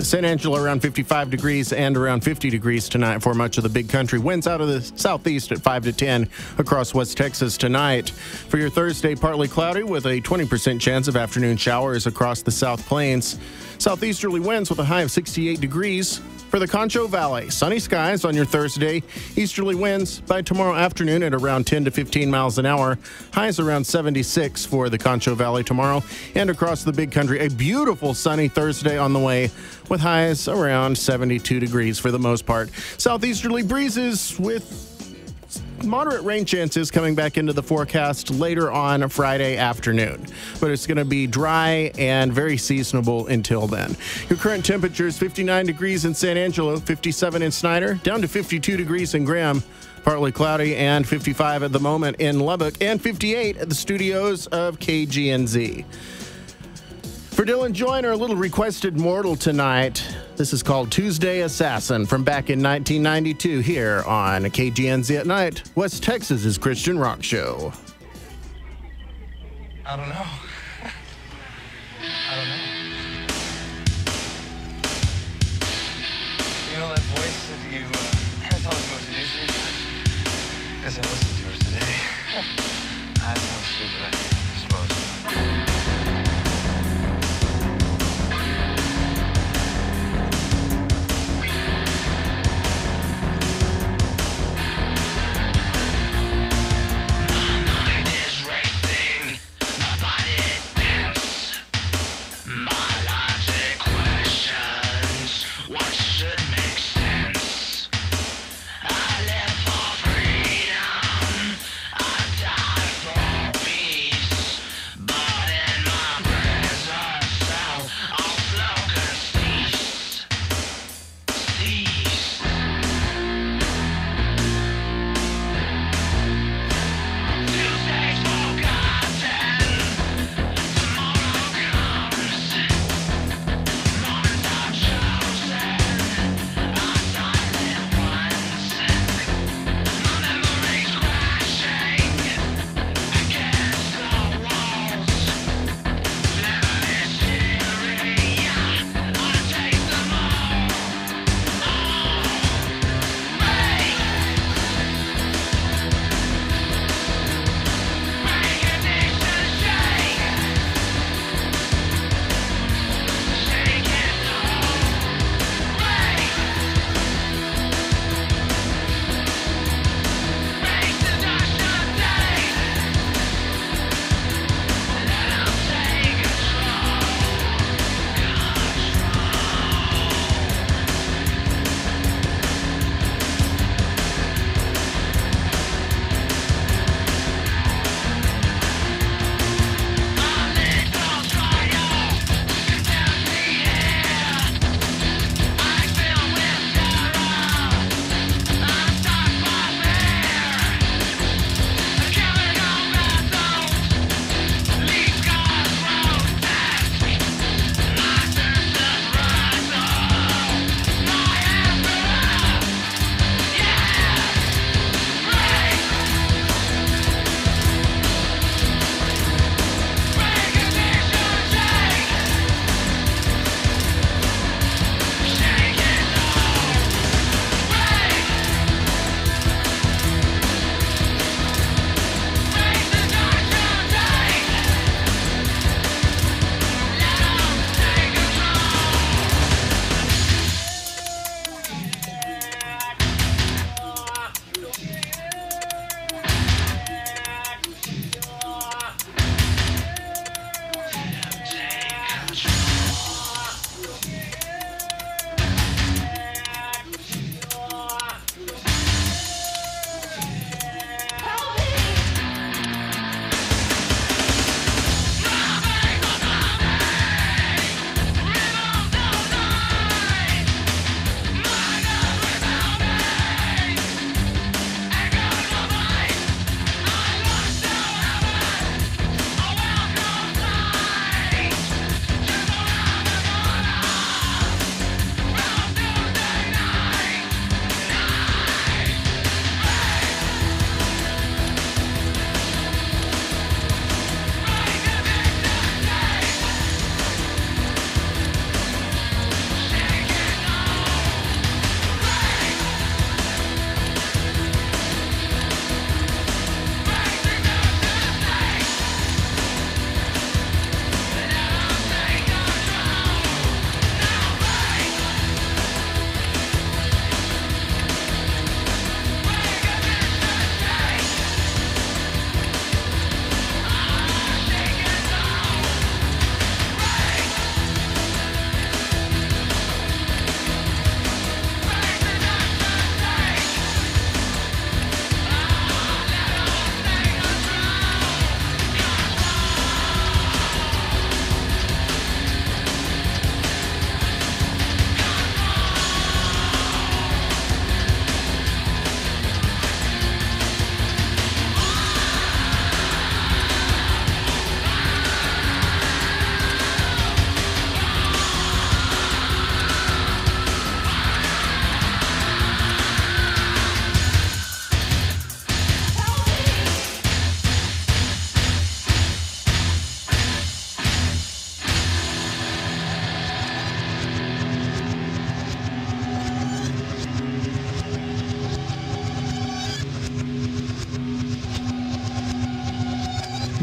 San Angelo, around 55 degrees and around 50 degrees tonight for much of the big country. Winds out of the southeast at 5 to 10 across West Texas tonight. For your Thursday, partly cloudy with a 20% chance of afternoon showers across the South Plains. Southeasterly winds with a high of 68 degrees. For the Concho Valley, sunny skies on your Thursday. Easterly winds by tomorrow afternoon at around 10 to 15 miles an hour. Highs around 76 for the Concho Valley tomorrow. And across the big country, a beautiful sunny Thursday on the way with highs around 72 degrees for the most part. Southeasterly breezes with moderate rain chances coming back into the forecast later on Friday afternoon. But it's going to be dry and very seasonable until then. Your current temperature is 59 degrees in San Angelo, 57 in Snyder, down to 52 degrees in Graham, partly cloudy, and 55 at the moment in Lubbock, and 58 at the studios of KGNZ. For Dylan Joyner, a little requested mortal tonight. This is called Tuesday Assassin from back in 1992 here on KGNZ at Night, West Texas's Christian rock show. I don't know. I don't know. You know that voice that you told me what to do for you? Because I listened to her today. That sounds stupid, I suppose. But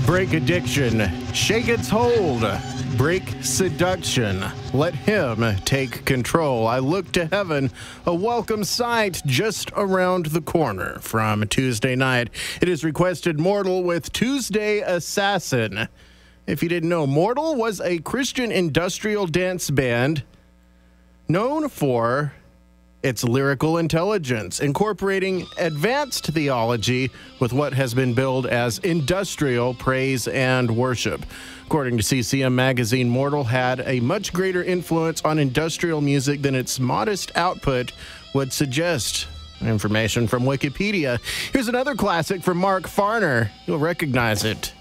Break addiction, shake its hold, break seduction, let him take control. I look to heaven, a welcome sight just around the corner. From Tuesday night, it is requested Mortal with Tuesday Assassin. If you didn't know, Mortal was a Christian industrial dance band known for its lyrical intelligence, incorporating advanced theology with what has been billed as industrial praise and worship. According to CCM magazine, Mortal had a much greater influence on industrial music than its modest output would suggest. Information from Wikipedia. Here's another classic from Mark Farner. You'll recognize it.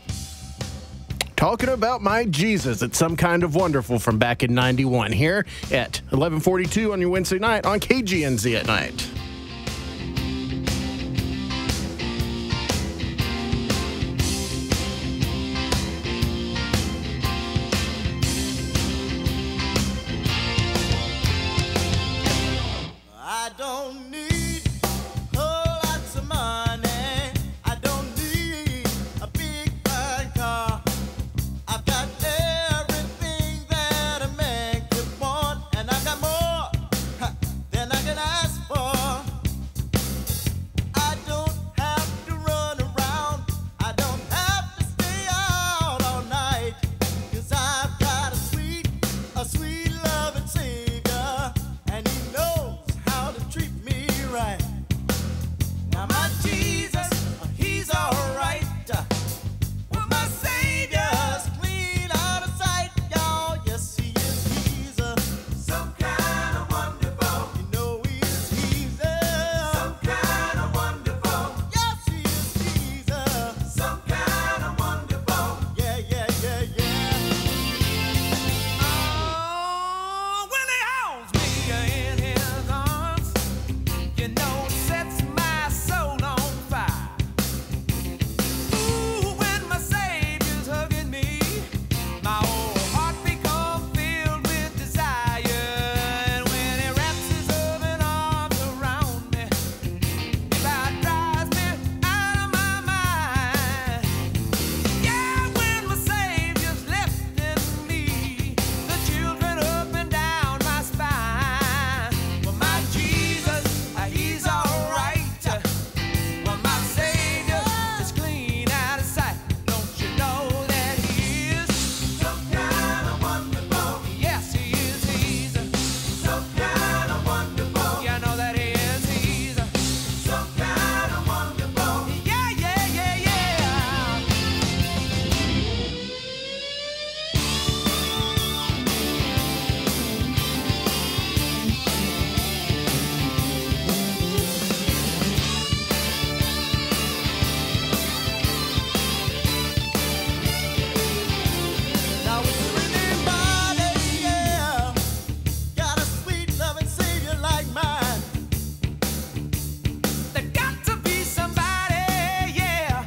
Talking about my Jesus, it's Some Kind of Wonderful from back in 91 here at 11:42 on your Wednesday night on KGNZ at night. I don't need whole lots of money. I don't need a big fine car. I've got everything that a man could want, and I've got more than I can ask for. I don't have to run around. I don't have to stay out all night, 'cause I've got a sweet loving Savior, and He knows how to treat me right. Now my Jesus, He's alright. Well, my Savior's clean out of sight, y'all. Yes, He is. He's some kind of wonderful. You know He is. He's some kind of wonderful. Yes, He is. He's some kind of wonderful. Yeah, yeah, yeah, yeah. Oh, when He holds me in His arms, you know it sets my soul on fire. Ooh, when my Savior's hugging me, my whole heart becomes filled with desire. And when He wraps His loving arms around me, it about drives me out of my mind. Yeah, when my Savior's lifting me, the children up and down my spine. Well, my Jesus, He's alright. Well, my Savior is clean out of sight. Don't you know that He is some kind of wonderful? Yes, He is. He's some kind of wonderful. Yeah, I know that He is. He's some kind of wonderful. Yeah, yeah, yeah, yeah. Now is anybody, yeah, got a sweet loving Savior like mine? There got to be somebody, yeah,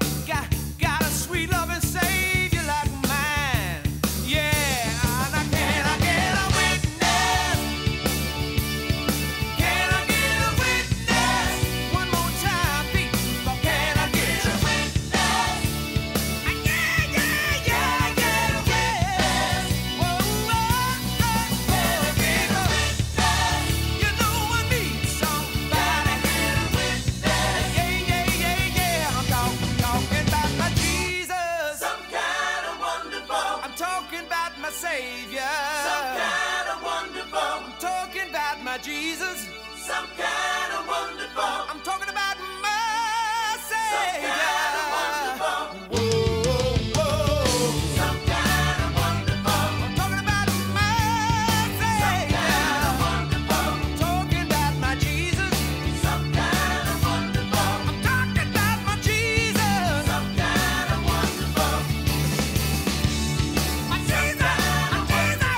got a sweet loving Savior like mine. Yeah, and I get a witness? Can I get a witness? One more time, people. Can I get a witness? Yeah, yeah, yeah, I get a witness. Whoa, can I get a witness? You know I need somebody. Get a witness. Yeah, yeah, yeah, yeah. I'm talking about my Jesus. Some kind of wonderful. I'm talking about my Savior. Some kind of wonderful. I'm talking about my Jesus. Some kind of wonderful. I'm talking about my Savior. Some kind of wonderful. Whoa, whoa. Some kind of wonderful. I'm talking about my Savior. Some kind of wonderful. I'm talking about my Jesus. Some kind of wonderful. I'm talking about my Jesus. Some kind of wonderful. My Jesus. My Jesus.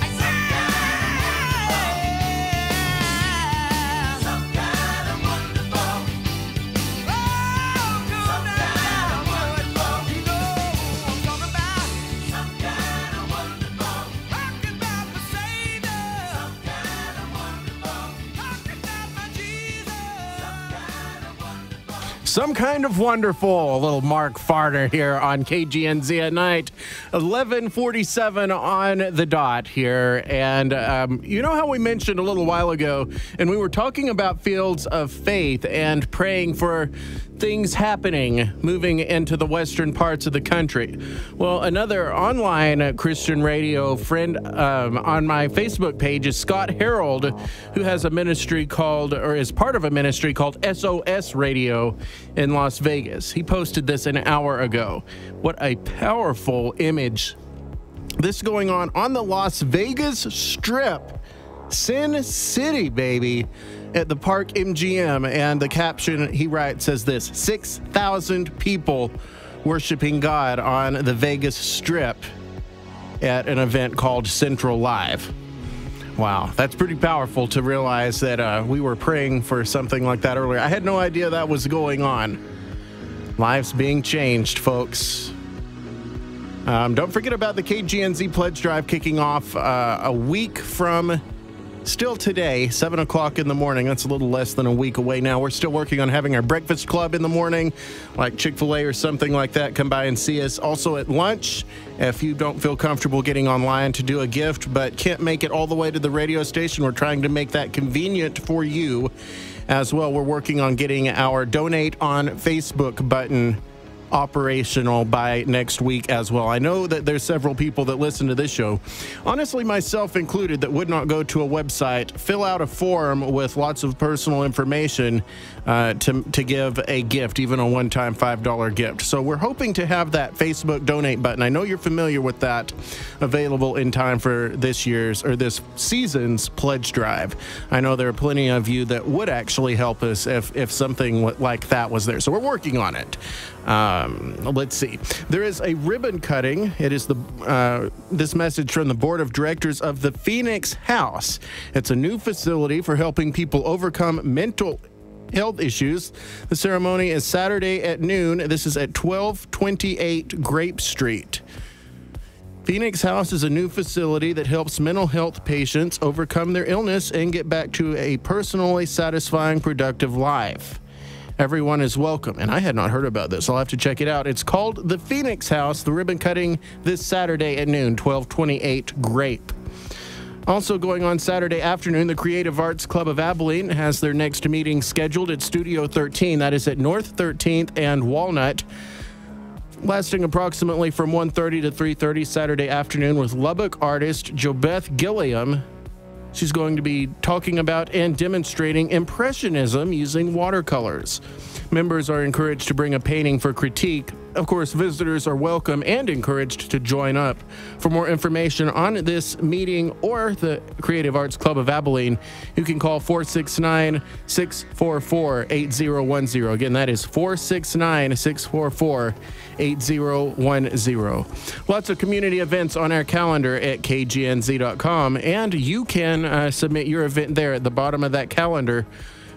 I say, Some kind of wonderful. A little Mark Farner here on KGNZ at night. 11:47 on the dot here. And you know how we mentioned a little while ago, and we were talking about fields of faith and praying for things happening, moving into the western parts of the country. Well, another online Christian radio friend on my Facebook page is Scott Harold, who has a ministry called, or is part of a ministry called SOS Radio in Las Vegas. He posted this an hour ago. What a powerful image. This going on the Las Vegas Strip. Sin City, baby, at the Park MGM. And the caption he writes says this: 6,000 people worshiping God on the Vegas Strip at an event called Central Live. Wow, that's pretty powerful to realize that we were praying for something like that earlier. I had no idea that was going on. Lives being changed, folks. Don't forget about the KGNZ Pledge Drive kicking off a week from still today, 7 o'clock in the morning. That's a little less than a week away now. We're still working on having our breakfast club in the morning, like Chick-fil-A or something like that. Come by and see us. Also at lunch, if you don't feel comfortable getting online to do a gift but can't make it all the way to the radio station, we're trying to make that convenient for you as well. We're working on getting our Donate on Facebook button operational by next week as well. I know that there's several people that listen to this show, honestly myself included, that would not go to a website, fill out a form with lots of personal information to give a gift, even a one-time $5 gift. So we're hoping to have that Facebook donate button. I know you're familiar with that, available in time for this year's or this season's pledge drive. I know there are plenty of you that would actually help us if something like that was there. So we're working on it. Let's see. There is a ribbon cutting. It is this message from the board of directors of the Phoenix House. It's a new facility for helping people overcome mental health issues. The ceremony is Saturday at noon. This is at 1228 Grape Street. Phoenix House is a new facility that helps mental health patients overcome their illness and get back to a personally satisfying, productive life. Everyone is welcome. And I had not heard about this. I'll have to check it out. It's called the Phoenix House. The ribbon cutting this Saturday at noon, 1228 Grape. Also going on Saturday afternoon, the Creative Arts Club of Abilene has their next meeting scheduled at Studio 13. That is at North 13th and Walnut, lasting approximately from 1:30 to 3:30 Saturday afternoon with Lubbock artist Jobeth Gilliam. She's going to be talking about and demonstrating Impressionism using watercolors. Members are encouraged to bring a painting for critique. Of course, visitors are welcome and encouraged to join up. For more information on this meeting or the Creative Arts Club of Abilene, you can call 469-644-8010. Again, that is 469-644-8010. Lots of community events on our calendar at kgnz.com, and you can submit your event there at the bottom of that calendar.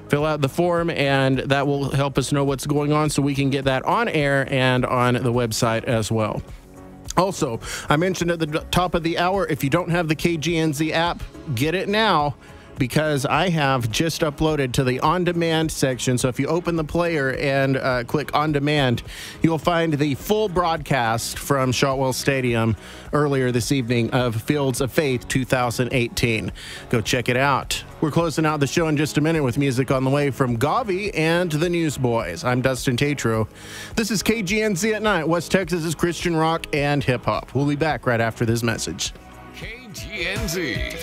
Fill out the form, and that will help us know what's going on so we can get that on air and on the website as well. Also, I mentioned at the top of the hour, if you don't have the KGNZ app, get it now, because I have just uploaded to the on-demand section. So if you open the player and click on-demand, you'll find the full broadcast from Shotwell Stadium earlier this evening of Fields of Faith 2018. Go check it out. We're closing out the show in just a minute with music on the way from Gavi and the Newsboys. I'm Dustin Tatro. This is KGNZ at Night, West Texas's Christian rock and hip-hop. We'll be back right after this message. KGNZ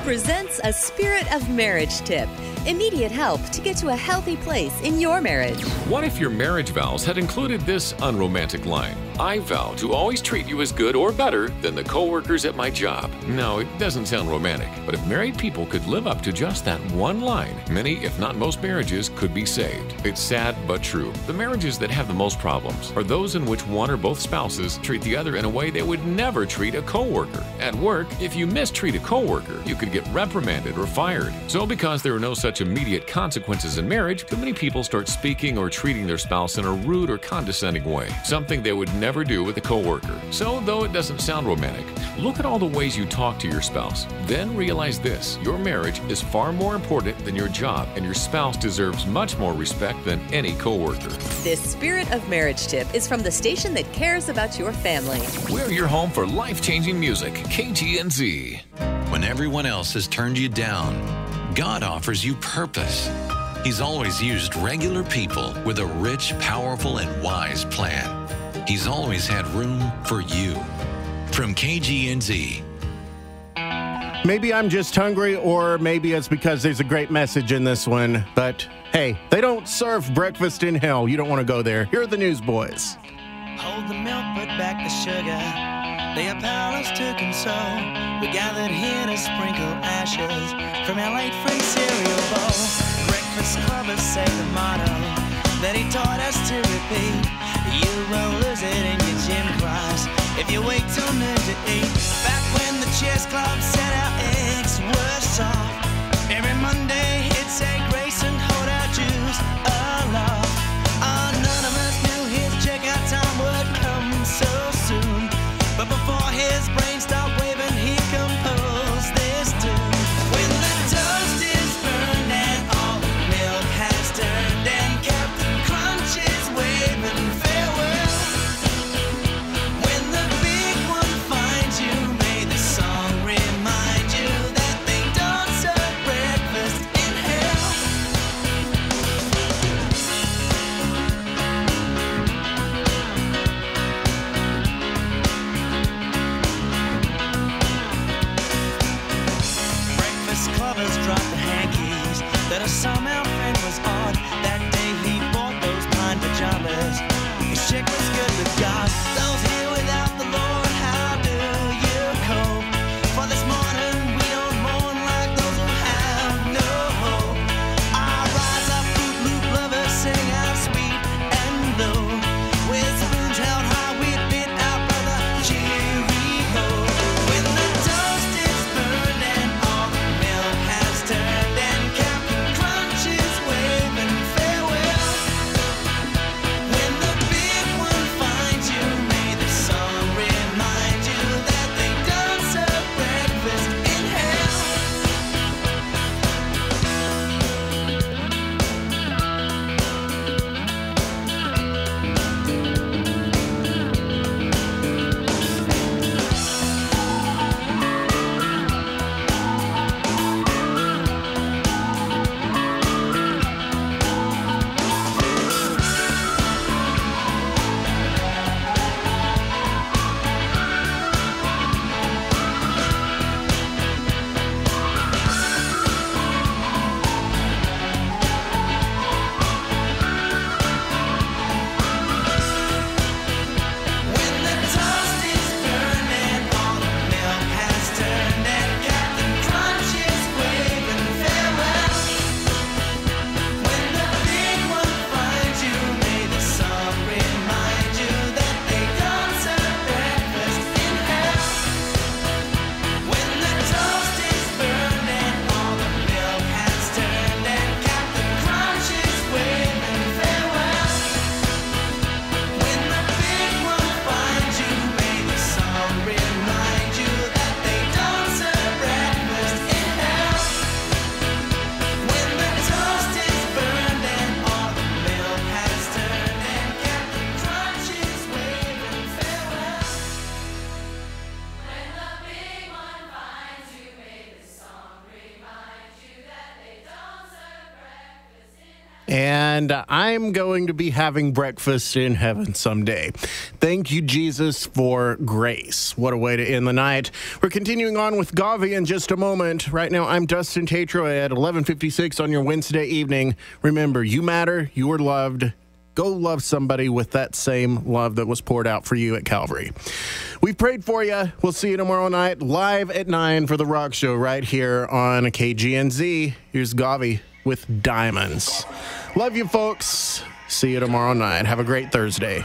presents a Spirit of Marriage tip. Immediate help to get to a healthy place in your marriage. What if your marriage vows had included this unromantic line? I vow to always treat you as good or better than the coworkers at my job. No, it doesn't sound romantic, but if married people could live up to just that one line, many, if not most marriages could be saved. It's sad but true. The marriages that have the most problems are those in which one or both spouses treat the other in a way they would never treat a coworker. At work, if you mistreat a coworker, coworker, you could get reprimanded or fired. So because there are no such immediate consequences in marriage, too many people start speaking or treating their spouse in a rude or condescending way, something they would never do with a coworker. So though it doesn't sound romantic, look at all the ways you talk to your spouse. Then realize this: your marriage is far more important than your job, and your spouse deserves much more respect than any coworker. This Spirit of Marriage tip is from the station that cares about your family. We're your home for life-changing music, KGNZ. When everyone else has turned you down, God offers you purpose. He's always used regular people with a rich, powerful, and wise plan. He's always had room for you. From KGNZ. Maybe I'm just hungry, or maybe it's because there's a great message in this one. But hey, they don't serve breakfast in hell. You don't want to go there. Here are the Newsboys. Hold the milk, put back the sugar. They are powerless to console. We gathered here to sprinkle ashes from our late friend's cereal bowl. Breakfast clubbers say the motto that he taught us to repeat. You will lose it in your gym class if you wait till noon to eat. Back when the chess club said our eggs were soft, every Monday he'd say grace and hold our Jews aloft. Oh, none of us knew his checkout time would come so soon, but before his brain stopped waving, he composed this tune. When the toast is burned and all the milk has turned and Captain Crunch is waving farewell, when the big one finds you, may the song remind you that they don't serve breakfast in hell. Breakfast clubbers dropped the hankies that a somehow friend was odd. That day he bought those pine pajamas. His chick was good with God. Those here without the Lord, how do you cope? For this morning we don't mourn like those who have no hope. Our rise up, Fruit Loop lovers sing out sweet and low. With spoons held high, we bid our brother cheerio. When the toast is burned and all the milk has turned and Captain Crunch is waving farewell, when the big one finds you, may the song remind you that they don't serve breakfast in hell. When the toast is burned and all the milk has turned and Captain Crunch is waving farewell, when the big one finds you, may the song remind you that they don't serve breakfast in hell. When the toast is burned and all the milk has turned and Captain Crunch is waving farewell, when the big one finds you, may the song remind you that they don't serve breakfast in hell. When the toast is burned and all the milk has turned and Captain Crunch is waving farewell, when the big one finds you, may the song remind you that they don't serve breakfast in hell. And I'm going to be having breakfast in heaven someday. Thank you, Jesus, for grace. What a way to end the night. We're continuing on with Gavi in just a moment. Right now, I'm Dustin Tatro at 11:56 on your Wednesday evening. Remember, you matter. You are loved. Go love somebody with that same love that was poured out for you at Calvary. We've prayed for you. We'll see you tomorrow night live at 9 for The Rock Show right here on KGNZ. Here's Gavi with Diamonds. Love you, folks. See you tomorrow night. Have a great Thursday.